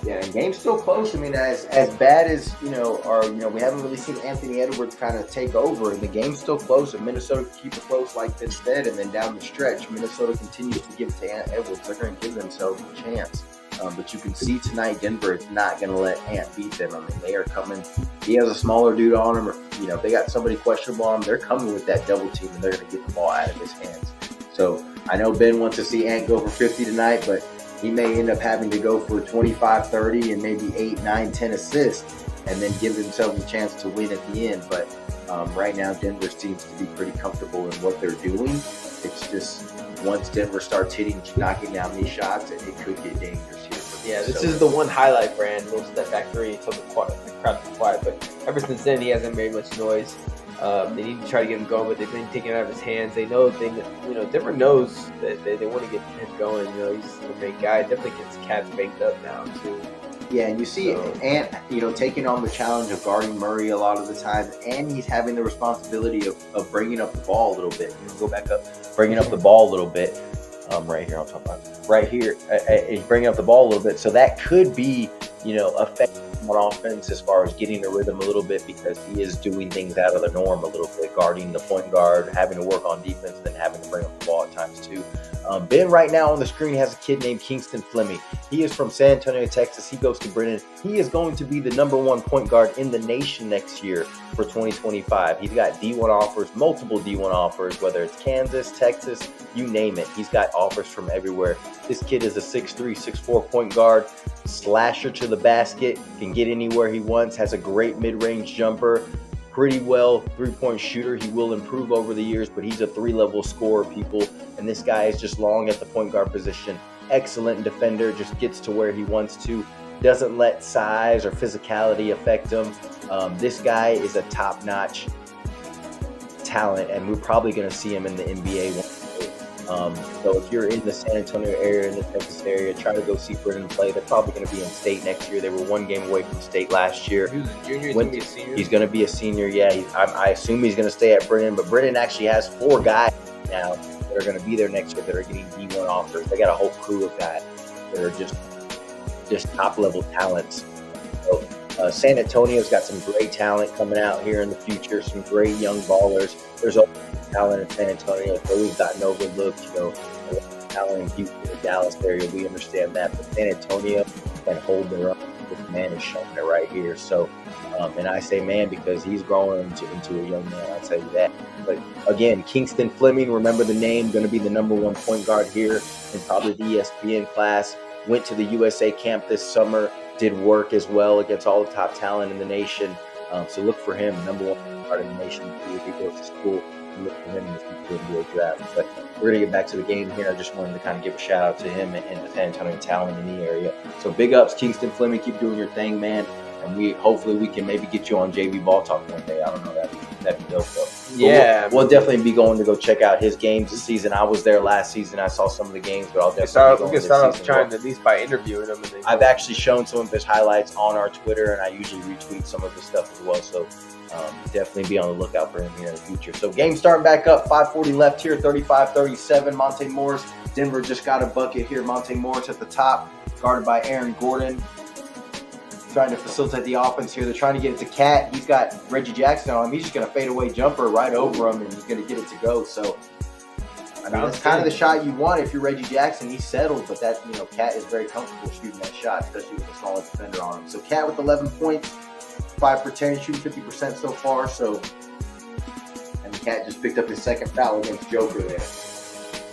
Yeah, and game's still close. I mean, as bad as we haven't really seen Anthony Edwards kind of take over, and the game's still close. And Minnesota keep it close like this instead, and then down the stretch, Minnesota continues to give it to Ant Edwards. They're going to give themselves a chance. But you can see tonight, Denver is not going to let Ant beat them. I mean, they are coming. He has a smaller dude on him, or if they got somebody questionable on him, they're coming with that double team, and they're going to get the ball out of his hands. So I know Ben wants to see Ant go for 50 tonight, but he may end up having to go for 25, 30, and maybe 8, 9, 10 assists, and then give himself a chance to win at the end. But right now, Denver seems to be pretty comfortable in what they're doing. It's just once Denver starts knocking down these shots, it could get dangerous here. Yeah, this is the one highlight for Ant, little step back three until the crowd was quiet. But ever since then, he hasn't made much noise. They need to try to get him going, but they've been taking it out of his hands. They know Denver knows that they want to get him going. He's the big guy. Definitely gets Cats baked up now too. Yeah, and you see Ant, taking on the challenge of guarding Murray a lot of the time, and he's having the responsibility of bringing up the ball a little bit. Go back up, bringing up the ball a little bit. Right here, I'm talking about right here. He's bringing up the ball a little bit, so that could be, affecting on offense as far as getting the rhythm a little bit, because he is doing things out of the norm a little bit, guarding the point guard, having to work on defense, then having to bring up the ball at times too. Ben right now on the screen has a kid named Kingston Fleming. He is from San Antonio, Texas. He goes to Brennan. He is going to be the #1 point guard in the nation next year for 2025. He's got D1 offers, multiple D1 offers, whether it's Kansas, Texas, you name it. He's got offers from everywhere. This kid is a 6'3", 6'4" point guard, slasher to the basket, can get anywhere he wants, has a great mid-range jumper, pretty well three-point shooter. He will improve over the years, but he's a 3-level scorer, people. And this guy is just long at the point guard position. Excellent defender, just gets to where he wants to. Doesn't let size or physicality affect him. This guy is a top-notch talent, and we're probably going to see him in the NBA one day. So if you're in the San Antonio area, in the Texas area, try to go see Brennan play. They're probably going to be in state next year. They were 1 game away from state last year. He was a junior. He's going to be a senior. He's going to be a senior, yeah. I assume he's going to stay at Brennan, but Brennan actually has 4 guys now that are going to be there next year that are getting D1 offers. They got a whole crew of guys that are just top-level talents. So San Antonio's got some great talent coming out here in the future, some great young ballers. There's always talent in San Antonio. It's always gotten overlooked, talent in Houston, the Dallas area. We understand that. But San Antonio can hold their own. This man is showing it right here. So, and I say man because he's growing into a young man, I'll tell you that. But again, Kingston Fleming, remember the name, going to be the #1 point guard here in probably the ESPN class. Went to the USA camp this summer, did work as well against all the top talent in the nation. So look for him, #1 point guard in the nation. If he goes to school, look for him in the NBA draft. But we're going to get back to the game here. I just wanted to kind of give a shout out to him and the San Antonio talent in the area. So big ups, Kingston Fleming. Keep doing your thing, man. And hopefully we can maybe get you on JV Ball Talk one day. I don't know, that'd be dope though. Yeah, we'll definitely be going to go check out his games this season. I was there last season. I saw some of the games, but I'll definitely we can start off trying to at least by interviewing him. I've actually shown some of his highlights on our Twitter, and I usually retweet some of his stuff as well. So definitely be on the lookout for him here in the future. So game starting back up, 5:40 left here, 35-37. Monte Morris. Denver just got a bucket here. Monte Morris at the top, guarded by Aaron Gordon. Trying to facilitate the offense here. They're trying to get it to Cat. He's got Reggie Jackson on him. He's just going to fade away jumper right over him, and he's going to get it to go. So, I mean, that's kind of the shot you want if you're Reggie Jackson. He's settled, but that, Cat is very comfortable shooting that shot, especially with a smaller defender on him. So, Cat with 11 points, 5 for 10, shooting 50% so far. So, and Cat just picked up his second foul against Joker there.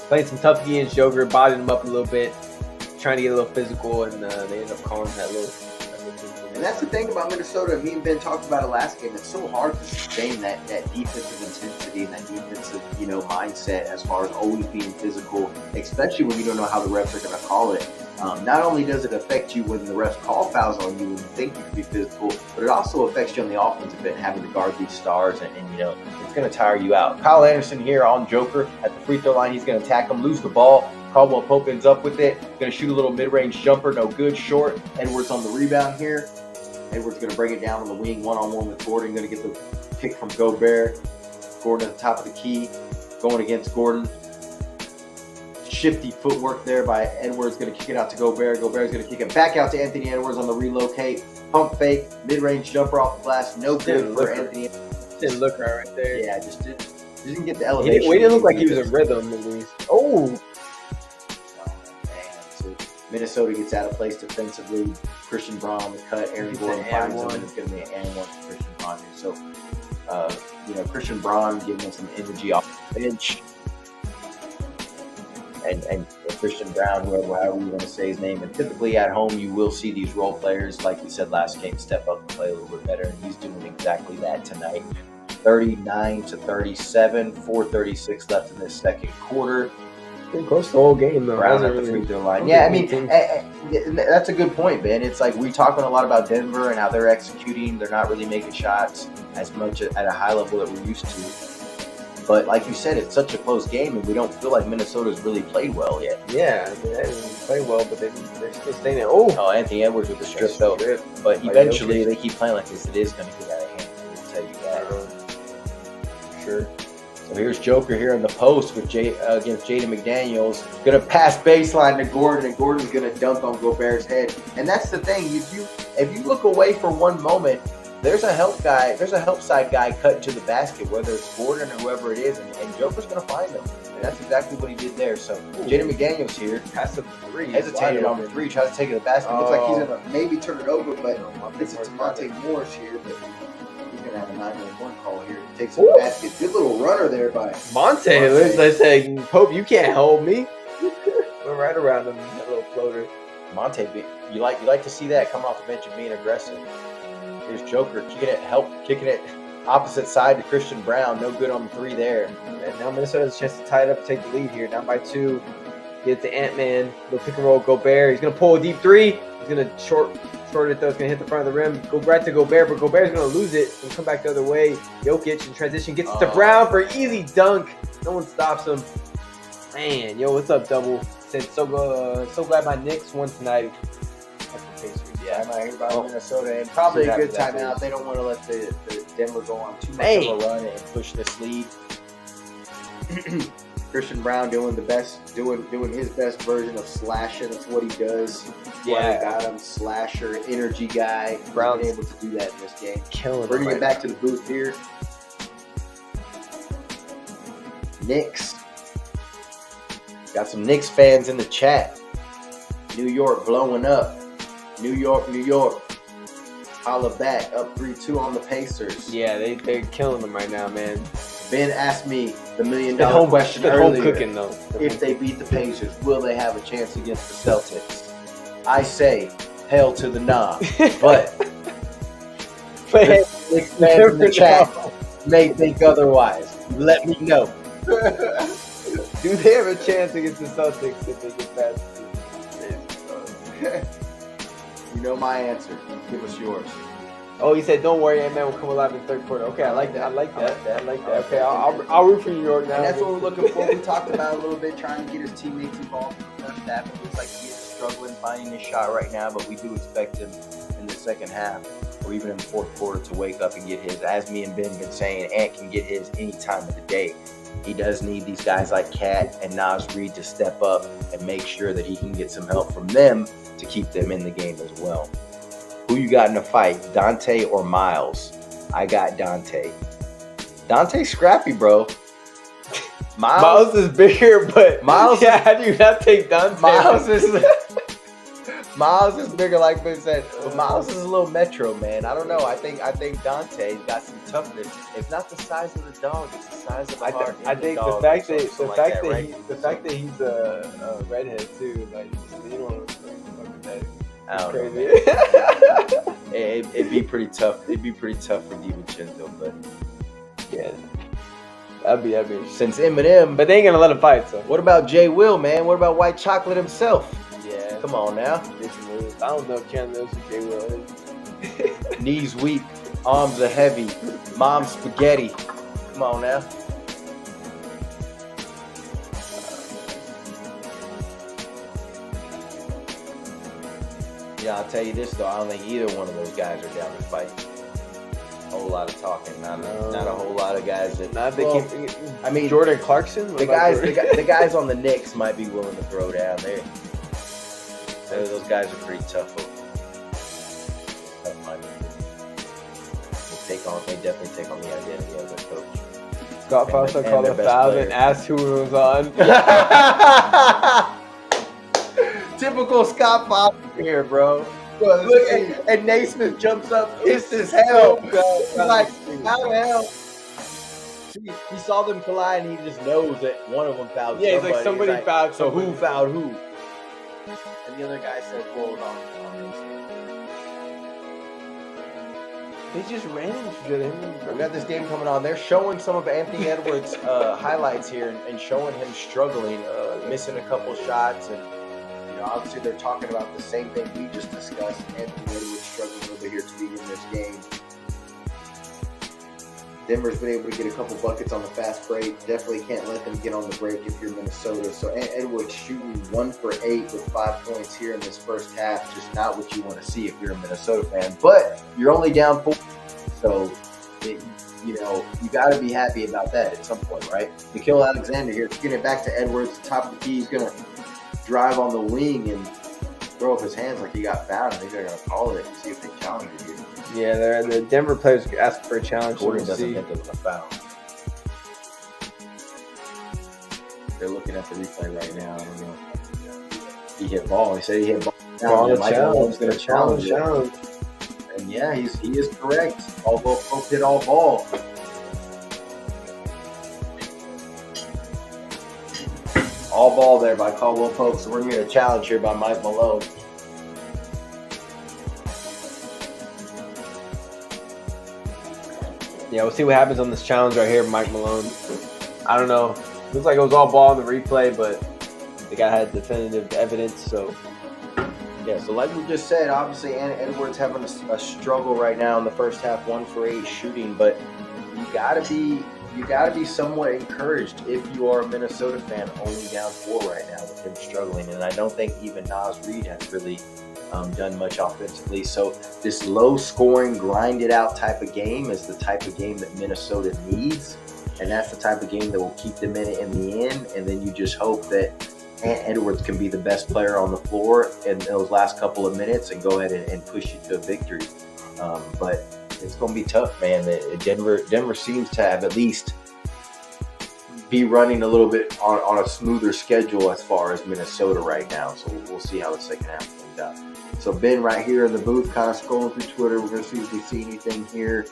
Played some tough against Joker, bodied him up a little bit, trying to get a little physical, and they ended up calling that little And that's the thing about Minnesota. Me and Ben talked about it last game. It's so hard to sustain that defensive intensity and that defensive, mindset as far as always being physical, especially when you don't know how the refs are going to call it. Not only does it affect you when the refs call fouls on you and you think you can be physical, but it also affects you on the offensive end, having to guard these stars, and it's going to tire you out. Kyle Anderson here on Joker at the free throw line. He's going to attack him, lose the ball. Caldwell Pope ends up with it. Going to shoot a little mid-range jumper, no good, short. Edwards on the rebound here. Edwards going to bring it down on the wing, one-on-one with Gordon. Going to get the pick from Gobert. Gordon at the top of the key, going against Gordon. Shifty footwork there by Edwards. Going to kick it out to Gobert. Gobert's going to kick it back out to Anthony Edwards on the relocate. Pump fake, mid-range jumper off the glass. No good for Anthony Edwards. Didn't look right there. Yeah, just didn't get the elevation. He didn't look like he was in rhythm, at least. Oh, man. So Minnesota gets out of place defensively. Christian Braun on the cut. Aaron Gordon finds him, and it's going to be an and one for Christian Braun here. So, Christian Braun giving him some energy off the bench. And Christian Brown, however you want to say his name. And typically at home, you will see these role players, like we said last game, step up and play a little bit better. And he's doing exactly that tonight. 39-37, 4:36 left in this second quarter. pretty close the whole game, though. Brown at the free throw line. Yeah, I mean, that's a good point, Ben. It's like we're talking a lot about Denver and how they're executing. They're not really making shots as much at a high level that we're used to. But like you said, it's such a close game, and we don't feel like Minnesota's really played well yet. Yeah, they haven't played well, but they're still staying there. Oh, Anthony Edwards with the strip, though. But eventually, they keep playing like this. It is going to get out of hand. I'll tell you that. Sure. So here's Joker here in the post with against Jaden McDaniels. Going to pass baseline to Gordon, and Gordon's going to dunk on Gobert's head. And that's the thing. If you look away for one moment, there's a help side guy cutting to the basket, whether it's Gordon or whoever it is, and Joker's going to find them. And that's exactly what he did there. So Jaden McDaniels here. Pass the three. Hesitated on the three, tries to take it to the basket. Looks like he's going to maybe turn it over, but this is Monte Morris here. But he's going to have a 9-1 call here. Takes the basket. Good little runner there by Monte. Let's say, Pope, you can't hold me. We're right around him, that little floater. Monte, you like to see that come off the bench and being aggressive. Here's Joker kicking it opposite side to Christian Brown. No good on the three there. And now Minnesota has a chance to tie it up and take the lead here. Down by 2. Get the Ant-Man. Little pick and roll Gobert. He's going to pull a deep three. He's going to short it, though. It's going to hit the front of the rim. Go right to Gobert, but Gobert's going to lose it and come back the other way. Jokic in transition gets it to Brown for an easy dunk. No one stops him. Man, what's up, Double? Said so glad my Knicks won tonight. Yeah, I hear about Minnesota, and probably a good timeout. They don't want to let the Denver go on too much of a run and push this lead. Christian Brown doing his best version of slashing. That's what he does. Yeah, got him, slasher, energy guy. Brown's been able to do that in this game. Killing. Bringing it back to the booth here. Knicks. Got some Knicks fans in the chat. New York blowing up. New York. Holla back, up 3-2 on the Pacers. Yeah, they're killing them right now, man. Ben asked me the $1 million question earlier. Home cooking, though. If they beat the Pacers, will they have a chance against the Celtics? I say, hell to the nah. But Knicks fans in the chat may think otherwise. Let me know. Do they have a chance against the Celtics if they get past the You know my answer. Give us yours. Oh, he said, "Don't worry, Ant-Man will come alive in the third quarter." Okay, I like that. Okay, I'll root for New York now. And that's what we're looking for. We talked about it a little bit, trying to get his teammates involved in the first half. It looks like he is struggling finding his shot right now, but we do expect him in the second half or even in the fourth quarter to wake up and get his. As me and Ben have been saying, Ant can get his any time of the day. He does need these guys like Cat and Naz Reid to step up and make sure that he can get some help from them to keep them in the game as well. Who you got in the fight, Dante or Miles? I got Dante. Dante's scrappy, bro. Miles is bigger, but how do you not take Dante? Miles is bigger, like Ben said, but Miles is a little metro, man. I don't know. I think Dante's got some toughness. It's not the size of the dog; it's the size of the heart. I think the fact that he's a redhead too, like you don't know what that is. Crazy. It'd be pretty tough. It'd be pretty tough for DiVincenzo, but Yeah, that'd be interesting. Since Eminem, but they ain't gonna let him fight. So what about Jay Will, man? What about White Chocolate himself? Yeah, come on now. I don't know if Chandler knows who Jay Will is. Knees weak, arms are heavy, mom spaghetti. Come on now. Yeah, I'll tell you this though. I don't think either one of those guys are down to fight. A whole lot of talking, not a whole lot of guys that. I mean, Jordan Clarkson. The guys on the Knicks might be willing to throw down there. Those guys are pretty tough. They definitely take on the identity of their coach. Scott Fawcett called a foul and asked who it was on. Typical Scott Fawcett here, bro. Look, and Naismith jumps up, pissed as hell. He's like, how the hell? He saw them collide, and he just knows that one of them fouled somebody. Yeah, he's like, somebody fouled. So who fouled who? And the other guy said, hold on. They just ran into each other. We got this game coming on. They're showing some of Anthony Edwards' highlights here and showing him struggling, missing a couple shots. And, obviously they're talking about the same thing we just discussed. Anthony Edwards struggling over here to be in this game. Denver's been able to get a couple buckets on the fast break. Definitely can't let them get on the break if you're Minnesota. So Edwards shooting 1 for 8 with 5 points here in this first half. Just not what you want to see if you're a Minnesota fan. But you're only down 4. So, you got to be happy about that at some point, right? Nickeil Alexander here, getting it back to Edwards. Top of the key, he's going to drive on the wing and throw up his hands like he got fouled. I think they're going to call it and see if they challenge it here. Yeah, the Denver players asked for a challenge. Gordon doesn't think there was a foul. They're looking at the replay right now. I don't know. He hit ball. He said he hit ball. Challenge. Going to challenge. And yeah, he is correct. Caldwell Pope hit all ball. All ball there by Caldwell Pope. So we're going to get a challenge here by Mike Malone. Yeah, we'll see what happens on this challenge right here, Mike Malone. I don't know. Looks like it was all ball in the replay, but the guy had definitive evidence, so. Yeah, so like we just said, obviously Edwards having a struggle right now in the first half, 1 for 8 shooting, but you gotta be somewhat encouraged if you are a Minnesota fan, only down 4 right now with him struggling. And I don't think even Naz Reid has really done much offensively. So this low-scoring, grind-it-out type of game is the type of game that Minnesota needs, and that's the type of game that will keep them in it in the end. And then you just hope that Edwards can be the best player on the floor in those last couple of minutes and go ahead and push you to a victory. But it's going to be tough, man. Denver seems to have at least be running a little bit on a smoother schedule as far as Minnesota right now. So we'll see how the second half comes out. So Ben right here in the booth kind of scrolling through Twitter. We're going to see if we see anything here.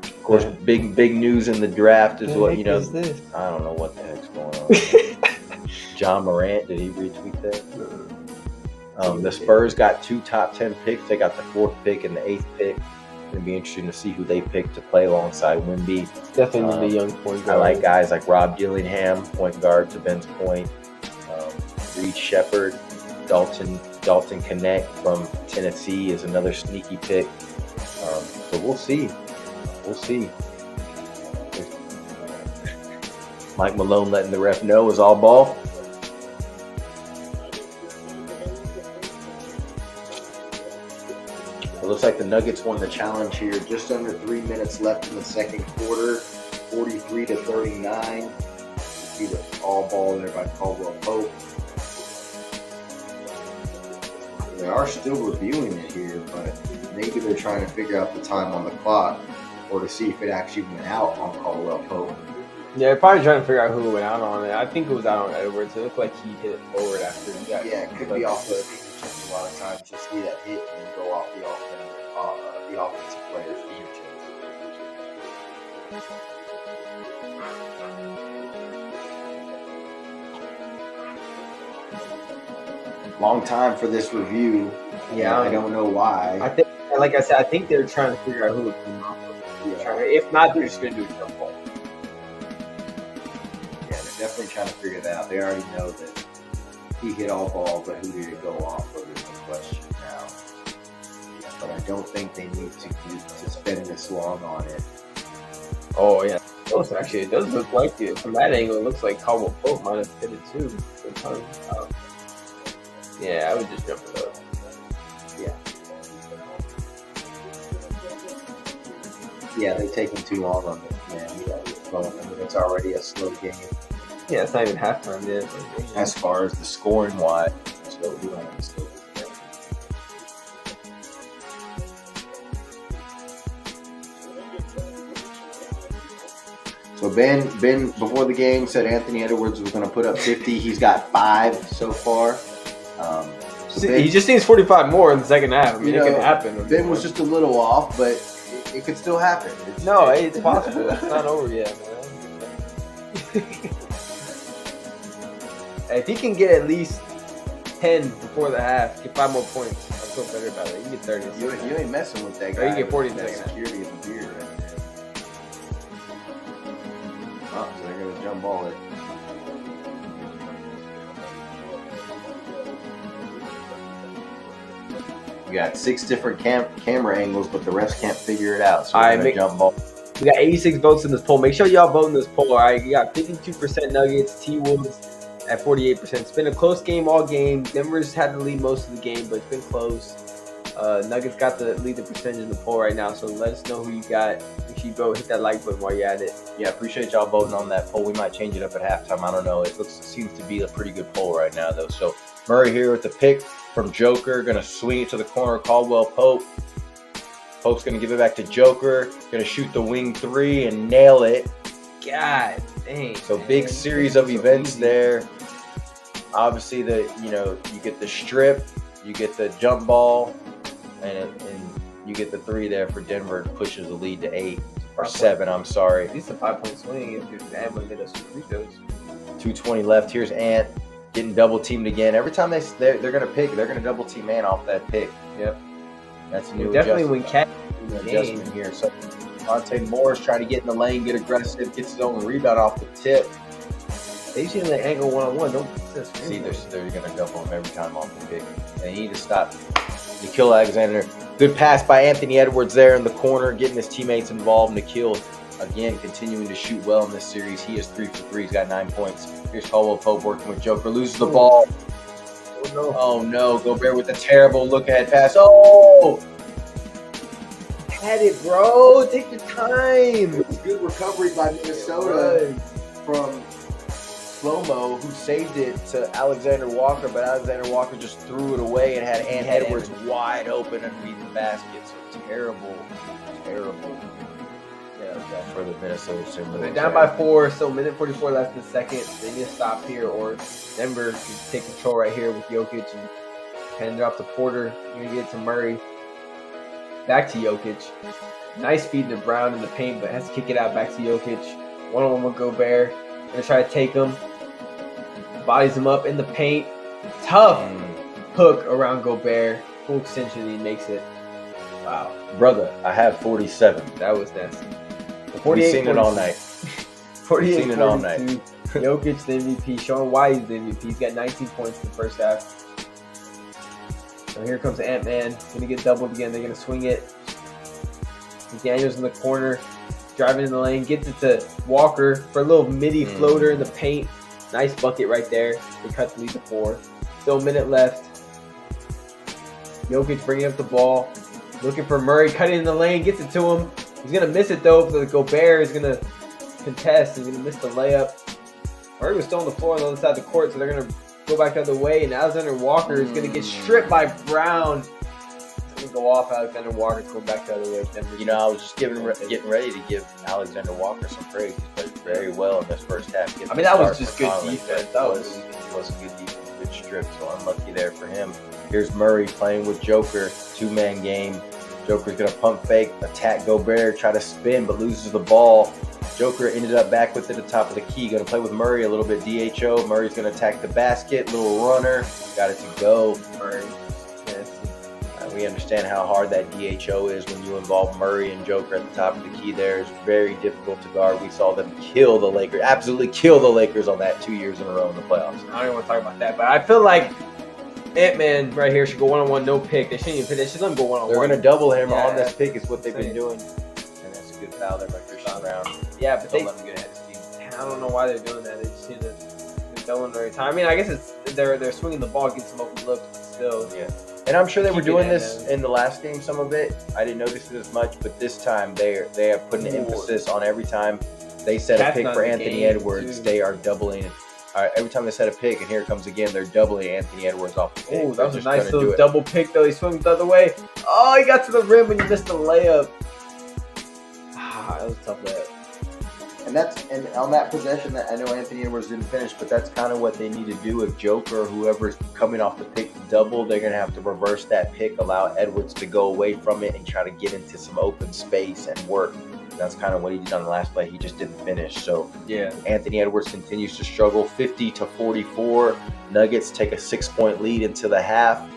Of course, big news in the draft is what, is this? I don't know what the heck's going on. John Morant, did he retweet that? The Spurs got 2 top 10 picks. They got the 4th pick and the 8th pick. It's going to be interesting to see who they pick to play alongside Wemby. Definitely the young point guard. I like guys like Rob Dillingham, point guard to Ben's point. Reed Shepherd, Dalton Connect from Tennessee is another sneaky pick. So we'll see. Mike Malone letting the ref know is all ball. It looks like the Nuggets won the challenge here. Just under 3 minutes left in the second quarter. 43-39. You see the all ball there by Caldwell Pope. They are still reviewing it here, but maybe they're trying to figure out the time on the clock or to see if it actually went out on Caldwell Pope. Yeah, they're probably trying to figure out who went out on it. I think it was out on Edwards. It looked like he hit it forward after he got. Yeah, it could be off the fingertips. A lot of times you'll see that hit and then go off the offensive player's fingertips. long time for this review. Yeah, I don't know why. I think, like I said, I think they're trying to figure out who it came off of. If not, they're just going to do a jump ball. Yeah, they're definitely trying to figure that out. They already know that he hit all balls, but who did it go off of is the question now. But I don't think they need to spend this long on it. Oh, yeah. Actually, it does look like it. From that angle, it looks like Caldwell Pope might have hit it too. Yeah, I would just jump it up. Yeah, they're taking too long on it. Yeah, I mean, it's already a slow game. Yeah, it's not even halftime yet. As far as the scoring wise, so we don't have to slow this down. So Ben before the game said Anthony Edwards was going to put up 50. He's got 5 so far. He just needs 45 more in the second half. I mean, it could happen. Ben was just a little off, but it could still happen. It's possible. It's not over yet, man. If he can get at least 10 before the half, get 5 more points, I feel better about it. You get 30. You ain't messing with that guy. Or you get 40 in the second half. Security of the beer right there. Oh, so they're going to jump ball it. We got 6 different camera angles, but the refs can't figure it out. So we're going to jump ball. We got 86 votes in this poll. Make sure y'all vote in this poll. All right, you got 52% Nuggets, T-Wolves at 48%. It's been a close game all game. Denver's had the lead most of the game, but it's been close. Nuggets got the lead the percentage in the poll right now, so let us know who you got. Make sure you vote, hit that like button while you're at it. Yeah, appreciate y'all voting on that poll. We might change it up at halftime. I don't know. It seems to be a pretty good poll right now, though. So Murray here with the pick from Joker, going to swing it to the corner. Caldwell Pope. Pope's going to give it back to Joker. Going to shoot the wing 3 and nail it. God dang. So big series of events there. Obviously, you get the strip, you get the jump ball, and you get the 3 there for Denver. It pushes the lead to 8 or 7. I'm sorry. At least a 5-point swing if you're Ant would hit us with free throws. 2:20 left. Here's Ant getting double teamed again. Every time they're going to pick, they're going to double team Ant off that pick. Yep. That's a new definitely when Cat adjustment here. So Monte Morris trying to get in the lane, get aggressive, gets his own rebound off the tip. They usually let Ant go one-on-one. Don't see they're going to double him every time off the pick. They need to stop Nikhil Alexander. Good pass by Anthony Edwards there in the corner, getting his teammates involved. Nikhil, again, continuing to shoot well in this series. He is 3 for 3. He's got 9 points. Here's Caldwell Pope working with Joker. Loses the ball. Oh, no. Gobert with a terrible look-ahead pass. Oh! Had it, bro. Take your time. It was good recovery by Minnesota from Slow-Mo, who saved it to Alexander Walker, but Alexander Walker just threw it away and had Ant Edwards wide open underneath the basket. So terrible. Yeah, that's for the Minnesota Timberwolves. They're down by 4, so minute 44 left in the second. They need to stop here, or Denver can take control right here with Jokic and hand it off to Porter. You're going to get it to Murray. Back to Jokic. Nice feed to Brown in the paint, but has to kick it out back to Jokic. One-on-one with Gobert. Going to try to take him. Bodies him up in the paint. Tough hook around Gobert. Full extension, he makes it. Wow. Brother, I have 47. That was nasty. We've seen it all night. 48, seen it all night. Jokic, the MVP, showing why he's the MVP. He's got 19 points in the first half. So here comes Ant-Man. Going to get doubled again. They're going to swing it. Daniels in the corner. Driving in the lane. Gets it to Walker for a little midi floater in the paint. Nice bucket right there. They cut the lead to 4. Still a minute left. Jokic bringing up the ball. Looking for Murray. Cutting in the lane. Gets it to him. He's going to miss it, though. The Gobert is going to contest. He's going to miss the layup. Murray was still on the floor on the other side of the court, so they're going to go back the other way. And Alexander Walker is going to get stripped by Brown. It's going to go off. Alexander Walker's going back the other way. I was just getting ready to give Alexander Walker some praise. He played very well in this first half. That was just good defense. That was a good defense, good strip. So unlucky there for him. Here's Murray playing with Joker. 2-man game. Joker's going to pump fake, attack Gobert, try to spin, but loses the ball. Joker ended up back with it at the top of the key. Going to play with Murray a little bit. DHO. Murray's going to attack the basket. Little runner. Got it to go. Murray. We understand how hard that DHO is when you involve Murray and Joker at the top of the key there. It's very difficult to guard. We saw them kill the Lakers, absolutely kill the Lakers on that 2 years in a row in the playoffs. I don't even want to talk about that, but I feel like Ant-Man right here should go one-on-one, no pick. They shouldn't even pick. They should let him go one-on-one. They're going to double him on this pick is what they've been doing. And that's a good foul there by Christian Brown. Yeah, but don't let him get ahead of Steve. I don't know why they're doing that. They just need to double him every time. I mean, I guess it's they're swinging the ball, getting some open looks, but still. Yeah. And I'm sure they were doing this in the last game, some of it. I didn't notice it as much, but this time they have put an emphasis on every time they set a pick for Anthony Edwards, they are doubling. Every time they set a pick, and here it comes again, they're doubling Anthony Edwards off the pick. Oh, that was a nice little double pick, though. He swung the other way. Oh, he got to the rim and he missed the layup. That was a tough layup. And on that possession, I know Anthony Edwards didn't finish, but that's kind of what they need to do. If Joker or whoever's coming off the pick double, they're going to have to reverse that pick, allow Edwards to go away from it and try to get into some open space and work. That's kind of what he did on the last play. He just didn't finish. So yeah, Anthony Edwards continues to struggle. 50-44. Nuggets take a 6-point lead into the half.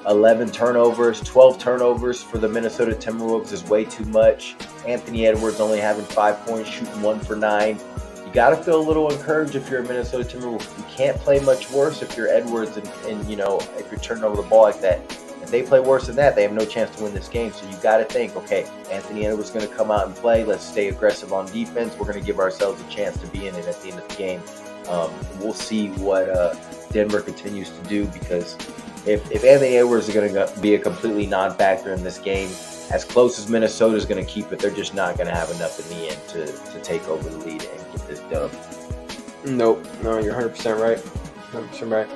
11 turnovers, 12 turnovers for the Minnesota Timberwolves is way too much. Anthony Edwards only having 5 points, shooting 1 for 9. You got to feel a little encouraged if you're a Minnesota Timberwolves. You can't play much worse if you're Edwards and if you're turning over the ball like that. If they play worse than that, they have no chance to win this game. So you got to think, okay, Anthony Edwards is going to come out and play. Let's stay aggressive on defense. We're going to give ourselves a chance to be in it at the end of the game. We'll see what Denver continues to do, because if Anthony Edwards is going to be a completely non-factor in this game, as close as Minnesota is going to keep it, they're just not going to have enough in the end to take over the lead and get this done. Nope. No, you're 100% right. 100% right.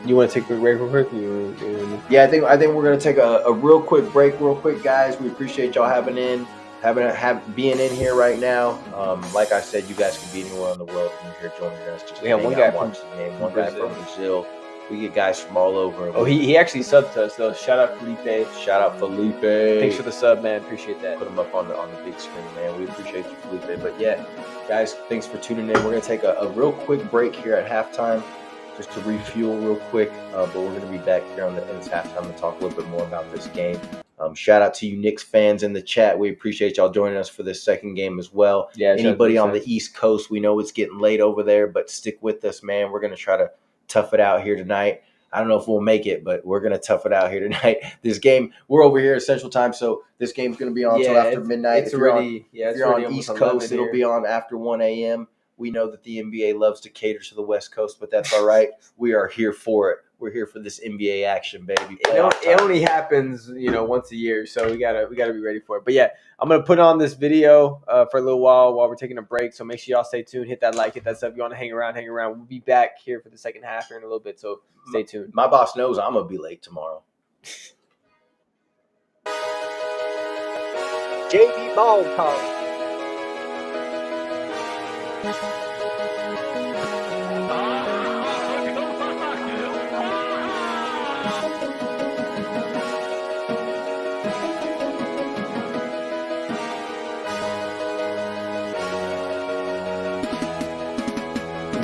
You want to take a break real quick? Yeah, I think we're going to take a real quick break, guys. We appreciate y'all being in here right now. Like I said, you guys can be anywhere in the world and you're here joining us. Just one guy from guy from Brazil. We get guys from all over. Oh, he actually subbed to us though. Shout out Felipe. Shout out Felipe. Thanks for the sub, man. Appreciate that. Put him up on the big screen, man. We appreciate you, Felipe. But yeah, guys, thanks for tuning in. We're gonna take a real quick break here at halftime, just to refuel real quick. But we're gonna be back here in this halftime to talk a little bit more about this game. Shout out to you Knicks fans in the chat. We appreciate y'all joining us for this second game as well. Yeah. Anybody on the East Coast, we know it's getting late over there, but stick with us, man. We're gonna try to tough it out here tonight. I don't know if we'll make it, but we're going to tough it out here tonight. This game, we're over here at Central Time, so this game's going to be on until after midnight. If you're on East Coast, it'll be on after 1 a.m. We know that the NBA loves to cater to the West Coast, but that's all right. We are here for it. We're here for this NBA action, baby. It only happens, once a year, so we gotta be ready for it. But yeah, I'm gonna put on this video for a little while we're taking a break. So make sure y'all stay tuned. Hit that like, hit that sub. If you want to hang around. We'll be back here for the second half here in a little bit. So stay tuned. My boss knows I'm gonna be late tomorrow. JB Ball Talk.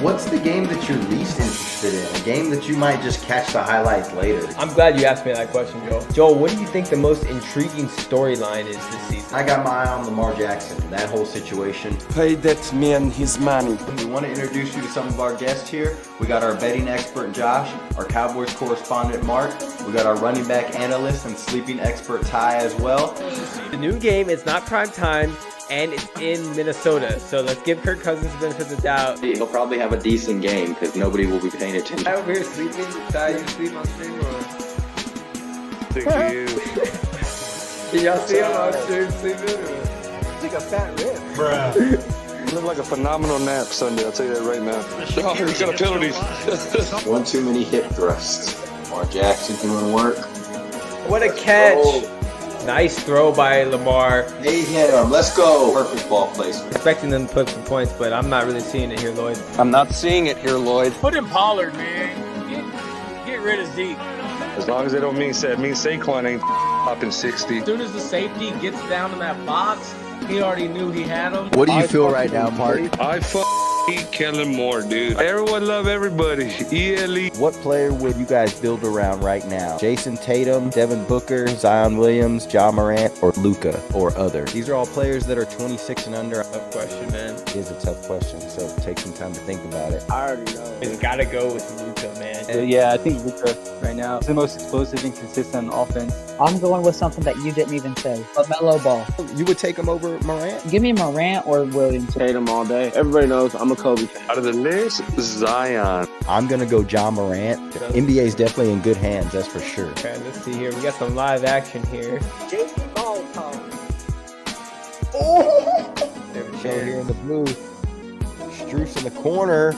What's the game that you're least interested in? A game that you might just catch the highlights later? I'm glad you asked me that question, Joel. Joel, what do you think the most intriguing storyline is this season? I got my eye on Lamar Jackson, that whole situation. Pay that man his money. We want to introduce you to some of our guests here. We got our betting expert, Josh, our Cowboys correspondent, Mark. We got our running back analyst and sleeping expert, Ty, as well. The new game is not prime time, and it's in Minnesota. So let's give Kirk Cousins the benefit of the doubt. He'll probably have a decent game because nobody will be paying attention. I over here sleeping. Ty, you sleep on stream or? Thank you. Did y'all see him on stream sleeping? It's like a fat rib. Bruh. Looked like a phenomenal nap Sunday, I'll tell you that right now. Oh, he's got a penalty. One too many hip thrusts. Lamar Jackson doing work. What a catch. Oh. Nice throw by Lamar. Hey, let's go. Perfect ball placement. Expecting them to put some points, but I'm not really seeing it here, Lloyd. I'm not seeing it here, Lloyd. Put in Pollard, man. Get rid of Zeke. As long as they don't mean Saquon ain't popping 60. As soon as the safety gets down in that box, He already knew he had him. What do you feel right now, Mark? I eat Kellen Moore, dude. Everyone love everybody. ELE. What player would you guys build around right now? Jason Tatum, Devin Booker, Zion Williams, John Morant, or Luka, or other? These are all players that are 26 and under. Tough question, man. It is a tough question, so take some time to think about it. I already know. It's got to go with Luka, man. Yeah, I think Luka right now is the most explosive and consistent on offense. I'm going with something that you didn't even say. LaMelo Ball. You would take him over Morant? Give me Morant or Williams. Tatum all day. Everybody knows I'm a Kobe fan. Out of the Knicks, Zion. I'm going to go John Morant. The NBA is definitely in good hands, that's for sure. Okay, let's see here. We got some live action here. JP Ball talk. There we Show go. here in the booth. Strus in the corner.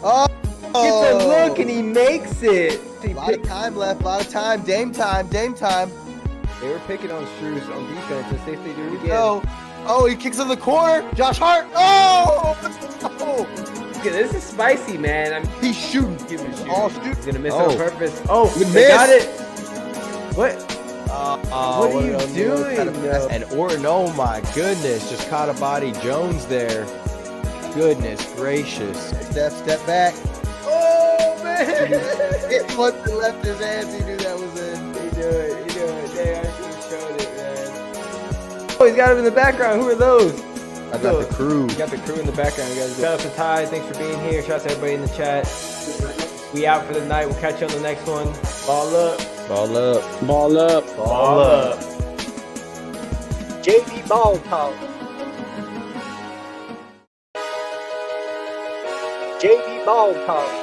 Oh! Gets a look and he makes it. A lot of time left, a lot of time. Dame time, Dame time. They were picking on Strus on defense. Let's see if they do it again. Oh, he kicks in the corner. Josh Hart. Oh! Okay, this is spicy, man. He's shooting. Give him a shoot. All shoot. He's gonna miss Oh. on purpose. Oh, Good they miss. got it. What? What are you doing, yo? And Orton, oh my goodness, just caught a body Jones there. Goodness gracious. Step back. Oh man! It once he left his hands, he knew that was in. He knew it. Dang, I should have showed it, man. Oh, he's got him in the background. Who are those? I got the crew. We got the crew in the background, you guys. Shout out to Ty. Thanks for being here. Shout out to everybody in the chat. We out for the night. We'll catch you on the next one. Ball up. Ball up. Ball up. Ball up. JP Ball talk. JP Ball talk.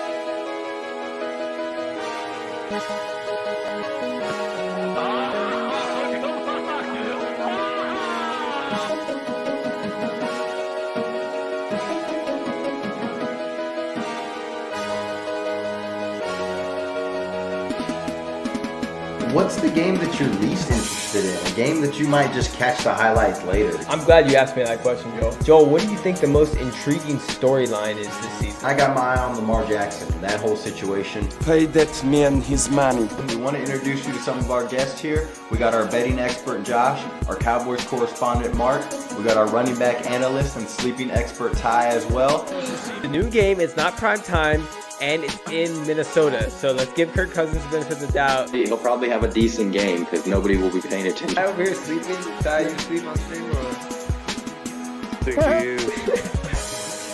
What's the game that you're least interested in? A game that you might just catch the highlights later? I'm glad you asked me that question, Joel. Joel, what do you think the most intriguing storyline is this season? I got my eye on Lamar Jackson, that whole situation. Pay that man his money. We want to introduce you to some of our guests here. We got our betting expert Josh, our Cowboys correspondent Mark. We got our running back analyst and sleeping expert Ty as well. The new game is not prime time, and it's in Minnesota. So let's give Kirk Cousins the benefit of the doubt. He'll probably have a decent game because nobody will be paying attention. Ty over here sleeping. Ty, you sleep on stream or? Thank you.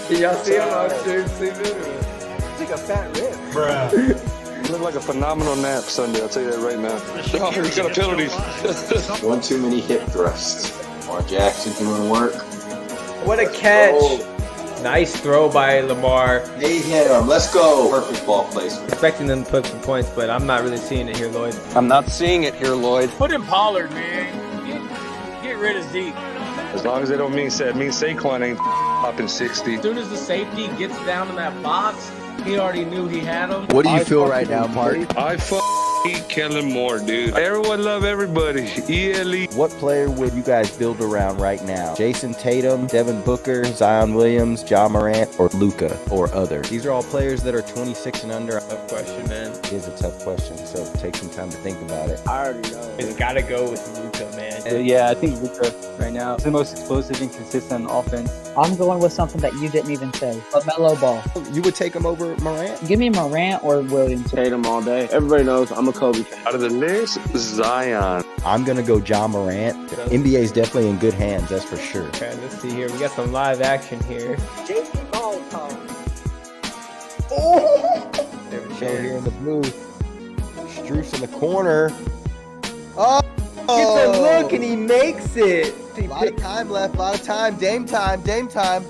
Did y'all see him on stream sleeping? It's like a fat rib. Bruh. Looked like a phenomenal nap Sunday, I'll tell you that right now. Oh, he got a penalty. One too many hip thrusts. Lamar Jackson doing work. What a catch. Nice throw by Lamar. They hit him. Let's go. Perfect ball placement. Expecting them to put some points, but I'm not really seeing it here, Lloyd. I'm not seeing it here, Lloyd. Put in Pollard, man. Get rid of Zeke. As long as they don't mean Saquon ain't popping 60. As soon as the safety gets down in that box, he already knew he had him. What do you feel right now, Mark? I eat Kellen Moore, dude. Everyone love everybody. ELE. What player would you guys build around right now? Jason Tatum, Devin Booker, Zion Williams, John Morant, or Luka, or other? These are all players that are 26 and under. Tough question, man. It is a tough question, so take some time to think about it. I already know. It's got to go with Luka, man. Yeah, I think Luka right now is the most explosive and consistent on offense. I'm going with something that you didn't even say. LaMelo Ball. You would take him over Morant? Give me Morant or Williams. Tatum all day. Everybody knows I'm a Kobe fan. Out of the Knicks, Zion. I'm going to go John Morant. The NBA is definitely in good hands, that's for sure. Okay, let's see here. We got some live action here. JP Ball talk. There we Show go. here in the booth. Strus in the corner. Oh! Gets a look and he makes it. A lot of time left, a lot of time. Dame time, Dame time.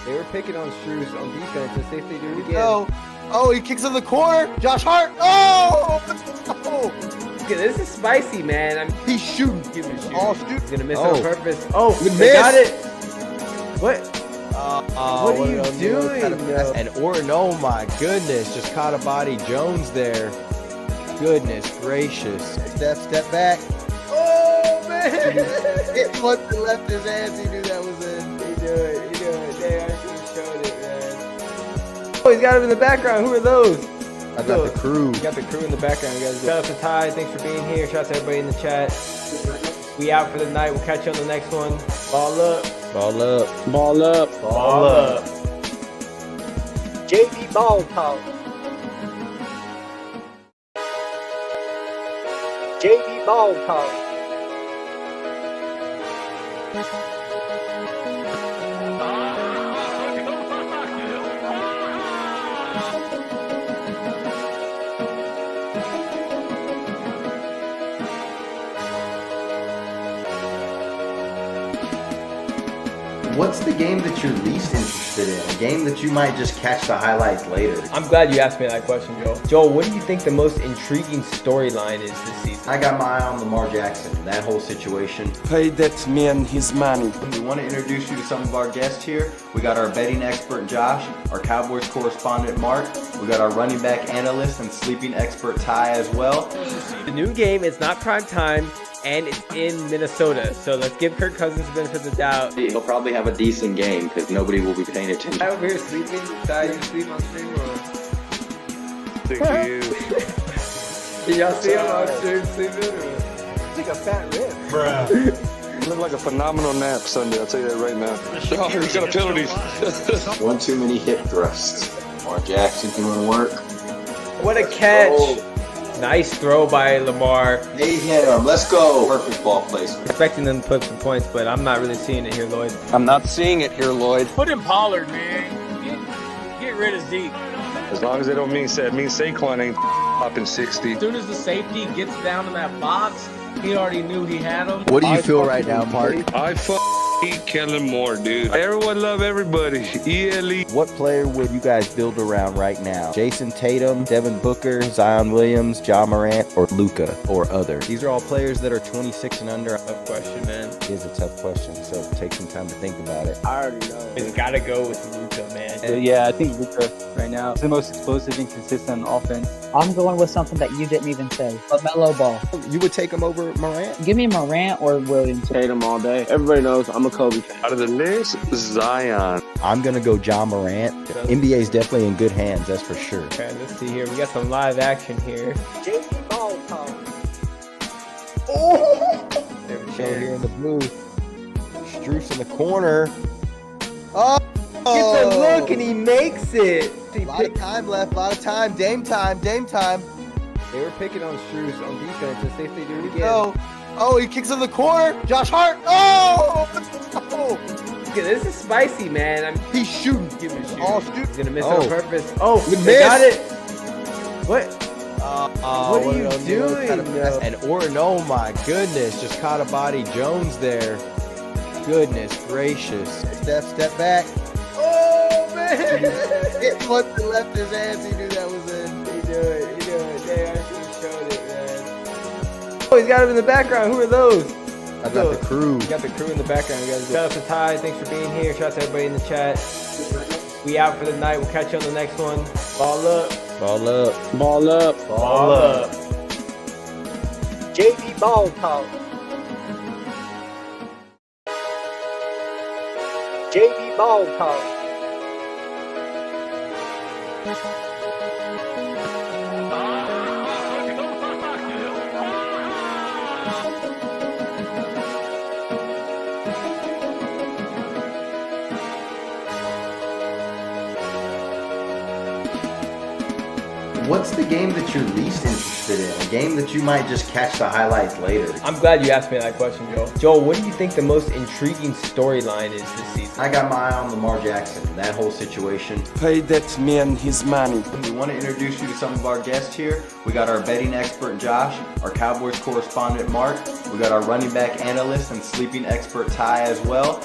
They were picking on Strus on defense. Let's see if they do it again. Oh, he kicks in the corner. Josh Hart. Oh! Okay, this is spicy, man. He's shooting. Give him a shoot. All shoot. He's gonna miss Oh. on purpose. Oh, Good they miss. got it. What? What are you doing, yo? And Orton, oh my goodness, just caught a body Jones there. Goodness gracious. Step back. Oh man! It once he left his hands, he knew that was in. He knew it. Dang, I should have showed it, man. Oh, he's got him in the background. Who are those? I got the crew. We got the crew in the background, you guys. Shout out to Ty. Thanks for being here. Shout out to everybody in the chat. We out for the night. We'll catch you on the next one. Ball up. Ball up. Ball up. Ball up. JV Ball Talk. JV Ball Talk. What's the game that you're least interested in? A game that you might just catch the highlights later? I'm glad you asked me that question, Joel. Joel, what do you think the most intriguing storyline is this season? I got my eye on Lamar Jackson, that whole situation. Pay that man his money. We want to introduce you to some of our guests here. We got our betting expert Josh, our Cowboys correspondent Mark. We got our running back analyst and sleeping expert Ty as well. The new game is not prime time, and it's in Minnesota. So let's give Kirk Cousins the benefit of the doubt. He'll probably have a decent game because nobody will be paying attention. I over here sleeping. Ty, you sleep on stream or? Thank you. Did y'all see him on stream sleeping or? It's like a fat rib. Bruh. Looked like a phenomenal nap Sunday, I'll tell you that right now. Oh, he's got a penalty. One too many hip thrusts. Lamar Jackson doing work. What a catch. Nice throw by Lamar. They hit him. Let's go. Perfect ball placement. Expecting them to put some points, but I'm not really seeing it here, Lloyd. I'm not seeing it here, Lloyd. Put in Pollard, man. Get rid of Zeke. As long as they don't mean Saquon ain't popping 60. As soon as the safety gets down in that box, he already knew he had him. What do you feel right now, Mark? I Kellen Moore, dude. Everyone love everybody. ELE. What player would you guys build around right now? Jason Tatum, Devin Booker, Zion Williams, Ja Morant, or Luka, or other? These are all players that are 26 and under. Tough question, man. It is a tough question, so take some time to think about it. I already know. It's got to go with Luka, man. Yeah, I think Luka right now is the most explosive and consistent on offense. I'm going with something that you didn't even say. LaMelo Ball. You would take him over Morant? Give me Morant or Williams. Tatum all day. Everybody knows I'm a Kobe fan. Out of the list, Zion. I'm going to go Ja Morant. NBA is definitely in good hands, that's for sure. Okay, let's see here. We got some live action here. JV Ball Talk. There we Show go. here in the blue. Struce in the corner. Oh! Get the look, and he makes it. A lot of time left, a lot of time. Dame time, Dame time. They were picking on Struce on defense. Let's see if they do it again. Oh, he kicks in the corner. Josh Hart. Oh! Okay, this is spicy, man. He's shooting. Give him a shoot. Oh, shoot. He's gonna miss Oh. on purpose. Oh, Good they miss. got it. What? What are you doing, And Orton, oh my goodness, just caught a body Jones there. Goodness gracious. Step back. Oh man! Once he left his hands, he knew that was it. He do it. They actually showed it, man. Oh, he's got him in the background. Who are those? I got the crew. We got the crew in the background, guys. Shout out to Ty. Thanks for being here. Shout out to everybody in the chat. We out for the night. We'll catch you on the next one. Ball up. Ball up. Ball up. Ball up. JV Ball Talk. JV Ball Talk. What's the game that you're least interested in? A game that you might just catch the highlights later? I'm glad you asked me that question, Joel. Joel, what do you think the most intriguing storyline is this season? I got my eye on Lamar Jackson, that whole situation. Pay that man his money. We want to introduce you to some of our guests here. We got our betting expert Josh, our Cowboys correspondent Mark. We got our running back analyst and sleeping expert Ty as well.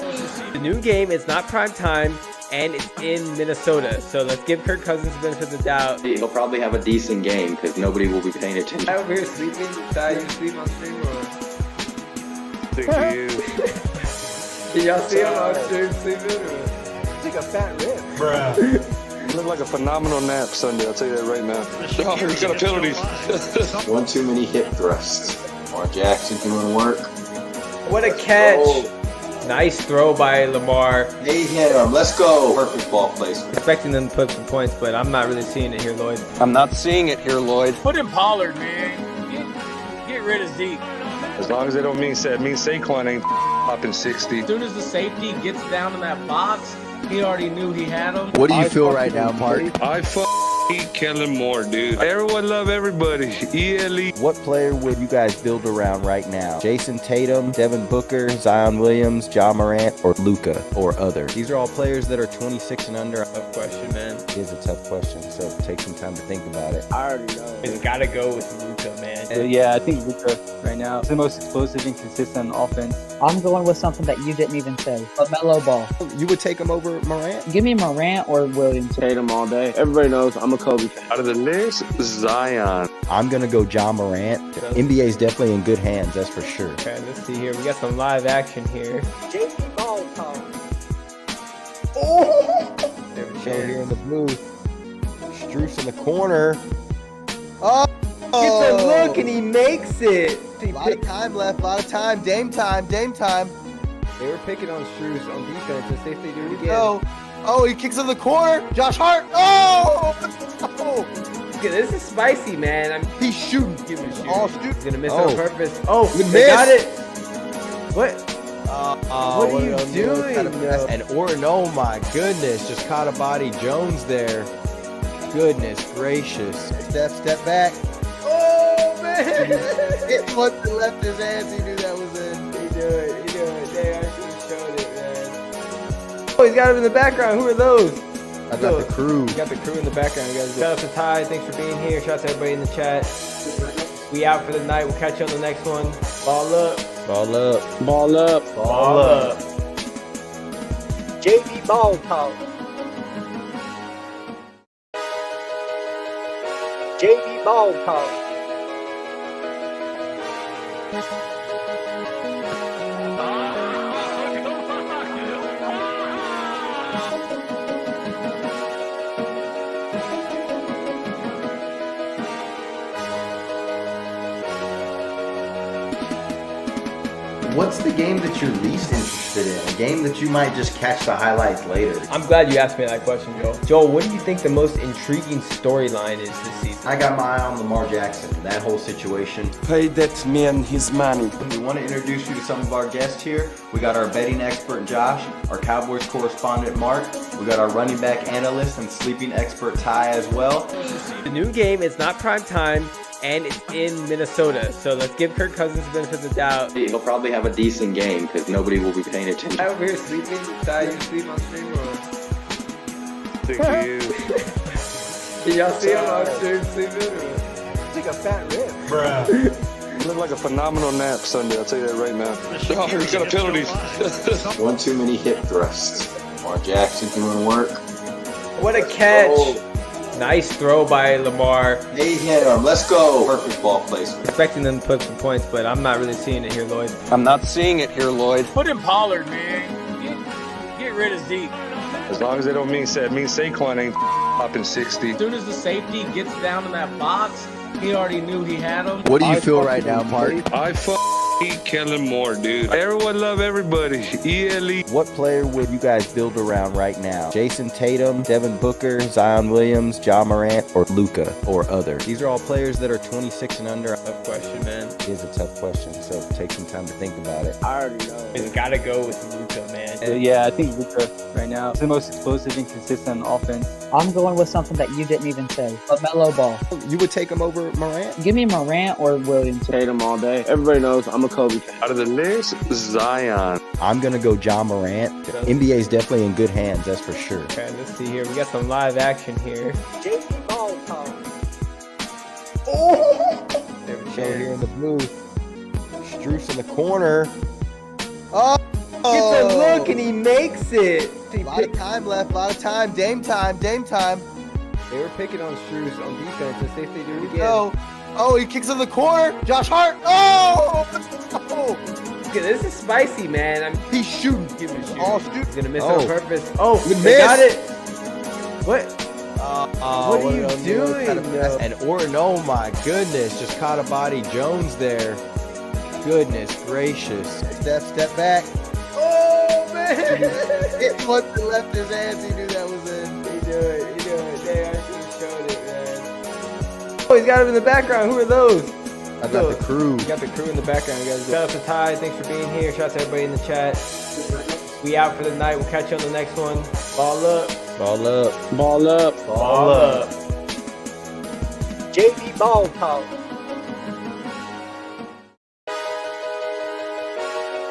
The new game is not prime time, and it's in Minnesota. So let's give Kirk Cousins the benefit of the doubt. He'll probably have a decent game because nobody will be paying attention. I over here sleeping. Ty, you sleep on stream or? Thank you. Did y'all see him on stream sleeping or? It's like a fat rib. Looked like a phenomenal nap Sunday, I'll tell you that right now. Oh, he's got a penalty. One too many hip thrusts. Lamar Jackson doing work. What a catch. Nice throw by Lamar. They hit him. Let's go. Perfect ball placement. Expecting them to put some points, but I'm not really seeing it here, Lloyd. I'm not seeing it here, Lloyd. Put in Pollard, man. Get rid of Zeke. As long as they don't mean Saquon ain't popping 60. As soon as the safety gets down in that box, he already knew he had him. What do you feel right now, Mark? I hate Kellen Moore, dude. Everyone love everybody. ELE. What player would you guys build around right now? Jason Tatum, Devin Booker, Zion Williams, Ja Morant, or Luka, or other? These are all players that are 26 and under. Tough question, man. It is a tough question, so take some time to think about it. I already know. It's got to go with Luka, man. Yeah, I think Luka right now is the most explosive and consistent on offense. I'm going with something that you didn't even say. LaMelo Ball. You would take him over Morant? Give me Morant or Williams. Tatum all day. Everybody knows I'm a Kobe fan. Out of the list, Zion. I'm going to go Ja Morant. NBA is definitely in good hands, that's for sure. Okay, let's see here. We got some live action here. JB Ball talk. There we Show go. here in the blue. Strus in the corner. Oh! Gets a look and he makes it. A lot of time left, a lot of time. Dame time, Dame time. They were picking on Strus on defense. Let's see if they do it again. Oh, he kicks in the corner. Josh Hart. Oh! Okay, this is spicy, man. He's shooting. Give him a shoot. All shoot. He's gonna miss Oh. on purpose. Oh, Good they miss. got it. What? What are you doing, though? And Orton, oh my goodness, just caught a body Jones there. Goodness gracious. Step back. Oh man! Once he left his hands, he knew that was in. He knew it. Dang, I should have showed it, man. Oh, he's got him in the background. Who are those? I got the crew. We got the crew in the background, guys. Shout out to Ty. Thanks for being here. Shout out to everybody in the chat. We out for the night. We'll catch you on the next one. Ball up. Ball up. Ball up. Ball up. JB Ball talk. JB Ball talk. What's the game that you're least interested in? A game that you might just catch the highlights later? I'm glad you asked me that question, Joel. Joel, what do you think the most intriguing storyline is this season? I got my eye on Lamar Jackson, that whole situation. Pay that man his money. We want to introduce you to some of our guests here. We got our betting expert Josh, our Cowboys correspondent Mark. We got our running back analyst and sleeping expert Ty as well. The new game is not prime time, and it's in Minnesota. So let's give Kirk Cousins the benefit of the doubt. He'll probably have a decent game because nobody will be paying attention. Ty over here sleeping. Ty, you sleep on stream or? Thank you. Did y'all see him on stream sleeping? Or? Like a fat rib. Looked like a phenomenal nap Sunday, I'll tell you that right now. Oh, he's got a penalty. One too many hip thrusts. Lamar Jackson doing work. What a catch! Nice throw by Lamar. They hit him. Let's go. Perfect ball placement. Expecting them to put some points, but I'm not really seeing it here, Lloyd. I'm not seeing it here, Lloyd. Put in Pollard, man. Get rid of Zeke. As long as they don't mean Saquon ain't popping 60. As soon as the safety gets down in that box, he already knew he had him. What do you feel right now, Mark? I hate Kellen Moore, dude. Everyone love everybody. ELE. What player would you guys build around right now? Jason Tatum, Devin Booker, Zion Williams, Ja Morant, or Luka, or other? These are all players that are 26 and under. Tough question, man. It is a tough question, so take some time to think about it. I already know. It's got to go with Luka, man. Yeah, I think Luka right now is the most explosive and consistent on offense. I'm going with something that you didn't even say. LaMelo Ball. You would take him over Morant? Give me Morant or Williams. Tatum all day. Everybody knows I'm a Kobe fan. Out of the list, Zion. I'm going to go Ja Morant. NBA is definitely in good hands, that's for sure. Okay, let's see here. We got some live action here. JB Ball talk. There we Show go. here in the blue. Strus in the corner. Oh! Gets a look and he makes it. A lot of time left, a lot of time. Dame time, Dame time. They were picking on Strus on defense. Let's see if they do it again. Oh, he kicks in the corner. Josh Hart. Oh! Okay, this is spicy, man. He's shooting. Give him a shoot. All shoot. He's gonna miss Oh. on purpose. Oh, Good they miss. got it. What? What are you doing, though? And Orton, oh my goodness, just caught a body Jones there. Goodness gracious. Step back. Oh man! Once he left his hands, he knew that was in. He knew it. Dang, I should have showed it, man. Oh, he's got him in the background. Who are those? I got the crew. You got the crew in the background, guys. Shout out to Ty. Thanks for being here. Shout out to everybody in the chat. We out for the night. We'll catch you on the next one. Ball up. Ball up. Ball up. Ball up. JB Ball Talk.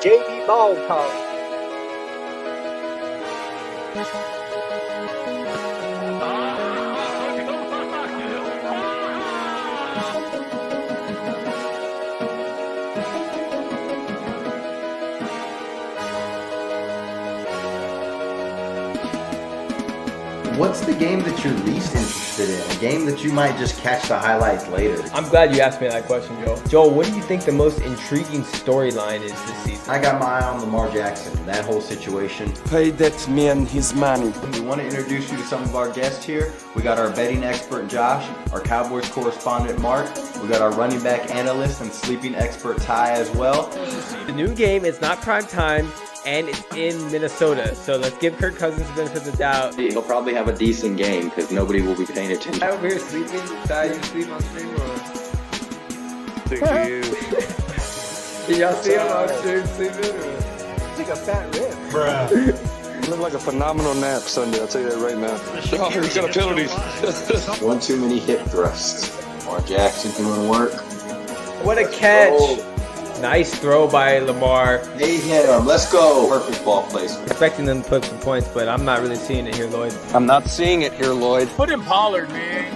JB Ball Talk. What's the game that you're least interested in? A game that you might just catch the highlights later? I'm glad you asked me that question, Joel. Joel, what do you think the most intriguing storyline is this season? I got my eye on Lamar Jackson, that whole situation. Pay that man his money. We want to introduce you to some of our guests here. We got our betting expert, Josh, our Cowboys correspondent, Mark. We got our running back analyst and sleeping expert, Ty, as well. The new game is not prime time, and it's in Minnesota. So let's give Kirk Cousins the benefit of the doubt. He'll probably have a decent game because nobody will be paying attention. Ty over here sleeping. Ty, you sleep on stream or? Thank you. Did y'all see him on stream sleeping? It's like a fat rib. You look like a phenomenal nap Sunday, I'll tell you that right now. Oh, he's got a penalty. One too many hip thrusts. Lamar Jackson doing work. What a catch. Nice throw by Lamar. They hit him. Let's go. Perfect ball placement. Expecting them to put some points, but I'm not really seeing it here, Lloyd. I'm not seeing it here, Lloyd. Put in Pollard, man.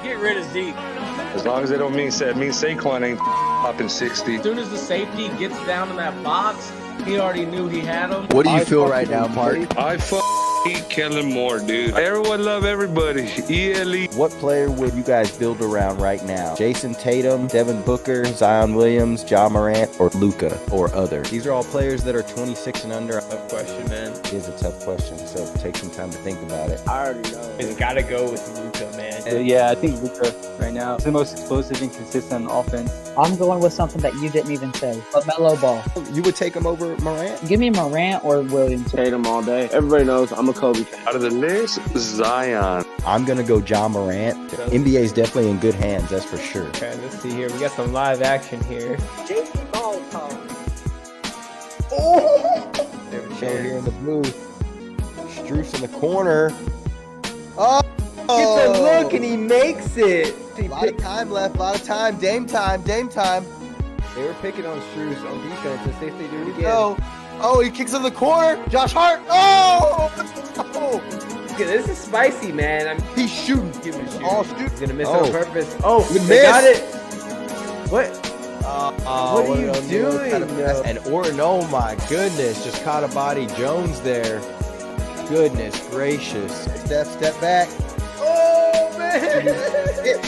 Get rid of Zeke. As long as they don't mean Saquon ain't popping 60. As soon as the safety gets down in that box, he already knew he had him. What do you feel right now, Mark? I hate Kellen Moore, dude. Everyone love everybody. ELE. What player would you guys build around right now? Jason Tatum, Devin Booker, Zion Williams, Ja Morant, or Luka, or other? These are all players that are 26 and under. Tough question, man. It is a tough question, so take some time to think about it. I already know. It's got to go with Luka, man. Yeah, I think Luka right now is the most explosive and consistent offense. I'm going with something that you didn't even say. But Melo Ball. You would take him over Morant? Give me Morant or Williams. Tatum all day. Everybody knows I'm a Kobe fan. Out of the Knicks, Zion. I'm going to go Ja Morant. NBA is definitely in good hands, that's for sure. Okay, let's see here. We got some live action here. JB Ball Talk. Show here in the booth. Struce in the corner. Oh! Gets a look and he makes it. A lot of time left, a lot of time. Dame time, Dame time. They were picking on Struce on defense. Let's see if they do it again. Oh, he kicks in the corner. Josh Hart. Oh! This is spicy, man. He's shooting. Give it a shoot. All shoot. He's gonna miss on purpose. Oh, Good they miss. got it. What? What are you doing, yo? And Orton, oh my goodness, just caught a body Jones there. Goodness gracious. Step back. Oh man!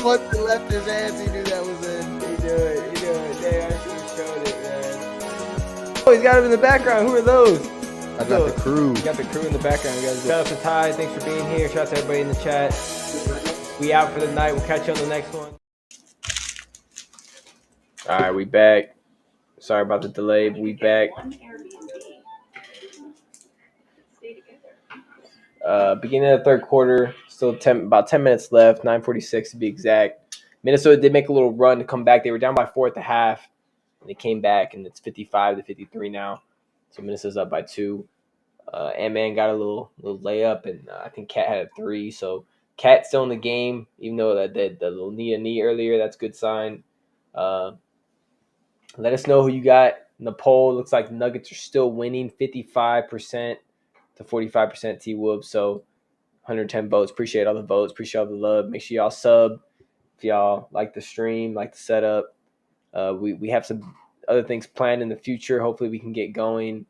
Once he left his hands, he knew that was it. You do it. Dang, I should have showed it, man. Oh, he's got him in the background. Who are those? I got the crew. You got the crew in the background, guys. Shout out to Ty. Thanks for being here. Shout out to everybody in the chat. We out for the night. We'll catch you on the next one. All right, we back. Sorry about the delay, but we back. Beginning of the third quarter, still about 10 minutes left, 9:46 to be exact. Minnesota did make a little run to come back. They were down by 4 at the half, and they came back, and it's 55-53 now. So Minnesota's up by 2. Ant-Man got a little layup, and I think Cat had a 3. So Cat's still in the game, even though that the little knee earlier. That's a good sign. Let us know who you got in the poll. Looks like the Nuggets are still winning 55% to 45% T-Whoop. So 110 votes. Appreciate all the votes. Appreciate all the love. Make sure y'all sub if y'all like the stream, like the setup. We have some other things planned in the future. Hopefully we can get going.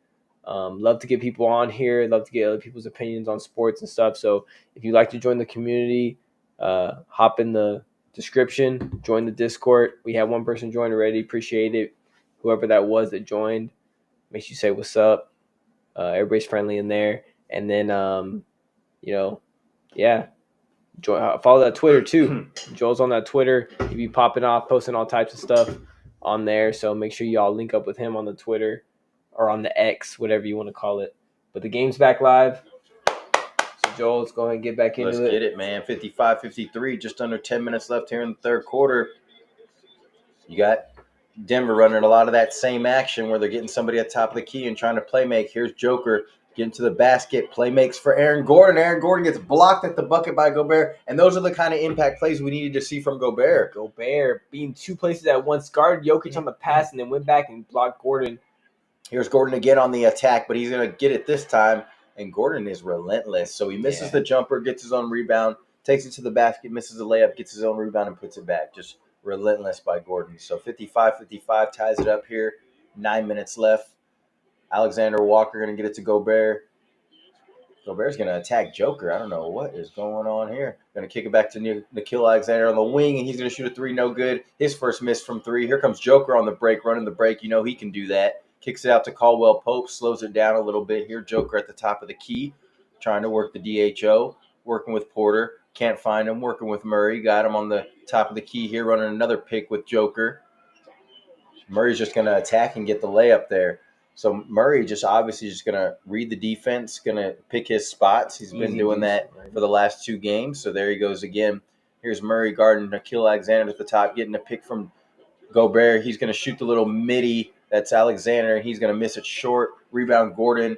Love to get people on here. Love to get other people's opinions on sports and stuff. So if you'd like to join the community, hop in the description, join the Discord. We have one person join already. Appreciate it. Whoever that was that joined, make sure you say what's up. Everybody's friendly in there. And then, follow that Twitter too. Joel's on that Twitter. He'll be popping off, posting all types of stuff on there. So make sure y'all link up with him on the Twitter or on the X, whatever you want to call it. But the game's back live. So Joel, let's go ahead and get back into it. Let's get it, man. 55-53, just under 10 minutes left here in the third quarter. You got Denver running a lot of that same action where they're getting somebody at top of the key and trying to play make. Here's Joker getting to the basket. Play makes for Aaron Gordon. Aaron Gordon gets blocked at the bucket by Gobert. And those are the kind of impact plays we needed to see from Gobert. Gobert being two places at once, guarded Jokic on the pass and then went back and blocked Gordon. Here's Gordon again on the attack, but he's going to get it this time. And Gordon is relentless. So he misses the jumper, gets his own rebound, takes it to the basket, misses the layup, gets his own rebound, and puts it back. Just relentless by Gordon. So 55-55 ties it up here. 9 minutes left. Alexander Walker going to get it to Gobert. Gobert's going to attack Joker. I don't know what is going on here. Going to kick it back to Nickeil Alexander on the wing, and he's going to shoot a three. No good. His first miss from three. Here comes Joker on the break, running the break. You know he can do that. Kicks it out to Caldwell Pope, slows it down a little bit here. Joker at the top of the key, trying to work the DHO, working with Porter. Can't find him, working with Murray. Got him on the top of the key here, running another pick with Joker. Murray's just going to attack and get the layup there. So Murray just obviously just going to read the defense, going to pick his spots. He's been doing that for the last 2 games. So there he goes again. Here's Murray guarding Nickeil Alexander at the top, getting a pick from Gobert. He's going to shoot the little midi. That's Alexander, and he's going to miss it short. Rebound Gordon.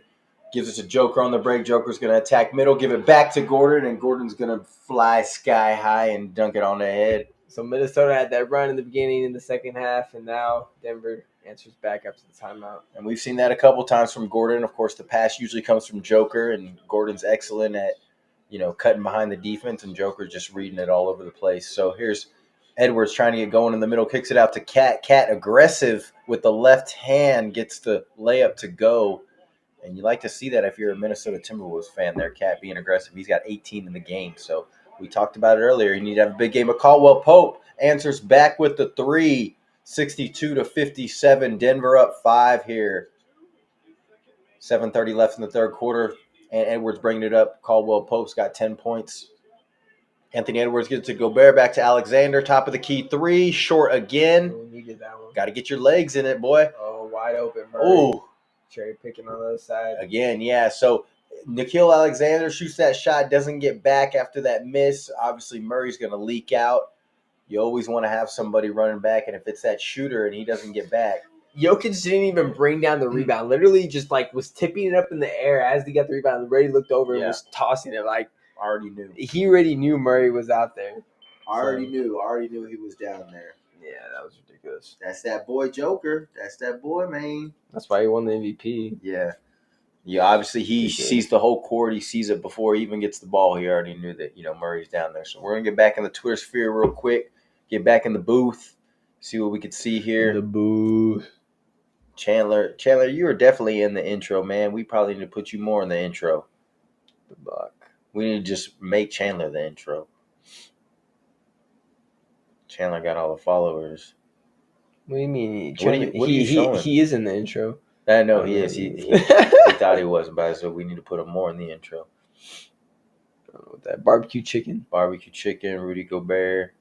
Gives it to Joker on the break. Joker's going to attack middle, give it back to Gordon, and Gordon's going to fly sky high and dunk it on the head. So Minnesota had that run in the beginning in the second half, and now Denver answers back after the timeout. And we've seen that a couple times from Gordon. Of course, the pass usually comes from Joker, and Gordon's excellent at, cutting behind the defense, and Joker's just reading it all over the place. So here's Edwards trying to get going in the middle, kicks it out to Cat. Cat aggressive with the left hand, gets the layup to go. And you like to see that if you're a Minnesota Timberwolves fan there, Cat being aggressive. He's got 18 in the game. So we talked about it earlier. You need to have a big game. Of Caldwell Pope answers back with the 3, 62-57. Denver up 5 here. 7:30 left in the third quarter. And Edwards bringing it up. Caldwell Pope's got 10 points. Anthony Edwards gets to Gobert, back to Alexander. Top of the key 3, short again. We needed that one. Got to get your legs in it, boy. Oh, wide open. Murray. Oh. Cherry picking on the other side. Again, yeah. So Nickeil Alexander shoots that shot, doesn't get back after that miss. Obviously, Murray's going to leak out. You always want to have somebody running back, and if it's that shooter and he doesn't get back. Jokic didn't even bring down the rebound. Literally just was tipping it up in the air as he got the rebound. Brady looked over and was tossing it already knew. He already knew Murray was out there. Already knew he was down there. Yeah, that was ridiculous. That's that boy Joker. That's that boy, man. That's why he won the MVP. Yeah. Yeah, obviously he sees the whole court. He sees it before he even gets the ball. He already knew that, Murray's down there. So we're going to get back in the Twitter sphere real quick. Get back in the booth. See what we could see here. The booth. Chandler, you are definitely in the intro, man. We probably need to put you more in the intro. The buck. We need to just make Chandler the intro. Chandler got all the followers. What do you mean? He is in the intro. I know he is. He thought he was, but so we need to put him more in the intro. I don't know what that barbecue chicken, Rudy Gobert.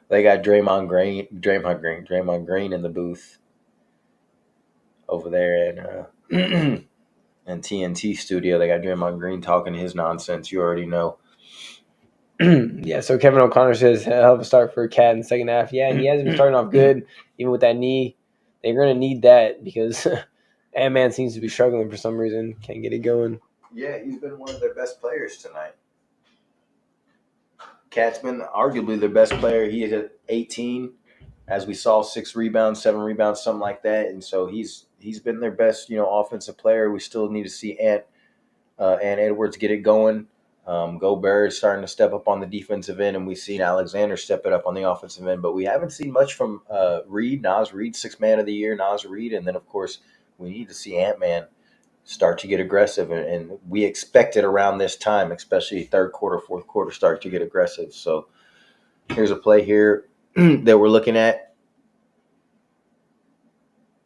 They got Draymond Green in the booth over there at and TNT studio. They got Draymond Green talking his nonsense. You already know. Yeah, so Kevin O'Connor says, hell of a start for Cat in the second half. Yeah, he hasn't been starting off good, even with that knee. They're going to need that because Ant-Man seems to be struggling for some reason. Can't get it going. Yeah, he's been one of their best players tonight. Cat's been arguably their best player. He is at 18, as we saw, 6 rebounds, 7 rebounds, something like that. And so he's been their best, offensive player. We still need to see Ant Edwards get it going. Gobert is starting to step up on the defensive end, and we've seen Alexander step it up on the offensive end. But we haven't seen much from Nas Reed, 6th man of the year, Nas Reed. And then, of course, we need to see Ant-Man start to get aggressive. And we expect it around this time, especially third quarter, fourth quarter, start to get aggressive. So here's a play here that we're looking at.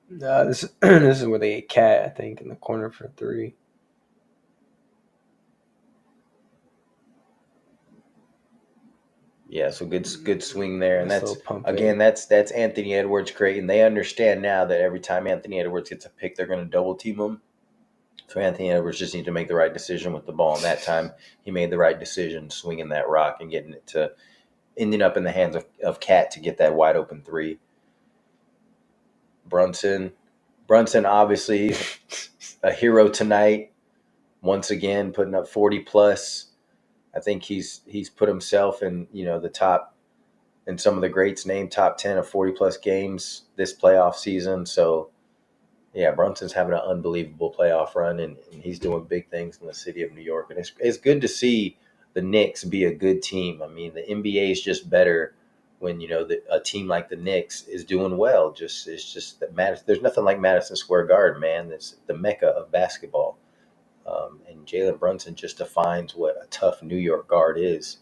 This is where they get Cat, I think, in the corner for 3. Yeah, so good swing there. And that's that's Anthony Edwards creating. They understand now that every time Anthony Edwards gets a pick, they're going to double team him. So Anthony Edwards just needs to make the right decision with the ball. And that time he made the right decision, swinging that rock and getting it to ending up in the hands of Cat to get that wide open three. Brunson obviously a hero tonight. Once again, putting up 40 plus. I think he's put himself in, the top, in some of the greats named top 10 of 40 plus games this playoff season. So yeah, Brunson's having an unbelievable playoff run, and he's doing big things in the city of New York. And it's good to see the Knicks be a good team. I mean, the NBA is just better when, a team like the Knicks is doing well. It's just that there's nothing like Madison Square Garden, man. It's the mecca of basketball. And Jalen Brunson just defines what a tough New York guard is.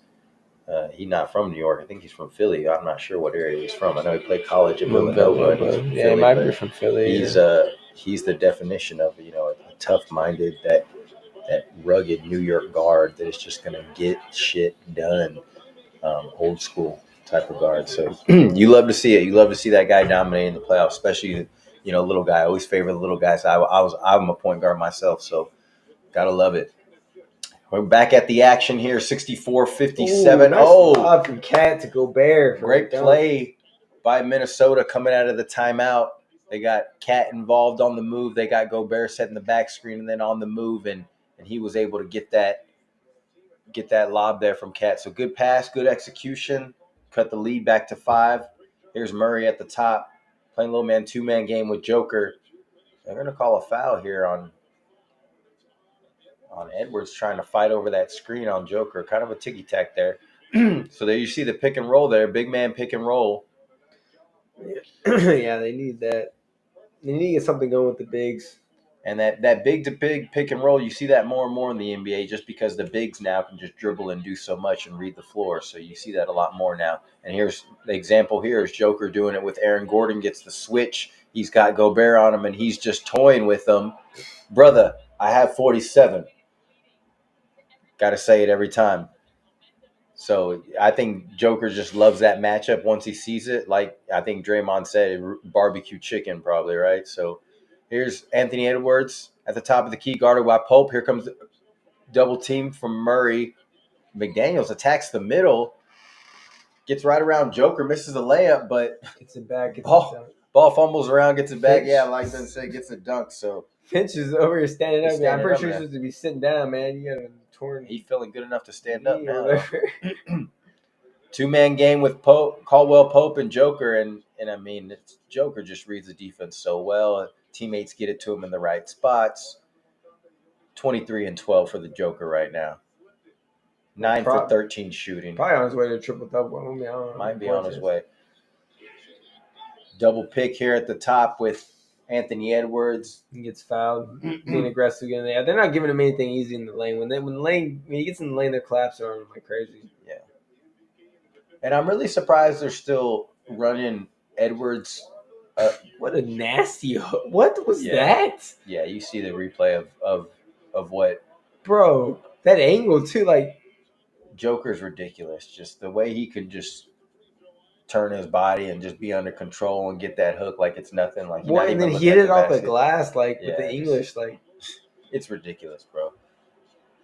He's not from New York. I think he's from Philly. I'm not sure what area he's from. I know he played college at Villanova. And he's from Philly, he might be from Philly. He's the definition of a tough-minded, that rugged New York guard that is just going to get shit done. Old school type of guard. So you love to see it. You love to see that guy dominating the playoffs, especially little guy. I always favor the little guys. I'm a point guard myself, so gotta love it. We're back at the action here, 64-57. Nice from Cat to Gobert. Great play by Minnesota coming out of the timeout. They got Cat involved on the move. They got Gobert setting the back screen and then on the move, and he was able to get that lob there from Cat. So good pass, good execution, cut the lead back to 5. Here's Murray at the top, playing little man, 2-man game with Joker. They're going to call a foul here on Edwards trying to fight over that screen on Joker. Kind of a ticky-tack there. So there you see the pick and roll there. Big man pick and roll. Yeah, they need that. They need to get something going with the bigs. And that big-to-big pick and roll, you see that more and more in the NBA just because the bigs now can just dribble and do so much and read the floor. So you see that a lot more now. And here's the example here is Joker doing it with Aaron Gordon, gets the switch. He's got Gobert on him, and he's just toying with them. Brother, I have 47. Got to say it every time. So I think Joker just loves that matchup once he sees it. Like I think Draymond said, barbecue chicken probably, right? So here's Anthony Edwards at the top of the key, guarded by Pope. Here comes double team from Murray. McDaniels attacks the middle, gets right around Joker, misses a layup, but gets it back. Ball fumbles around, gets it back. Yeah, like I said, gets a dunk. So Finch is over here standing up. I'm pretty sure he's supposed to be sitting down, man. You got a torn. He's feeling good enough to stand up now. 2-man game with Pope, Caldwell Pope and Joker, and I mean, Joker just reads the defense so well. Teammates get it to him in the right spots. 23-12 for the Joker right now. 9 for 13 shooting. Probably on his way to a triple-double. Might be on his way. Double pick here at the top with Anthony Edwards. He gets fouled, being aggressive in there. They're not giving him anything easy in the lane. When he gets in the lane, they're collapsing on him like crazy. Yeah. And I'm really surprised they're still running Edwards. What a nasty hook. What was that? Yeah, you see the replay of what. Bro, that angle too, like. Joker's ridiculous. Just the way he could just turn his body and just be under control and get that hook like it's nothing. Like and then hit it off the glass with the English, like it's ridiculous, bro.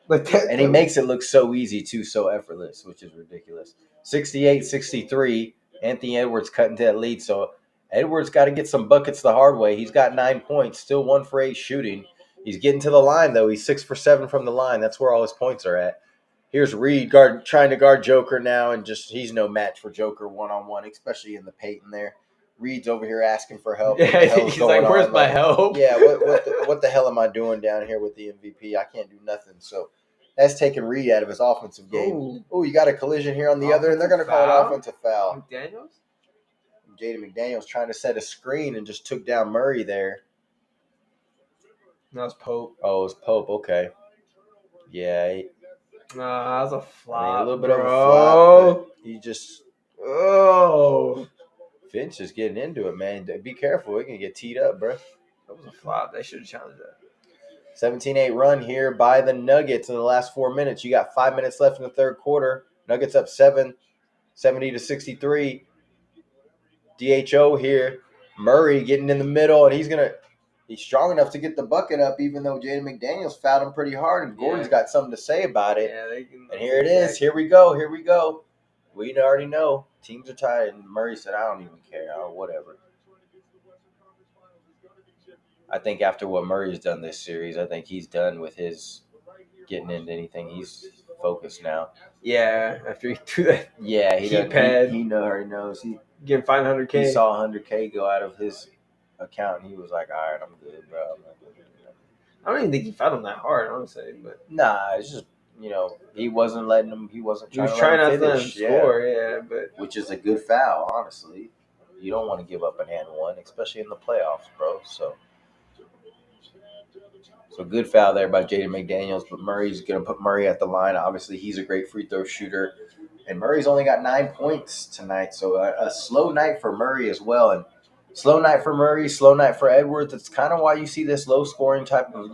Like that, and he makes it look so easy too, so effortless, which is ridiculous. 68-63, Anthony Edwards cutting to that lead. So Edwards got to get some buckets the hard way. He's got 9 points, still 1 for 8 shooting. He's getting to the line though. He's 6 for 7 from the line. That's where all his points are at. Here's Reed trying to guard Joker now, and just he's no match for Joker one-on-one, especially in the paint in there. Reed's over here asking for help. Yeah, he's like, "Where's my help?" Yeah, what the hell am I doing down here with the MVP? I can't do nothing. So that's taking Reed out of his offensive game. Oh, you got a collision here on the other, and they're going to call an offensive foul. Jaden McDaniels trying to set a screen and just took down Murray there. No, it's Pope. Oh, it's Pope. Okay. Yeah. Nah, that's a flop. I mean, a little bit of a flop. But he just. Oh. Finch is getting into it, man. Be careful. It can get teed up, bro. That was a flop. They should have challenged that. 17-8 run here by the Nuggets in the last 4 minutes. You got 5 minutes left in the third quarter. Nuggets up 7, 70-63. DHO here. Murray getting in the middle, and he's strong enough to get the bucket up, even though Jaden McDaniels fouled him pretty hard, and Gordon's got something to say about it. Yeah, and here it is. Here we go. We already know teams are tired, and Murray said, "I don't even care, whatever." I think after what Murray's done this series, I think he's done with his getting into anything. He's focused now. Yeah, after he threw that. Yeah, Keypad. He already knows. He getting $500K. He saw $100K go out of his account, and he was like, "All right, I'm good, bro." I'm not gonna do that. I don't even think he fouled him that hard, honestly. But nah, it's just he wasn't letting him. He wasn't he trying was to trying let not him to let him finish. score. Yeah, but which is a good foul, honestly. You don't want to give up an and one, especially in the playoffs, bro. So good foul there by Jaden McDaniels, but Murray's going to put Murray at the line. Obviously, he's a great free throw shooter. And Murray's only got 9 points tonight, so a slow night for Murray as well. And slow night for Murray, slow night for Edwards. It's kind of why you see this low-scoring type of,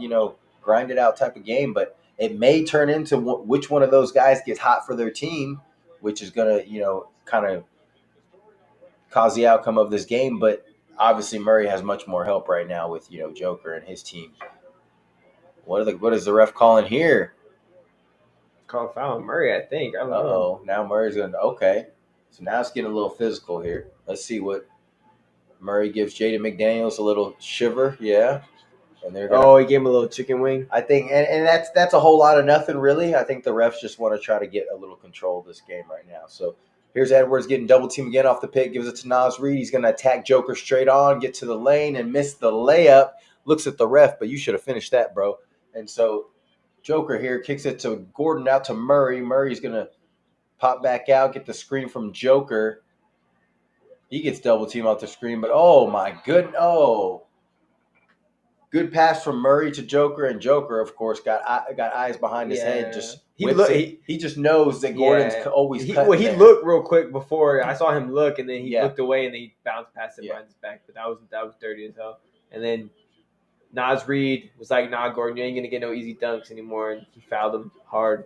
grinded-out type of game. But it may turn into which one of those guys gets hot for their team, which is going to, kind of cause the outcome of this game. But obviously, Murray has much more help right now with, Joker and his team. What is the ref calling here? Call foul on Murray, I think. I don't know. Now Murray's going to – okay. So now it's getting a little physical here. Let's see what Murray gives Jaden McDaniels a little shiver. Yeah. And they're he gave him a little chicken wing. I think – and that's a whole lot of nothing, really. I think the refs just want to try to get a little control of this game right now. So here's Edwards getting double team again off the pick. Gives it to Naz Reid. He's going to attack Joker straight on, get to the lane, and miss the layup. Looks at the ref, but you should have finished that, bro. And so Joker here kicks it to Gordon, out to Murray. Murray's going to pop back out, get the screen from Joker. He gets double team off the screen, but oh my goodness. Oh. Good pass from Murray to Joker, and Joker, of course, got eyes behind his head. Just he just knows that Gordon's always cutting. Well, he looked real quick before. I saw him look, and then he looked away, and then he bounced past it behind his back. But that was dirty as hell. And then Naz Reid was like, "Nah, Gordon, you ain't gonna get no easy dunks anymore." And he fouled him hard.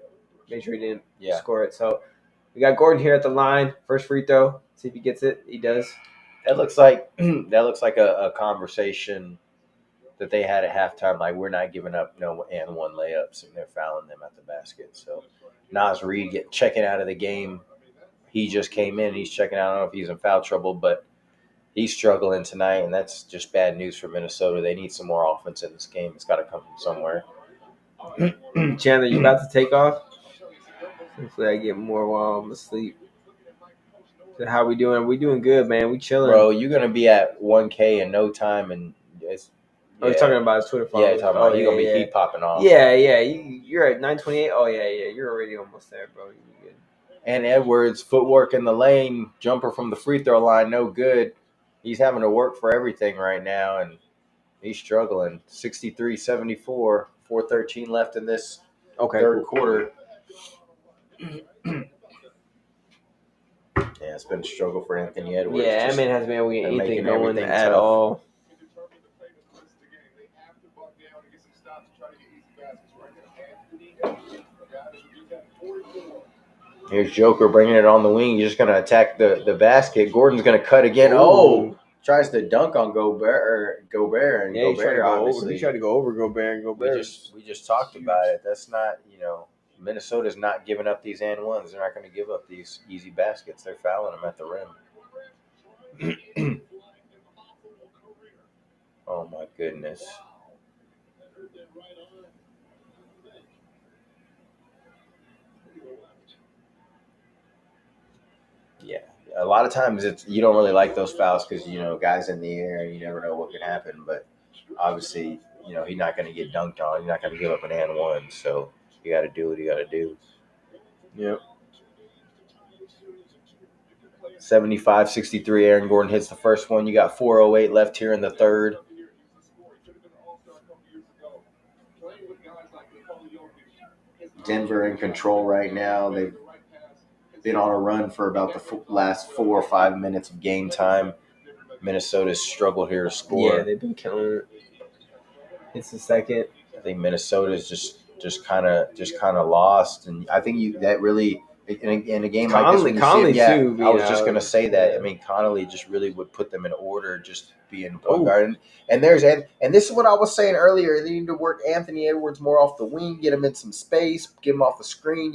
Made sure he didn't score it. So we got Gordon here at the line. First free throw. See if he gets it. He does. That looks like a conversation that they had at halftime. Like, we're not giving up no and one layups, and they're fouling them at the basket. So Naz Reid checking out of the game. He just came in. He's checking out. I don't know if he's in foul trouble, but he's struggling tonight, and that's just bad news for Minnesota. They need some more offense in this game. It's got to come from somewhere. Chandler, you about to take off? Hopefully I get more while I'm asleep. So how we doing? We doing good, man. We chilling. Bro, you're going to be at 1K in no time, and it's – he's talking about his Twitter followers. Yeah, talking about he's going to be heat popping off. Yeah. You're at 928. Oh, yeah. You're already almost there, bro. You're good. And Edwards, footwork in the lane, jumper from the free throw line, no good. He's having to work for everything right now, and he's struggling. 63-74, 4:13 left in this third quarter. Yeah, it's been a struggle for Anthony Edwards. Yeah, that man hasn't been able to get anything going at all. Here's Joker bringing it on the wing. He's just going to attack the basket. Gordon's going to cut again. Ooh. Oh, tries to dunk on Gobert, and Gobert he tried to go over Gobert, and Gobert. We just talked about it. That's not, Minnesota's not giving up these and ones. They're not going to give up these easy baskets. They're fouling them at the rim. Oh, my goodness. Yeah, a lot of times you don't really like those fouls because, guys in the air, and you never know what could happen. But obviously, he's not going to get dunked on. He's not going to give up an and one. So you got to do what you got to do. Yep. 75-63, Aaron Gordon hits the first one. You got 4:08 left here in the third. Denver in control right now. They've been on a run for about the last 4 or 5 minutes of game time. Minnesota's struggled here to score. Yeah, they've been killing it. It's the second. I think Minnesota's just kind of lost, and I think that really in a game like this, Conley too. I was just gonna say that. Yeah. I mean, Connolly just really would put them in order, just being point guard. And this is what I was saying earlier. They need to work Anthony Edwards more off the wing, get him in some space, get him off the screen.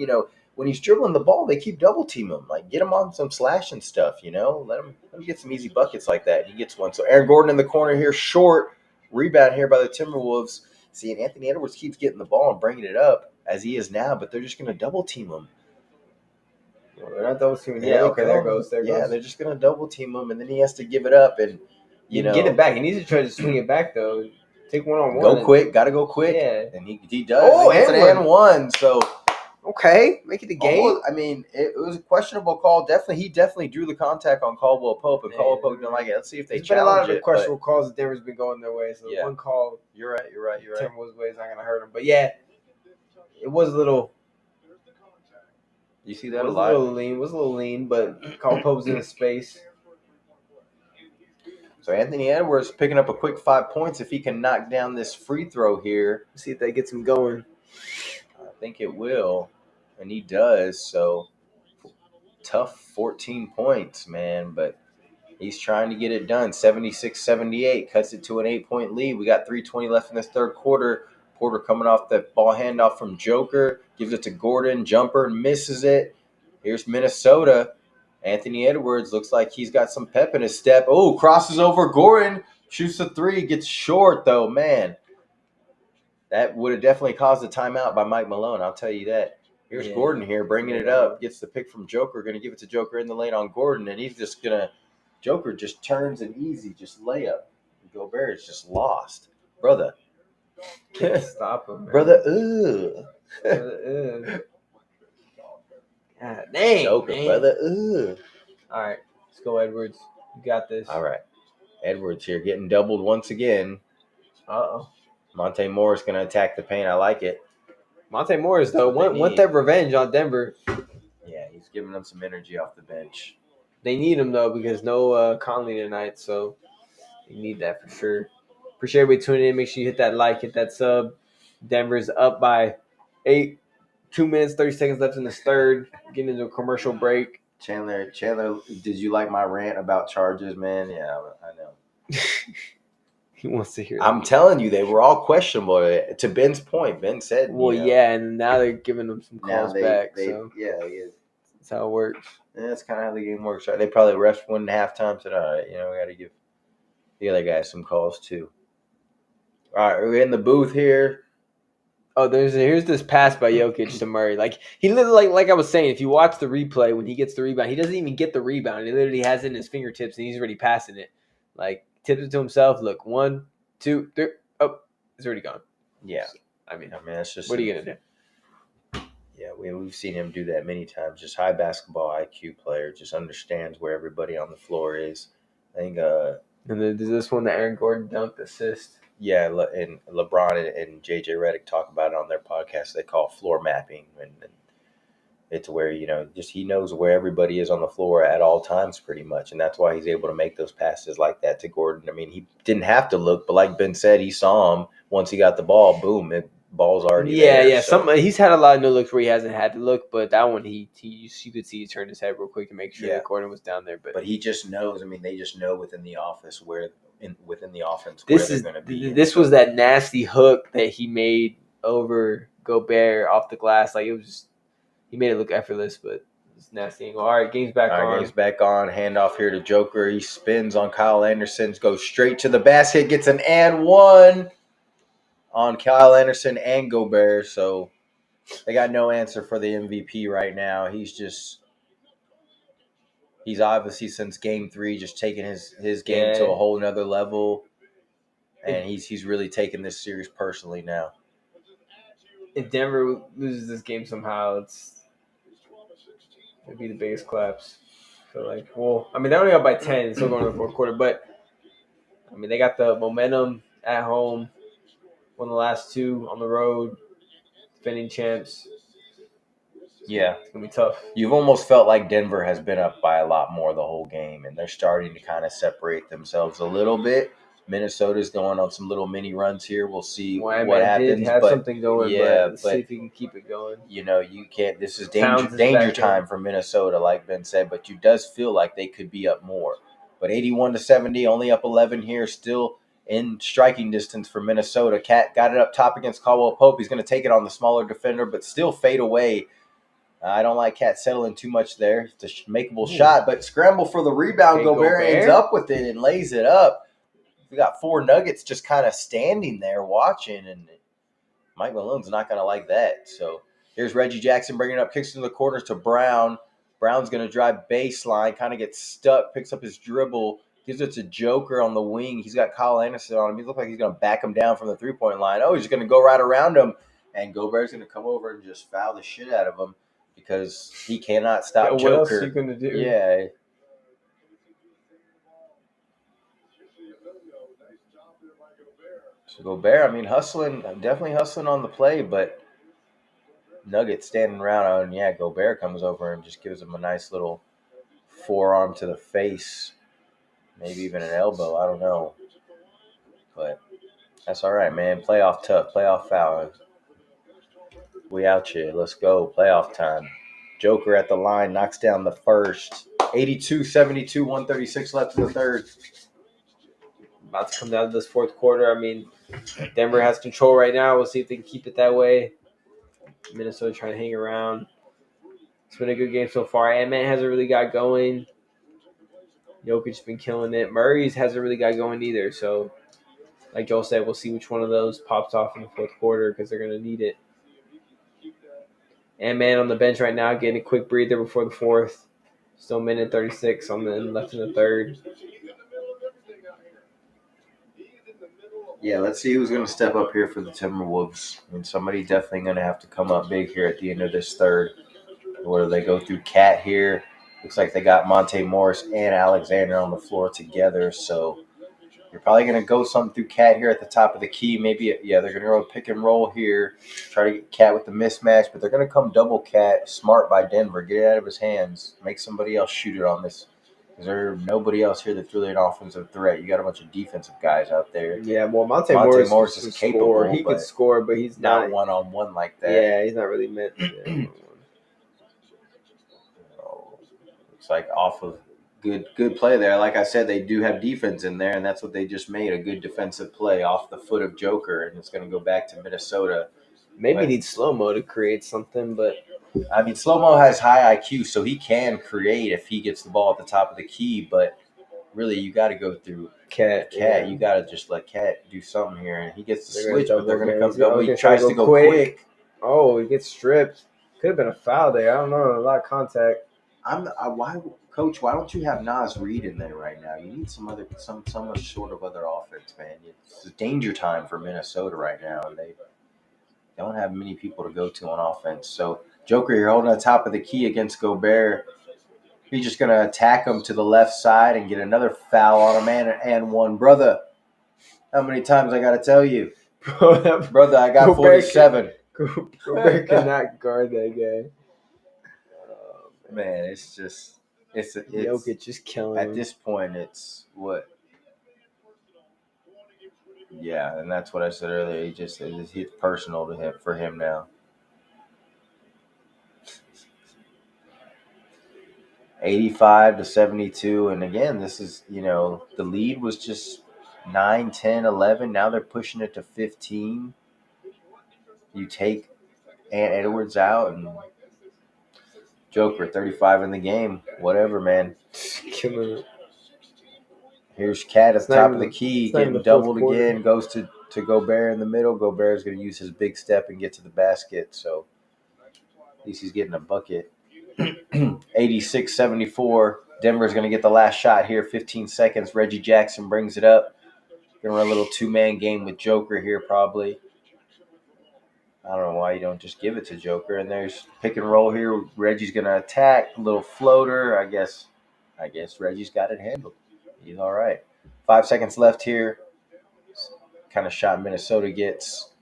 when he's dribbling the ball, they keep double team him. Like, get him on some slashing stuff, Let him get some easy buckets like that. He gets one. So Aaron Gordon in the corner here, short rebound here by the Timberwolves. See, and Anthony Edwards keeps getting the ball and bringing it up as he is now, but they're just going to double team him. Well, they're not double teaming. Yeah, okay, there goes. They're just going to double team him, and then he has to give it up and get it back. He needs to try to swing it back though. Take one-on-one. Go quick, got to go quick. Yeah, and he does. Oh, and one. So. Okay, make it a game. I mean, it was a questionable call. He definitely drew the contact on Caldwell Pope, and Caldwell Pope didn't like it. Let's see if they challenge it. There's been a lot of questionable calls that Denver's been going their way. So one call, you're right. Timberwolves' way is not going to hurt him. But yeah, it was a little. You see that a lot? It was a little lean, but Caldwell Pope's in his space. So Anthony Edwards picking up a quick 5 points if he can knock down this free throw here. See if that gets him going. I think it will. And he does, so tough 14 points, man. But he's trying to get it done. 76-78, cuts it to an 8-point lead. We got 3:20 left in this third quarter. Porter coming off the ball handoff from Joker, gives it to Gordon, jumper, misses it. Here's Minnesota. Anthony Edwards looks like he's got some pep in his step. Oh, crosses over Gordon, shoots a three, gets short though, man. That would have definitely caused a timeout by Mike Malone, I'll tell you that. Here's Gordon here, bringing it up, gets the pick from Joker, going to give it to Joker in the lane on Gordon, and he's just going to – Joker just turns an easy, just layup. Gobert is just lost. Brother. Can't stop him, man. Brother, God dang, Joker, man. Brother, All right, let's go, Edwards. You got this. All right. Edwards here getting doubled once again. Uh-oh. Monte Morris going to attack the paint. I like it. Monte Morris, though, want that revenge on Denver. Yeah, he's giving them some energy off the bench. They need him, though, because no Conley tonight, so they need that for sure. Appreciate everybody tuning in. Make sure you hit that like, hit that sub. Denver's up by 8. 2 minutes, 30 seconds left in this third. Getting into a commercial break. Chandler, did you like my rant about charges, man? Yeah, I know. He wants to hear that. I'm telling you, they were all questionable. To Ben's point, Ben said, well, yeah, and now they're giving them some calls back. So yeah, that's how it works. Yeah, that's kind of how the game works. Right? They probably refs one and a half times. Said, all right, we got to give the other guys some calls too. All right, we're in the booth here. Oh, here's this pass by Jokic to Murray. Like he literally, like I was saying, if you watch the replay when he gets the rebound, he doesn't even get the rebound. He literally has it in his fingertips and he's already passing it. Like tipped it to himself. Look, 1, 2, 3. Oh, it's already gone. Yeah, I mean, that's just what are you gonna do? Yeah, we've seen him do that many times. Just high basketball IQ player, just understands where everybody on the floor is. I think. And then there's this one that Aaron Gordon dunked assist. Yeah, and LeBron and JJ Redick talk about it on their podcast. They call it floor mapping, and it's where just he knows where everybody is on the floor at all times, pretty much, and that's why he's able to make those passes like that to Gordon. I mean, he didn't have to look, but like Ben said, he saw him once he got the ball. Boom, ball's already there. Yeah. So. He's had a lot of no looks where he hasn't had to look, but that one you could see he turned his head real quick to make sure that Gordon was down there. But he just knows. I mean, they just know within the office within the offense where they're going to be. This was that nasty hook that he made over Gobert off the glass. Like it was just, he made it look effortless, but it's nasty angle. All right, game's back on. Game's back on. Handoff here to Joker. He spins on Kyle Anderson, goes straight to the basket, gets an and one on Kyle Anderson and Gobert. So they got no answer for the MVP right now. He's obviously since game 3 just taking his game to a whole nother level, and he's really taking this series personally now. If Denver loses this game somehow, it'd be the biggest collapse. I feel like, they're only up by 10, still going to the fourth quarter, but I mean they got the momentum at home, won the last 2 on the road, defending champs. Yeah. It's going to be tough. You've almost felt like Denver has been up by a lot more the whole game, and they're starting to kind of separate themselves a little bit. Minnesota's going on some little mini runs here. We'll see what happens. Did have something going, but see if he can keep it going. You can't. This is danger time for Minnesota, like Ben said, but you does feel like they could be up more. But 81-70, only up 11 here, still in striking distance for Minnesota. Cat got it up top against Caldwell Pope. He's going to take it on the smaller defender, but still fade away I don't like Cat settling too much there. It's a makeable shot, but scramble for the rebound. Okay, Gobert ends Gobert. up with it and lays it up. We got 4 Nuggets just kind of standing there watching, and Mike Malone's not going to like that. So here's Reggie Jackson bringing it up, kicks into the corners to Brown. Brown's going to drive baseline, kind of gets stuck, picks up his dribble, gives it to Joker on the wing. He's got Kyle Anderson on him. He looks like he's going to back him down from the three-point line. Oh, he's going to go right around him, and Gobert's going to come over and just foul the shit out of him because he cannot stop What Joker. else are you going to do? Yeah. So Gobert, I mean, definitely hustling on the play, but Nuggets standing around, and yeah, Gobert comes over and just gives him a nice little forearm to the face, maybe even an elbow. I don't know, but that's all right, man. Playoff tough, playoff foul. We out here. Let's go. Playoff time. Joker at the line knocks down the first. 82-72, 136 left in the third. About to come down to this fourth quarter. I mean, Denver has control right now. We'll see if they can keep it that way. Minnesota trying to hang around. It's been a good game so far. Ant-Man hasn't really got going. Jokic's been killing it. Murray's hasn't really got going either. So, like Joel said, we'll see which one of those pops off in the fourth quarter because they're going to need it. Ant-Man on the bench right now, getting a quick breather before the fourth. Still minute 36 left in the third. Yeah, let's see who's going to step up here for the Timberwolves. I mean, somebody definitely going to have to come up big here at the end of this third. Where they go through Cat here. Looks like they got Monte Morris and Alexander on the floor together. So you're probably going to go something through Cat here at the top of the key. Maybe, they're going to go pick and roll here. Try to get Cat with the mismatch, but they're going to come double Cat. Smart by Denver. Get it out of his hands. Make somebody else shoot it on this. Because there's nobody else here that's really an offensive threat. You got a bunch of defensive guys out there. Yeah, well, Monte Morris is capable. He could score, but he's not one-on-one like that. Yeah, he's not really meant to. Looks like off of good play there. Like I said, they do have defense in there, and that's what they just made, a good defensive play off the foot of Joker, and it's going to go back to Minnesota. Maybe need slow-mo to create something, but I mean, slow-mo has high IQ, so he can create if he gets the ball at the top of the key, but really you got to go through Cat. Yeah. You got to just let Cat do something here, and he gets the switch, but they're going to come double. He tries to go quick. Oh, he gets stripped. Could have been a foul there. I don't know. A lot of contact. Coach, why don't you have Nas Reed in there right now? You need some sort of other offense, man. It's a danger time for Minnesota right now, and they don't have many people to go to on offense. So Joker here holding on top of the key against Gobert. He's just going to attack him to the left side and get another foul on him and one. Brother, how many times I got to tell you? Brother, I got 47. Gobert cannot guard that guy. Man, it's just Jokic just killing at him. this point. It's what? Yeah, and that's what I said earlier. It's personal to him for him now. 85-72, and again, this is the lead was just 9, 10, 11. Now they're pushing it to 15. You take Ant Edwards out and Joker 35 in the game. Whatever, man. Killing it. Here's Cat at the top of the key, getting doubled again. Goes to Gobert in the middle. Gobert is going to use his big step and get to the basket. So at least he's getting a bucket. 86-74. Denver's going to get the last shot here. 15 seconds. Reggie Jackson brings it up. Going to run a little two-man game with Joker here probably. I don't know why you don't just give it to Joker. And there's pick and roll here. Reggie's going to attack. A little floater. I guess Reggie's got it handled. He's all right. 5 seconds left here. Kind of shot Minnesota gets.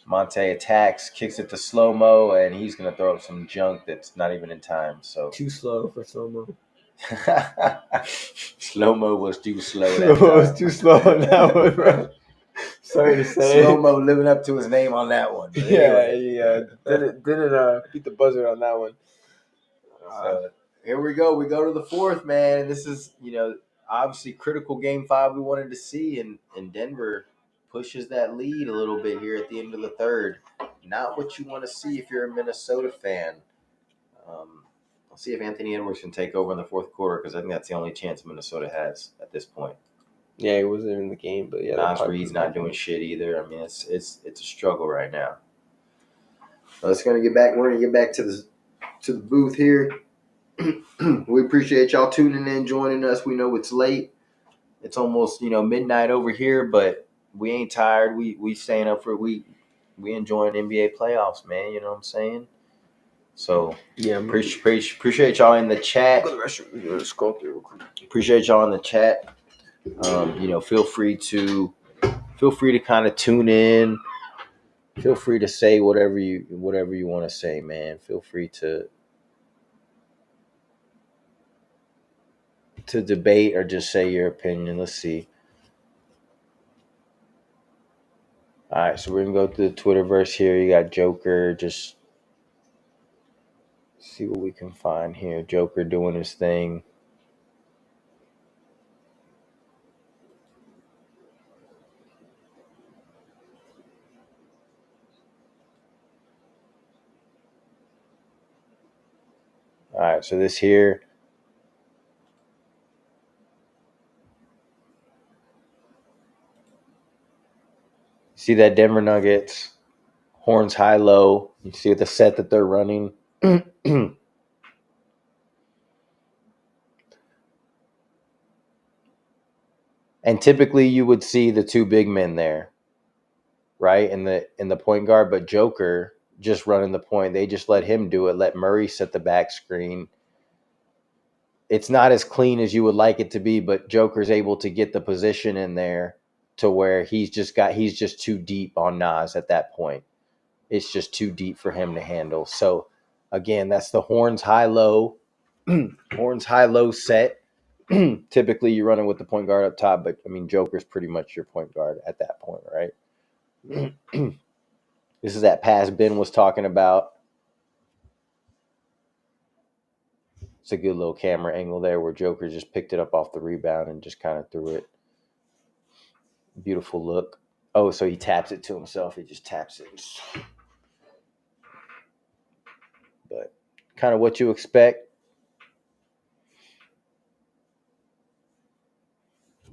Monte attacks, kicks it to slow-mo, and he's going to throw up some junk that's not even in time. So too slow for slow-mo. Slow-mo was too slow. Slow-mo was too slow on that one, bro. Sorry to say. Slow-mo living up to his name on that one. But anyway. Didn't beat the buzzer on that one. So here we go. We go to the fourth, man. And this is, obviously critical game 5 we wanted to see, and Denver pushes that lead a little bit here at the end of the third. Not what you want to see if you're a Minnesota fan. I'll see if Anthony Edwards can take over in the fourth quarter because I think that's the only chance Minnesota has at this point. Yeah, he wasn't in the game, but yeah. Nas Reed's not doing shit either. I mean, it's a struggle right now. We're gonna get back to the booth here. We appreciate y'all tuning in, joining us. We know it's late. It's almost midnight over here, but we ain't tired. We staying up for we enjoying NBA playoffs, man. You know what I'm saying? So yeah, appreciate y'all in the chat. Scroll through real quick. Appreciate y'all in the chat. Feel free to kind of tune in. Feel free to say whatever you want to say, man. Feel free to debate or just say your opinion. Let's see. All right, so we're gonna go through the Twitterverse here. You got Joker. Just see what we can find here. Joker doing his thing. All right, so this here. See that Denver Nuggets, horns high low. You see the set that they're running. And typically you would see the two big men there, right? In the point guard, but Joker just running the point. They just let him do it. Let Murray set the back screen. It's not as clean as you would like it to be, but Joker's able to get the position in there to where he's just too deep on Nas at that point. It's just too deep for him to handle. So again, that's the horns high low set. Typically you run it with the point guard up top, but I mean Joker's pretty much your point guard at that point, right? This is that pass Ben was talking about. It's a good little camera angle there where Joker just picked it up off the rebound and just kind of threw it. Beautiful look. Oh, so he taps it to himself. He just taps it. But kind of what you expect.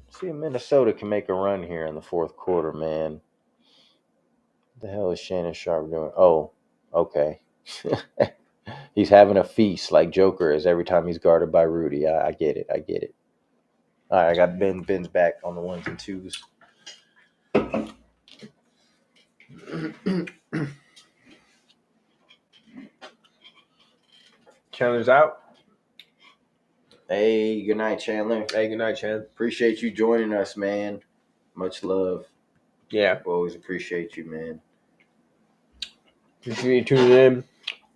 See if Minnesota can make a run here in the fourth quarter, man. What the hell is Shannon Sharp doing? Oh, okay. He's having a feast like Joker is every time he's guarded by Rudy. I get it. All right, I got Ben's back on the ones and twos. Chandler's out. Hey, good night, Chandler. Hey, good night, Chandler. Appreciate you joining us, man. Much love. Yeah. We always appreciate you, man. Appreciate you tuning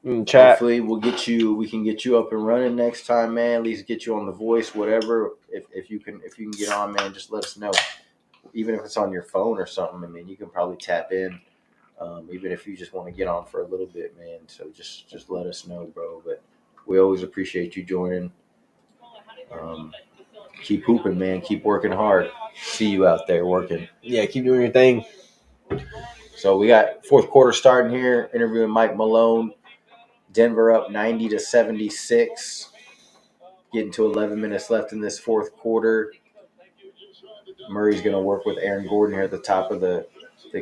in chat. Hopefully we can get you up and running next time, man. At least get you on the voice, whatever. If you can get on, man, just let us know. Even if it's on your phone or something, I mean, you can probably tap in. Even if you just want to get on for a little bit, man. So just let us know, bro. But we always appreciate you joining. Keep hooping, man. Keep working hard. See you out there working. Yeah, keep doing your thing. So we got fourth quarter starting here. Interviewing Mike Malone. Denver up 90-76. Getting to 11 minutes left in this fourth quarter. Murray's going to work with Aaron Gordon here at the top of the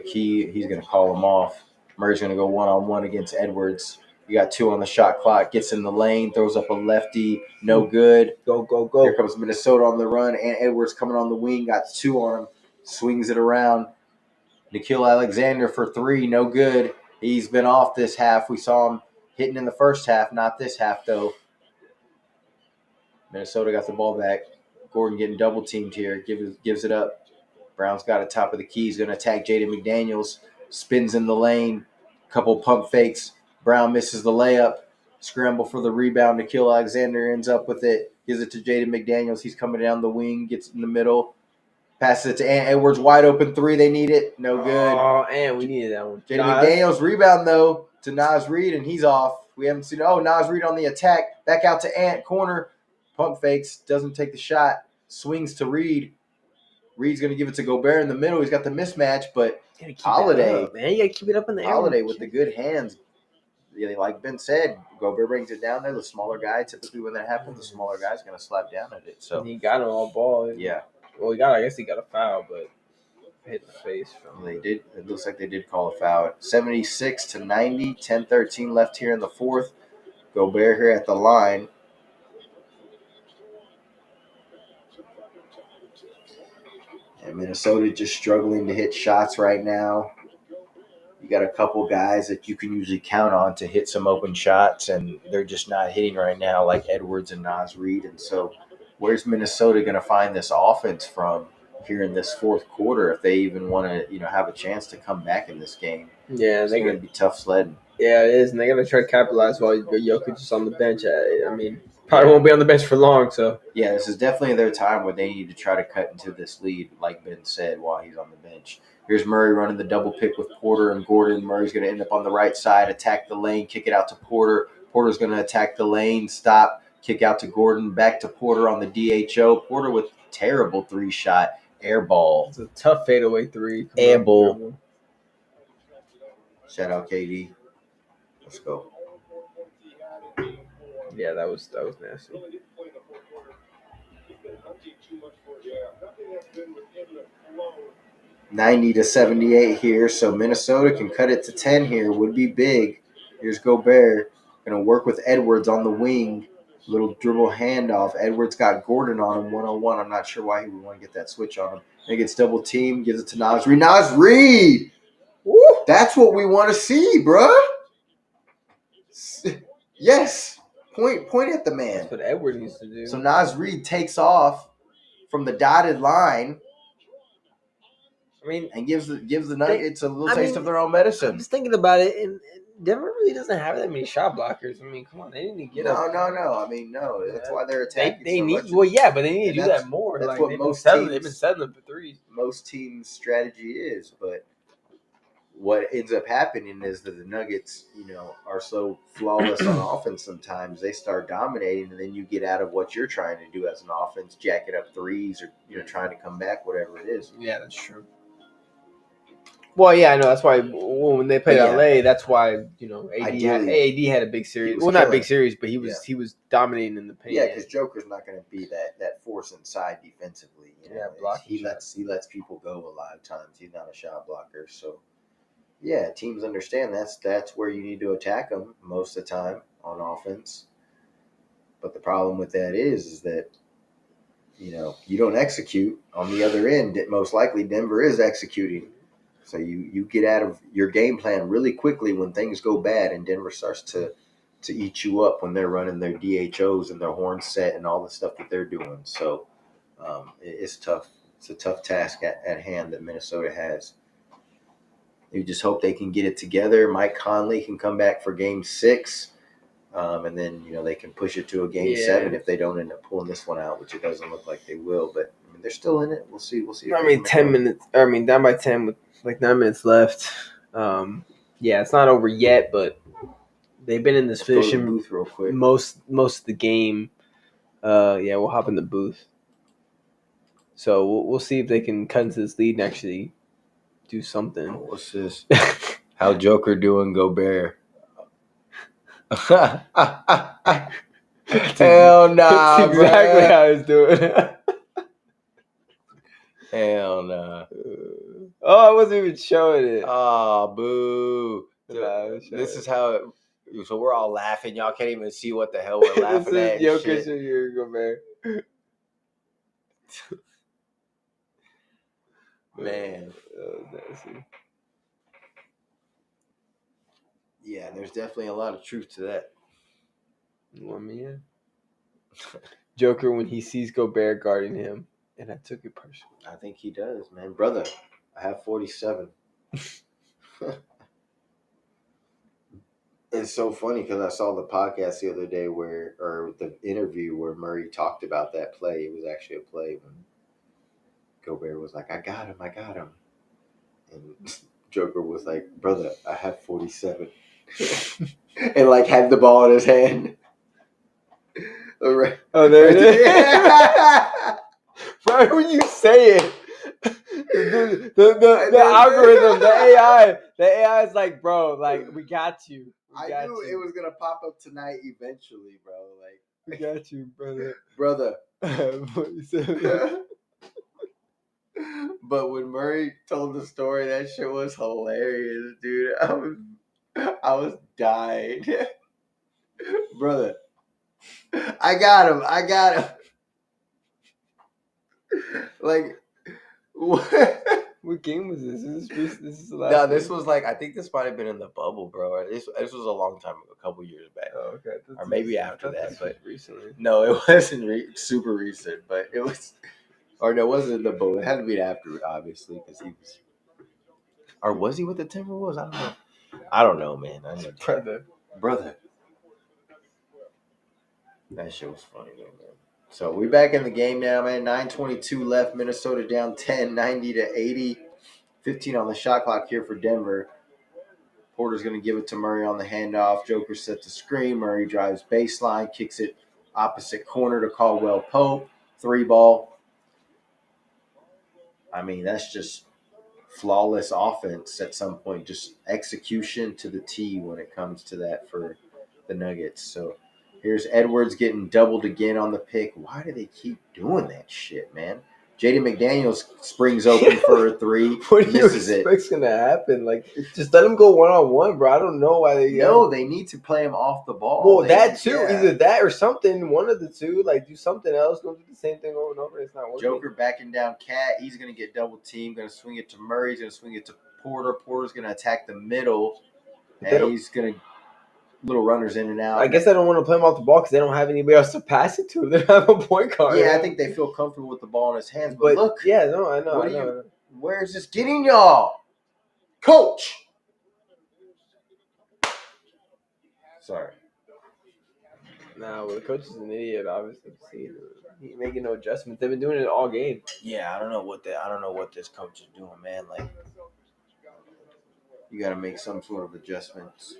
key. He's going to call him off. Murray's going to go one-on-one against Edwards. You got 2 on the shot clock. Gets in the lane. Throws up a lefty. No good. Go. Here comes Minnesota on the run. And Edwards coming on the wing. Got 2 on him. Swings it around. Nickeil Alexander for 3. No good. He's been off this half. We saw him hitting in the first half. Not this half, though. Minnesota got the ball back. Gordon getting double teamed here. Gives it up. Brown's got it top of the key. He's going to attack Jaden McDaniels. Spins in the lane. Couple pump fakes. Brown misses the layup. Scramble for the rebound. Nickeil Alexander ends up with it. Gives it to Jaden McDaniels. He's coming down the wing. Gets in the middle. Passes it to Ant Edwards. Wide open 3. They need it. No good. Oh, and we needed that one. Jaden McDaniels rebound, though, to Nas Reed, and he's off. We haven't seen – Nas Reed on the attack. Back out to Ant. Corner. Pump fakes. Doesn't take the shot. Swings to Reed. Reed's going to give it to Gobert in the middle. He's got the mismatch, but Holiday. Man, you got to keep it up in the air. Holiday with the good hands like Ben said, Gobert brings it down there. The smaller guy, typically when that happens, the smaller guy's going to slap down at it. So he got him all ball. yeah, Well, I guess he got a foul, but hit the face. they did. It looks like they did call a foul. 76-90, 10-13 left here in the fourth. Gobert here at the line. And Minnesota just struggling to hit shots right now. You got a couple guys that you can usually count on to hit some open shots, and they're just not hitting right now, like Edwards and Naz Reid. And so, where's Minnesota going to find this offense from here in this fourth quarter if they even want to, have a chance to come back in this game? Yeah, they're going to be tough sledding. Yeah, it is, and they're going to try to capitalize while Jokic is on the bench. I mean, probably won't be on the bench for long. So yeah, this is definitely their time where they need to try to cut into this lead, like Ben said, while he's on the bench. Here's Murray running the double pick with Porter and Gordon. Murray's going to end up on the right side, attack the lane, kick it out to Porter. Porter's going to attack the lane, stop, kick out to Gordon, back to Porter on the DHO. Porter with terrible 3-shot, air ball. It's a tough fadeaway 3. Air ball. Shout out KD. Let's go. Yeah, that was nasty. $90-78 here, so Minnesota can cut it to 10 here. Would be big. Here's Gobert. Going to work with Edwards on the wing. Little dribble handoff. Edwards got Gordon on him 1-on-1. I'm not sure why he would want to get that switch on him. He gets double team, gives it to Naz Reid. Naz Reid! Woo! That's what we want to see, bruh. Yes. Point at the man. That's what Edwards used to do. So Naz Reid takes off from the dotted line. I mean, and gives the Nuggets a little taste of their own medicine. I'm just thinking about it, and Denver really doesn't have that many shot blockers. I mean, come on, they didn't get No. I mean, no. That's why they're attacking. They so need. much. Well, yeah, but they need to do that more. That's like, what they've been settling for threes. Most teams' strategy is, but what ends up happening is that the Nuggets, are so flawless on offense. Sometimes they start dominating, and then you get out of what you're trying to do as an offense, jacking up threes or trying to come back, whatever it is. Yeah, that's true. Well, yeah, I know. That's why when they played LA, that's why AD had a big series. Well, not a big series, but he was dominating in the paint. Yeah, because Joker's not going to be that force inside defensively. He lets people go a lot of times. He's not a shot blocker, so yeah, teams understand that's where you need to attack them most of the time on offense. But the problem with that is that you don't execute on the other end. Most likely, Denver is executing. So you get out of your game plan really quickly when things go bad, and Denver starts to eat you up when they're running their DHOs and their horn set and all the stuff that they're doing. So it's tough. It's a tough task at hand that Minnesota has. You just hope they can get it together. Mike Conley can come back for Game 6, and then they can push it to a Game 7 if they don't end up pulling this one out, which it doesn't look like they will. But they're still in it. We'll see. I mean, 10 minutes. I mean, down by 10 with like 9 minutes left. Yeah, it's not over yet, but they've been in this position booth real quick. most of the game. Yeah, we'll hop in the booth. So we'll see if they can cut into this lead and actually do something. What's this? How Joker doing, Gobert? Hell nah, That's exactly how he's doing. Hell nah. Oh, I wasn't even showing it. Oh, boo. This is how it... So we're all laughing. Y'all can't even see what the hell we're laughing at. Jokic and your Gobert. Man. Yeah, there's definitely a lot of truth to that. Well, man. Joker, when he sees Gobert guarding him, and I took it personally. I think he does, man. Brother, I have 47. It's so funny because I saw the podcast the other day or the interview where Murray talked about that play. It was actually a play when Gobert was like, I got him. And Joker was like, brother, I have 47. And like had the ball in his hand. Oh, there it is. Right when you say it, the algorithm, the AI is like, bro, like we got you. I knew it was gonna pop up tonight eventually, bro. Like, We got you, brother. brother. But But when Murray told the story, that shit was hilarious, dude. I was dying, brother. I got him. Like, What game was this? This is the last. no, this game? was like, I think this might have been in the bubble, bro. This was a long time ago, a couple years back. Oh, okay. Or maybe after that, but recently. no, it wasn't super recent, but it was, or no, it wasn't in the bubble. It had to be after, obviously, because he was, or was he with the Timberwolves? I don't know. I don't know, man. I know, brother. That shit was funny, man. So we back in the game now, man. 9:22 left. Minnesota down 10, 90-80. 15 on the shot clock here for Denver. Porter's going to give it to Murray on the handoff. Joker sets a screen. Murray drives baseline, kicks it opposite corner to Caldwell Pope. 3-ball. I mean, that's just flawless offense at some point. Just execution to the T when it comes to that for the Nuggets. So here's Edwards getting doubled again on the pick. Why do they keep doing that shit, man? J.D. McDaniels springs open for a 3. What do you misses expect's gonna happen? Like, just let him go 1-on-1, bro. I don't know why they. No, they need to play him off the ball. Well, that too. Yeah. Either that or something. One of the two. Like, do something else. Don't do the same thing over and over. It's not working. Joker backing down Cat. He's gonna get double teamed. Gonna swing it to Murray. He's gonna swing it to Porter. Porter's gonna attack the middle, and he's gonna. Little runners in and out. I guess they don't want to play him off the ball because they don't have anybody else to pass it to. They don't have a point guard. Yeah, I think they feel comfortable with the ball in his hands. But look. Yeah, no, I know. Where's this getting y'all? Coach! Sorry. Nah, well, the coach is an idiot, obviously. He's making no adjustments. They've been doing it all game. Yeah, I don't know what this coach is doing, man. Like, you got to make some sort of adjustments.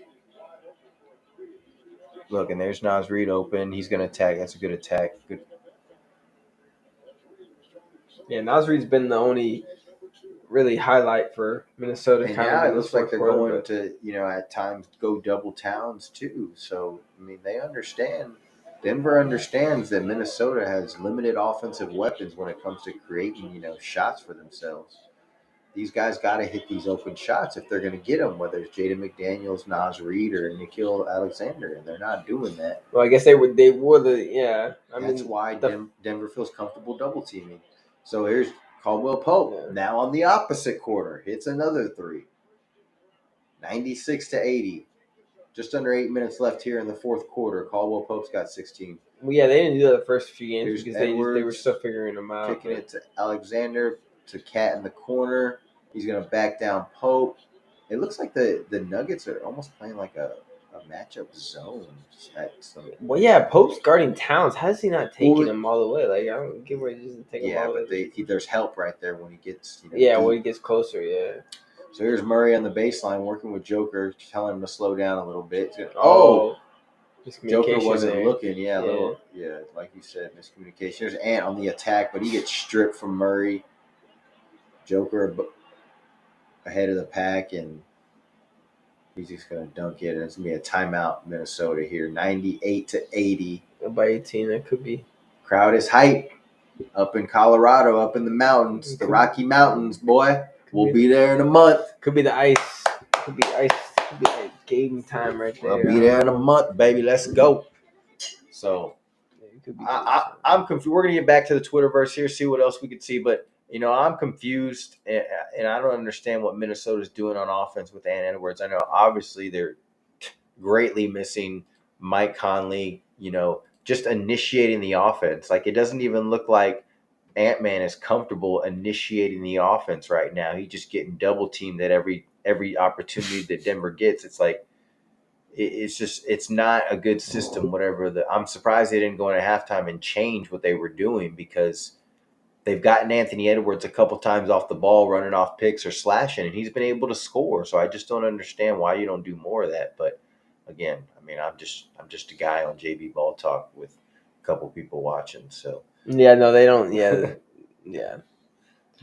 Look, and there's Naz Reid open. He's going to attack. That's a good attack. Good. Yeah, Naz Reid's been the only really highlight for Minnesota. And now it looks like they're going to, at times go double Towns too. So, I mean, they understand. Denver understands that Minnesota has limited offensive weapons when it comes to creating, shots for themselves. These guys got to hit these open shots if they're going to get them, whether it's Jaden McDaniels, Naz Reid, or Nickeil Alexander, and they're not doing that. Well, I guess they would. Yeah. That's why Denver feels comfortable double teaming. So here's Caldwell Pope now on the opposite corner, hits another 3. 96-80. Just under 8 minutes left here in the fourth quarter. Caldwell Pope's got 16. Well, yeah, they didn't do that the first few games Here's because Edwards, they were still figuring them out. Kicking it to Alexander, to Cat in the corner. He's going to back down Pope. It looks like the Nuggets are almost playing like a matchup zone. Well, yeah, Pope's guarding Towns. How is he not taking him all the way? Like, I don't get where he doesn't take him all the way. Yeah, but there's help right there when he gets. When he gets closer. Yeah. So here's Murray on the baseline working with Joker, telling him to slow down a little bit. Joker wasn't looking. Yeah, like you said, miscommunication. There's Ant on the attack, but he gets stripped from Murray. Joker ahead of the pack, and he's just going to dunk it. And it's going to be a timeout, Minnesota here, 98-80. By 18, that could be. Crowd is hype up in Colorado, up in the mountains, the Rocky Mountains, boy. We'll be there in a month. Could be the ice. Could be ice. Could be like game time right there. We'll be there in a month, baby. Let's go. So I'm confused. We're going to get back to the Twitterverse here, see what else we could see. But, I'm confused, and I don't understand what Minnesota's doing on offense with Ant Edwards. I know, obviously, they're greatly missing Mike Conley, just initiating the offense. Like, it doesn't even look like Ant-Man is comfortable initiating the offense right now. He's just getting double teamed at every opportunity that Denver gets. It's like it's not a good system. I'm surprised they didn't go into halftime and change what they were doing, because they've gotten Anthony Edwards a couple times off the ball, running off picks or slashing, and he's been able to score. So I just don't understand why you don't do more of that. But again, I mean, I'm just a guy on JB Ball Talk with a couple people watching. So yeah, no, they don't. Yeah, yeah.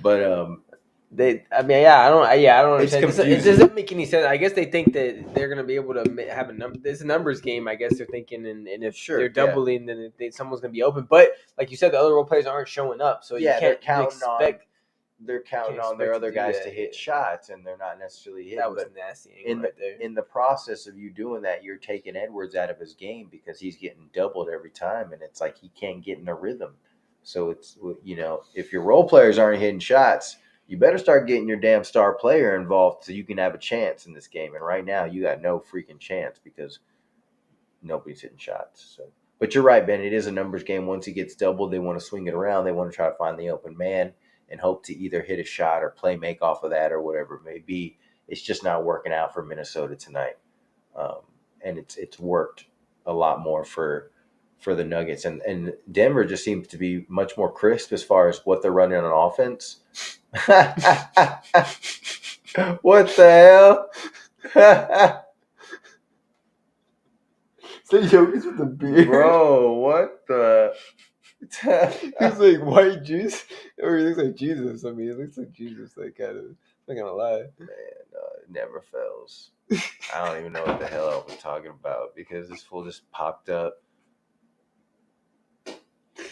But I don't It's understand. It confusing. doesn't make any sense. I guess they think that they're gonna be able to have a number. It's a numbers game. I guess they're thinking, and if Sure, they're yeah. doubling, then someone's gonna be open. But like you said, the other role players aren't showing up, so Yeah, you they're can't counting expect. They're counting Can't on their expect other to do guys that, to hit yeah. shots, and they're not necessarily hitting. That was but nasty in right there. the process of you doing that, you're taking Edwards out of his game because he's getting doubled every time, and it's like he can't get in a rhythm. So it's, if your role players aren't hitting shots, you better start getting your damn star player involved so you can have a chance in this game. And right now, you got no freaking chance because nobody's hitting shots. So, but you're right, Ben. It is a numbers game. Once he gets doubled, they want to swing it around. They want to try to find the open man and hope to either hit a shot or play make off of that or whatever it may be. It's just not working out for Minnesota tonight, and it's worked a lot more for the Nuggets. And Denver just seems to be much more crisp as far as what they're running on offense. What the hell? So Jokic with the beard, Bro, what the? He's like white juice, or he looks like Jesus. I mean, it looks like Jesus. Like kind of. I'm not gonna lie. Man, it never fails. I don't even know what the hell I was talking about because this fool just popped up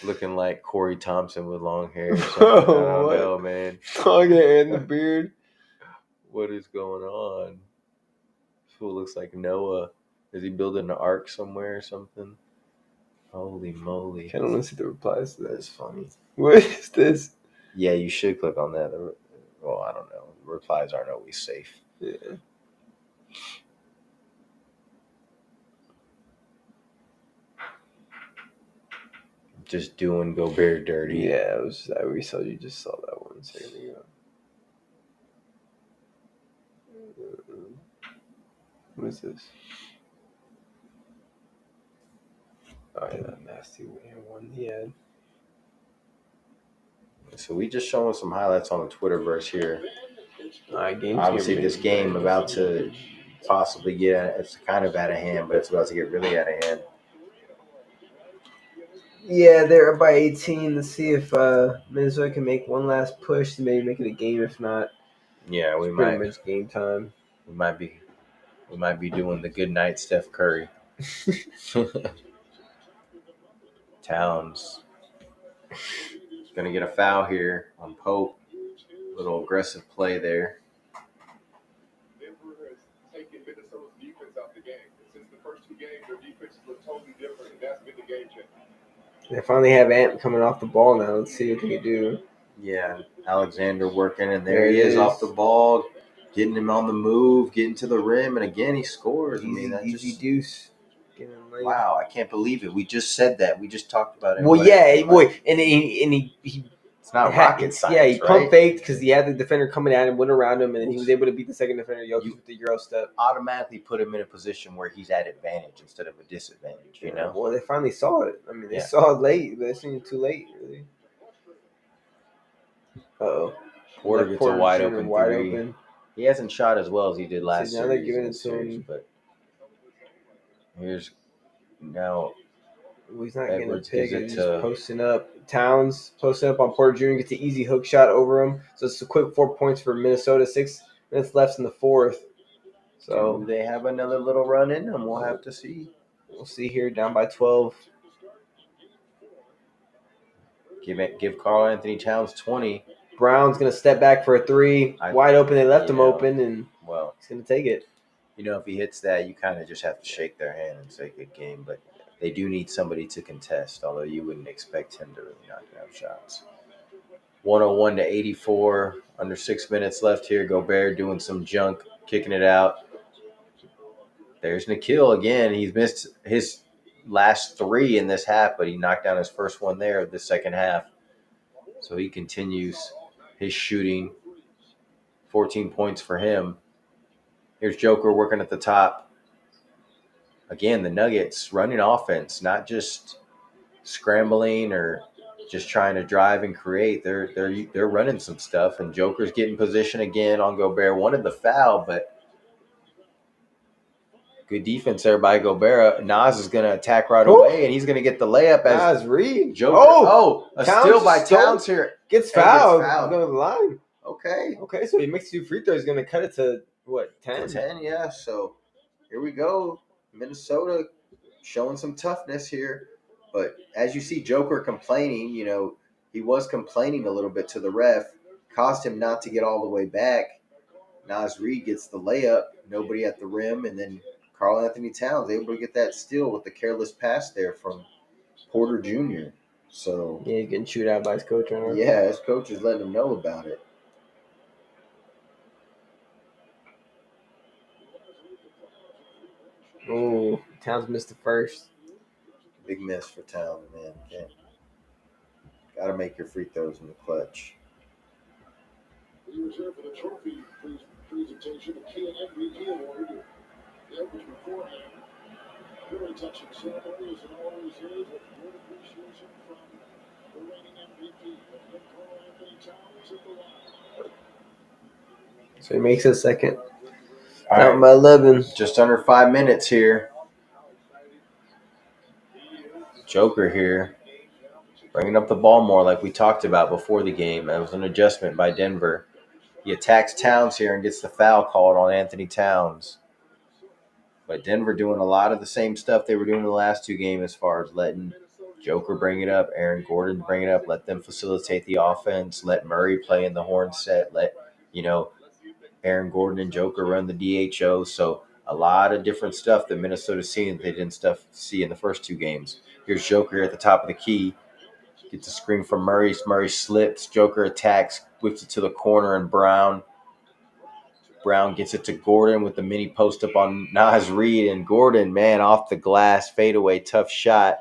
looking like Corey Thompson with long hair or something. I don't know, man. Long hair and the beard. What is going on? This fool looks like Noah. Is he building an ark somewhere or something? Holy moly. I don't want to see the replies to that. That's funny. What is this? Yeah, you should click on that. Well, I don't know. The replies aren't always safe. Yeah. Just doing Gobert dirty. Yeah, we saw you just saw that one second ago. What is this? Oh yeah, that nasty one he had. So we just showing some highlights on the Twitterverse here. All right, game's Obviously, this game about to possibly it's kind of out of hand, but it's about to get really out of hand. Yeah, they're up by 18. Let's see if Minnesota can make one last push to maybe make it a game. If not, Yeah, we pretty might. much game time. We might be doing the good night Steph Curry. Towns gonna get a foul here on Pope. Little aggressive play there. Denver has taken Minnesota's defense out the game. Since the first two games, their defenses look totally different, and that's been the game changer. They finally have Ant coming off the ball now. Let's see what they can do. Yeah, Alexander working, and there he is off the ball, getting him on the move, getting to the rim, and again he scores. Easy deuce. Wow, I can't believe it. We just said that. We just talked about it. Well, yeah, boy, and he it's not rocket science. Yeah, he pump faked because he had the defender coming at him, went around him, and then he was able to beat the second defender, Jokic, with the Euro step. Automatically put him in a position where he's at advantage instead of a disadvantage, you know? Well, they finally saw it. I mean, they saw it late, but they seen it too late, really. Uh-oh. Porter gets a wide open three. He hasn't shot as well as he did last series. Now they're giving it to him. But here's now. Well, he's not getting a pick. He's just posting up. Towns posting up on Porter Jr. Gets an easy hook shot over him. So it's a quick 4 points for Minnesota. 6 minutes left in the fourth. So they have another little run in them. We'll have to see. We'll see here. Down by 12. Give Karl Anthony Towns 20. Brown's going to step back for a three. Wide open. They left him open, and he's going to take it. You know, if he hits that, you kind of just have to shake their hand and say good game. But they do need somebody to contest, although you wouldn't expect him to really knock down shots. 101-84, under 6 minutes left here. Gobert doing some junk, kicking it out. There's Nikhil again. He's missed his last 3 in this half, but he knocked down his first one there of the second half. So he continues his shooting. 14 points for him. Here's Joker working at the top. Again, the Nuggets running offense, not just scrambling or just trying to drive and create. They're running some stuff, and Joker's getting position again on Gobert. Wanted the foul, but good defense there by Gobert. Nas is going to attack right away, and he's going to get the layup as Nas Reed. Joker. A steal by Towns here. Gets fouled. Go to the line. Okay. Okay, so he makes 2 free throws. He's going to cut it to, what, 10? 10, yeah. So here we go. Minnesota showing some toughness here. But as you see Joker complaining, he was complaining a little bit to the ref. Caused him not to get all the way back. Naz Reid gets the layup. Nobody at the rim. And then Karl Anthony Towns able to get that steal with the careless pass there from Porter Jr. So, Yeah, he's getting chewed out by his coach right now. yeah, his coach is letting him know about it. Oh, Towns missed the first. Big miss for Towns, man. Got to make your free throws in the clutch. We reserve for the trophy presentation the MVP award. That was beforehand. Very touching ceremony as it always is, with great appreciation from the reigning MVP, Karl Anthony Towns at the line. So he makes his second. All Down right, by 11. just under 5 minutes here. Joker here, bringing up the ball more like we talked about before the game. That was an adjustment by Denver. He attacks Towns here and gets the foul called on Anthony Towns. But Denver doing a lot of the same stuff they were doing in the last 2 games as far as letting Joker bring it up, Aaron Gordon bring it up, let them facilitate the offense, let Murray play in the horn set, let, Aaron Gordon and Joker run the DHO. So a lot of different stuff that Minnesota's seen that they didn't see in the first 2 games. Here's Joker here at the top of the key. Gets a screen from Murray. Murray slips. Joker attacks, whips it to the corner, and Brown gets it to Gordon with the mini post up on Naz Reid. And Gordon, man, off the glass, fadeaway, tough shot.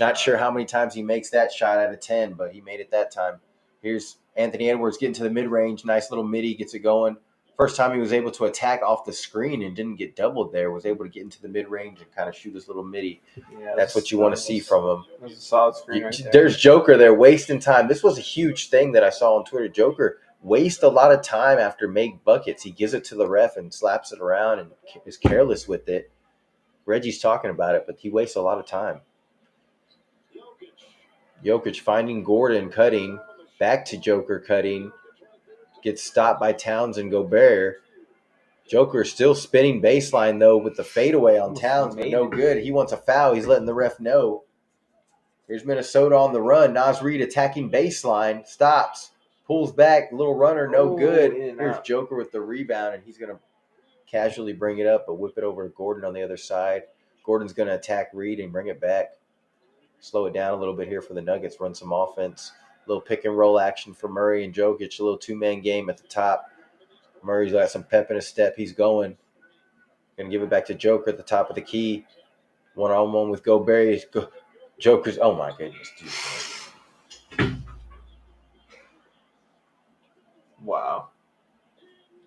Not sure how many times he makes that shot out of 10, but he made it that time. Here's Anthony Edwards getting to the mid-range. Nice little midi, gets it going. First time he was able to attack off the screen and didn't get doubled there. Was able to get into the mid-range and kind of shoot his little midi. Yeah, that's what you want to see from him. That was a solid screen right there. There's Joker there wasting time. This was a huge thing that I saw on Twitter. Joker wastes a lot of time after make buckets. He gives it to the ref and slaps it around and is careless with it. Reggie's talking about it, but he wastes a lot of time. Jokic finding Gordon cutting, back to Joker cutting, gets stopped by Towns and Gobert. Joker still spinning baseline, though, with the fadeaway on Towns, but no good. He wants a foul. He's letting the ref know. Here's Minnesota on the run. Naz Reid attacking baseline, stops, pulls back, little runner, no good. Here's Joker with the rebound, and he's going to casually bring it up, but whip it over to Gordon on the other side. Gordon's going to attack Reid and bring it back. Slow it down a little bit here for the Nuggets, run some offense. A little pick and roll action for Murray and Jokic, a little 2-man game at the top. Murray's got some pep in his step. He's going. Going to give it back to Joker at the top of the key. One-on-one with Gobert. Joker's, oh my goodness, dude. Wow.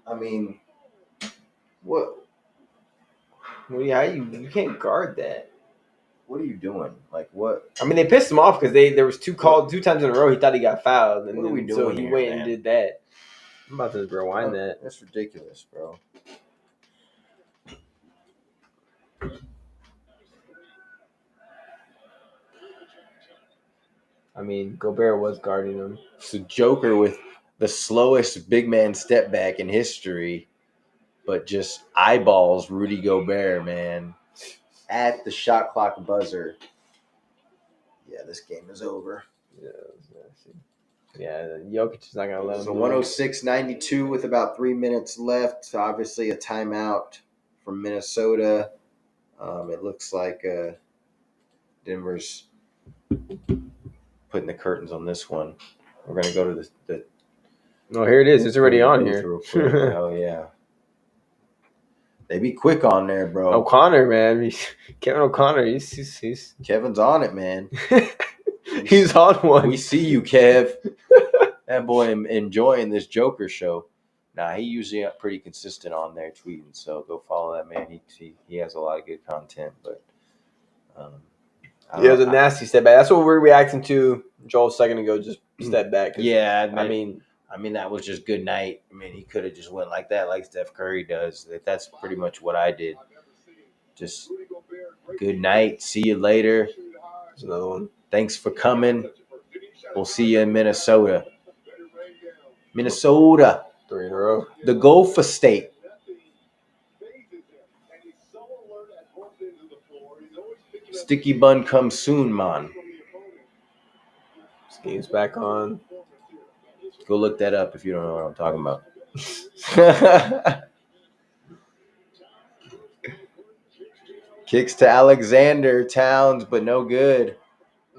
I mean, what? Well, yeah, you can't guard that. What are you doing? Like, what? I mean, they pissed him off because there was 2 times in a row he thought he got fouled, and what are we doing so he here, went man? and did that. I'm about to rewind that. That's ridiculous, bro. I mean, Gobert was guarding him. So Joker with the slowest big man step back in history, but just eyeballs Rudy Gobert, man, at the shot clock buzzer. Yeah, this game is over. Yeah, Jokic is not going to let him. So 106-92 with about 3 minutes left. So obviously a timeout from Minnesota. It looks like Denver's putting the curtains on this one. We're going to go to the Oh, here it is. It's already on here. real quick. Oh, yeah. They be quick on there, bro. O'Connor, man. Kevin O'Connor, he's Kevin's on it, man. he's on one. We see you, Kev. That boy enjoying this Joker show. Nah, he usually pretty consistent on there tweeting, so go follow that man. He has a lot of good content, but it was a nasty step back. That's what we're reacting to Joel a second ago, just step back. Yeah, I mean that was just good night. I mean, he could have just went like that, like Steph Curry does. That's pretty much what I did. Just good night. See you later. There's another one. Thanks for coming. We'll see you in Minnesota. Minnesota, 3 in a row. the Gopher State. Sticky bun comes soon, man. This game's back on. Go look that up if you don't know what I'm talking about. Kicks to Alexander Towns, but no good.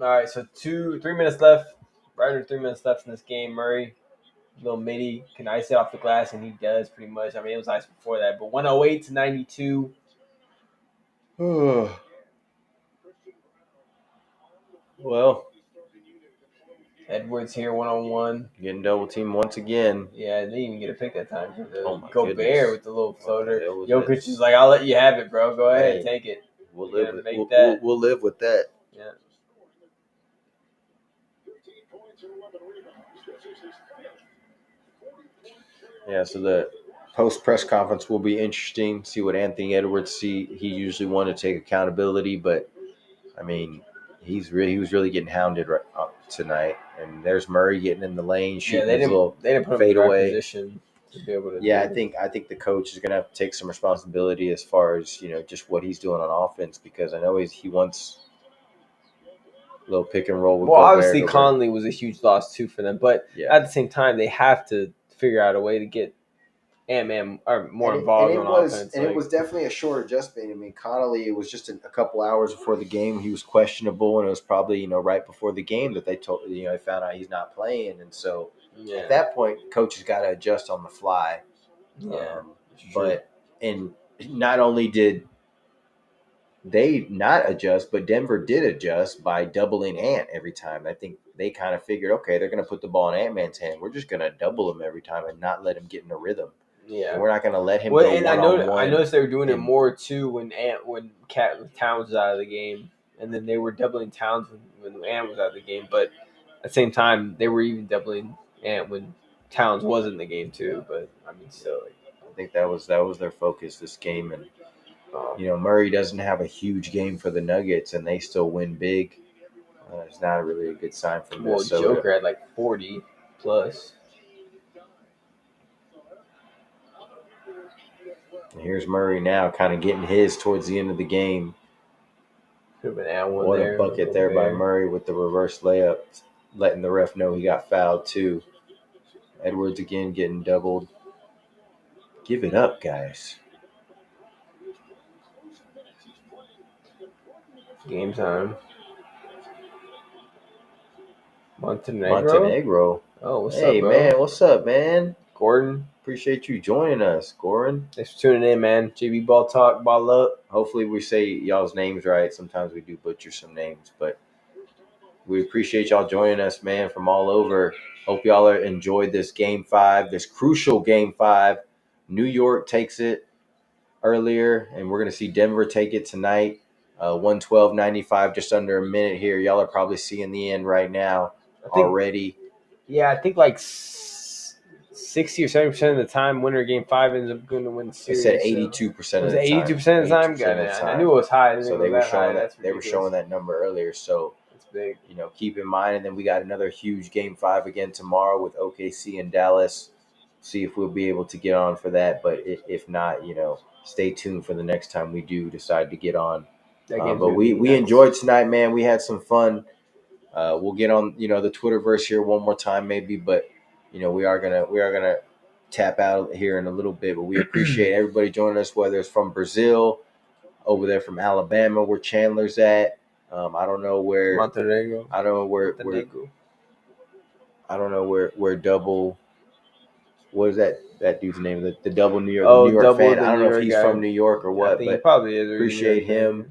All right, so 3 minutes left. Right under 3 minutes left in this game. Murray, little midi, can ice it off the glass, and he does pretty much. I mean, it was ice before that, but 108 to 92. Well, Edwards here 1-on-1. getting double teamed once again. Yeah, they didn't even get a pick that time. Oh Gobert goodness. with the little floater. What the hell was Jokic that? is like, I'll let you have it, bro. Go ahead, Hey, take it. We'll You're live gonna with make that. we'll live with that. Yeah. Yeah, so the post press conference will be interesting. See what Anthony Edwards see. He usually wanted to take accountability, but I mean, he was really getting hounded tonight. And there's Murray getting in the lane, shooting they his little didn't put him fade in the right away. position to be able to. Yeah, I think the coach is gonna have to take some responsibility as far as just what he's doing on offense, because I know he wants a little pick and roll with Well, Gobert. obviously Conley was a huge loss too for them, but at the same time they have to figure out a way to get Ant-Man more involved on offense. And it was definitely a short adjustment. I mean, Connolly, it was just a couple hours before the game. He was questionable, and it was probably right before the game that they found out he's not playing, and so at that point, coach has got to adjust on the fly. Yeah, and not only did they not adjust, but Denver did adjust by doubling Ant every time. I think they kind of figured, okay, they're going to put the ball in Ant-Man's hand. We're just going to double him every time and not let him get in a rhythm. Yeah, and we're not going to let him go and one-on-one. I noticed they were doing it more too when Towns was out of the game, and then they were doubling Towns when Ant was out of the game. But at the same time, they were even doubling Ant when Towns was in the game too. But I mean, still, I think that was their focus this game, and Murray doesn't have a huge game for the Nuggets, and they still win big. It's not really a good sign for Minnesota. Well, Joker had like 40 plus. And here's Murray now, kind of getting his towards the end of the game. Could have been what a bucket there by Murray with the reverse layup, letting the ref know he got fouled too. Edwards again getting doubled. Give it up, guys. Game time. Montenegro. Oh, what's up, bro? Man, what's up, man? Gordon. Appreciate you joining us, Gordon. Thanks for tuning in, man. JB Ball Talk, Ball Up. Hopefully we say y'all's names right. Sometimes we do butcher some names, but we appreciate y'all joining us, man, from all over. Hope y'all enjoyed this Game 5, this crucial Game 5. New York takes it earlier, and we're going to see Denver take it tonight. 112-95, just under a minute here. Y'all are probably seeing the end right now already. Yeah, I think like 60 or 70% of the time, winner of Game 5 ends up going to win the series. It said 82% of the time. 82% of the time? I knew it was high. So they were showing that. They were showing that number earlier. So it's big. Keep in mind. And then we got another huge Game 5 again tomorrow with OKC and Dallas. See if we'll be able to get on for that. But if not, stay tuned for the next time we do decide to get on. But we enjoyed tonight, man. We had some fun. We'll get on, the Twitterverse here one more time, maybe. But we are gonna tap out here in a little bit. But we appreciate everybody joining us, whether it's from Brazil, over there from Alabama, where Chandler's at. I don't know where Montenegro. I don't know where I don't know where double. What is that dude's name? The double New York fan. I don't know if he's from New York or what, but he probably is. Appreciate him.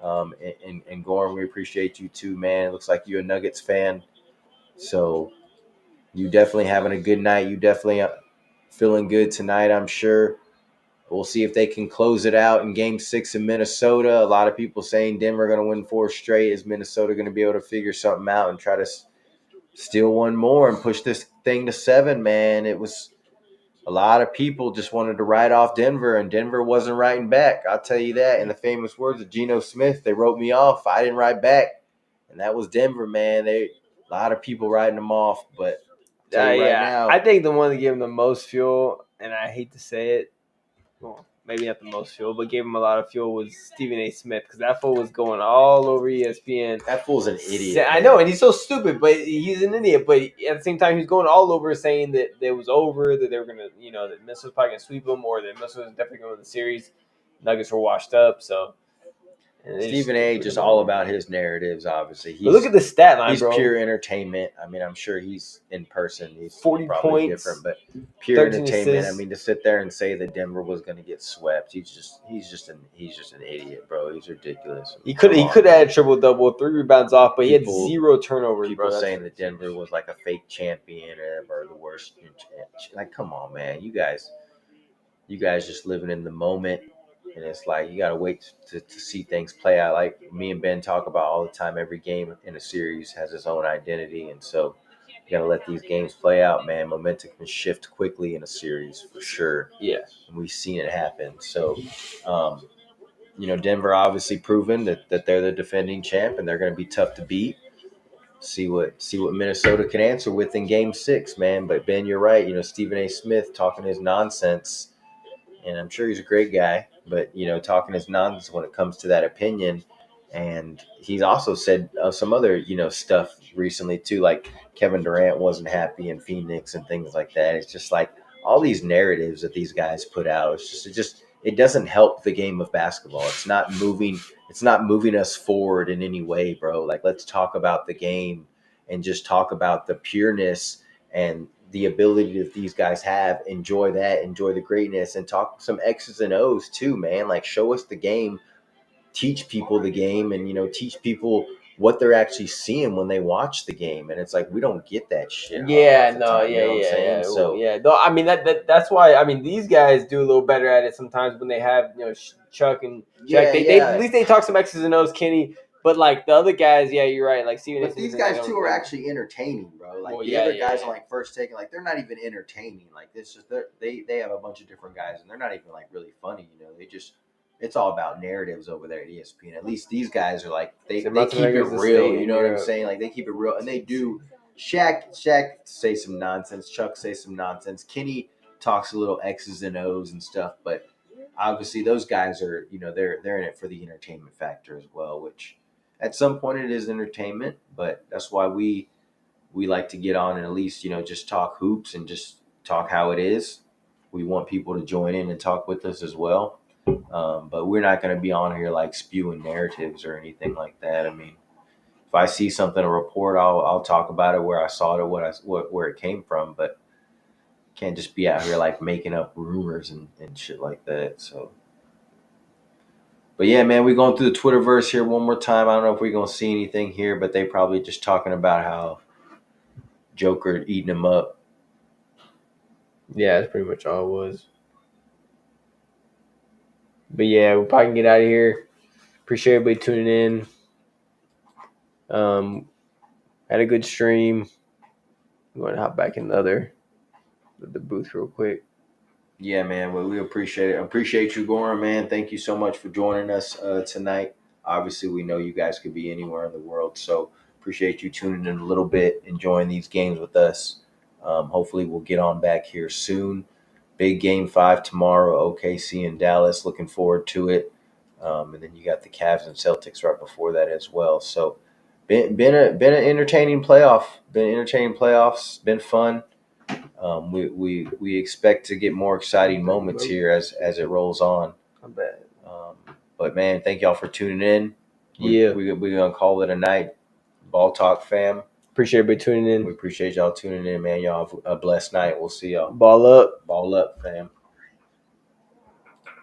And Goran, we appreciate you too, man. It looks like you're a Nuggets fan. So you definitely having a good night. You definitely feeling good tonight, I'm sure. We'll see if they can close it out in Game 6 in Minnesota. A lot of people saying Denver going to win 4 straight. Is Minnesota going to be able to figure something out and try to steal one more and push this thing to 7, man? It was a lot of people just wanted to write off Denver, and Denver wasn't writing back. I'll tell you that. In the famous words of Geno Smith, they wrote me off. I didn't write back, and that was Denver, man. A lot of people writing them off, but Tell you right Yeah, now. I think the one that gave him the most fuel, and I hate to say it, well, maybe not the most fuel, but gave him a lot of fuel was Stephen A. Smith, because that fool was going all over ESPN. That fool's an idiot. I know, and he's so stupid, but he's an idiot. But at the same time, he's going all over saying that it was over, that they were gonna, that Minnesota's probably gonna sweep them, or that Minnesota was definitely going to win the series. Nuggets were washed up, so. Stephen A. just all about his narratives. Obviously, But look at the stat line, he's bro. pure entertainment. I mean, I'm sure he's in person. He's 40 probably points, different, but pure 13 entertainment. assists. I mean, to sit there and say that Denver was going to get swept, he's just an idiot, bro. He's ridiculous. He could have had a triple double, 3 rebounds off, but he had 0 turnovers. People bro. saying that Denver was like a fake champion or the worst. Like, come on, man, you guys just living in the moment. And it's like you got to wait to see things play out. Like me and Ben talk about all the time, every game in a series has its own identity. And so you got to let these games play out, man. Momentum can shift quickly in a series for sure. Yeah. And we've seen it happen. So, Denver obviously proven that they're the defending champ and they're going to be tough to beat. See what Minnesota can answer with in Game 6, man. But Ben, you're right. Stephen A. Smith talking his nonsense. And I'm sure he's a great guy, but, talking his nonsense when it comes to that opinion. And he's also said some other, stuff recently too, like Kevin Durant wasn't happy in Phoenix and things like that. It's just like all these narratives that these guys put out. It doesn't help the game of basketball. It's not moving us forward in any way, bro. Like, let's talk about the game and just talk about the pureness and the ability that these guys have. Enjoy the greatness, and talk some X's and O's too, man. Like, show us the game, teach people the game, and teach people what they're actually seeing when they watch the game. And it's like, we don't get that shit. So no, I mean that's why. I mean, these guys do a little better at it sometimes when they have Chuck and Jack. They at least they talk some X's and O's, Kenny. But like the other guys, yeah, you're right. Like Steven. But these guys too are actually entertaining, bro. Like the other guys are like first taking, like they're not even entertaining. Like this is they have a bunch of different guys and they're not even like really funny. It's all about narratives over there at ESPN. At least these guys are like they keep it real. You know what I'm saying? Like they keep it real, and they do. Shaq say some nonsense. Chuck say some nonsense. Kenny talks a little X's and O's and stuff, but obviously those guys are they're in it for the entertainment factor as well, which. At some point, it is entertainment, but that's why we like to get on and at least just talk hoops and just talk how it is. We want people to join in and talk with us as well, but we're not going to be on here like spewing narratives or anything like that. I mean, if I see something to report, I'll talk about it where I saw it or where it came from, but can't just be out here like making up rumors and shit like that. So. But yeah, man, we're going through the Twitterverse here one more time. I don't know if we're going to see anything here, but they probably just talking about how Joker eating him up. Yeah, that's pretty much all it was. But yeah, we probably can get out of here. Appreciate everybody tuning in. Had a good stream. I'm going to hop back in the booth real quick. Yeah, man. Well, we appreciate it. Appreciate you, Goran, man. Thank you so much for joining us tonight. Obviously, we know you guys could be anywhere in the world, so appreciate you tuning in a little bit, enjoying these games with us. Hopefully, we'll get on back here soon. Big Game 5 tomorrow, OKC and Dallas. Looking forward to it. And then you got the Cavs and Celtics right before that as well. So, been an entertaining playoff. Been entertaining playoffs. Been fun. We expect to get more exciting moments here as it rolls on. I bet. But man, thank y'all for tuning in. We're gonna call it a night. Ball Talk fam. Appreciate everybody tuning in. We appreciate y'all tuning in, man. Y'all have a blessed night. We'll see y'all. Ball up, fam.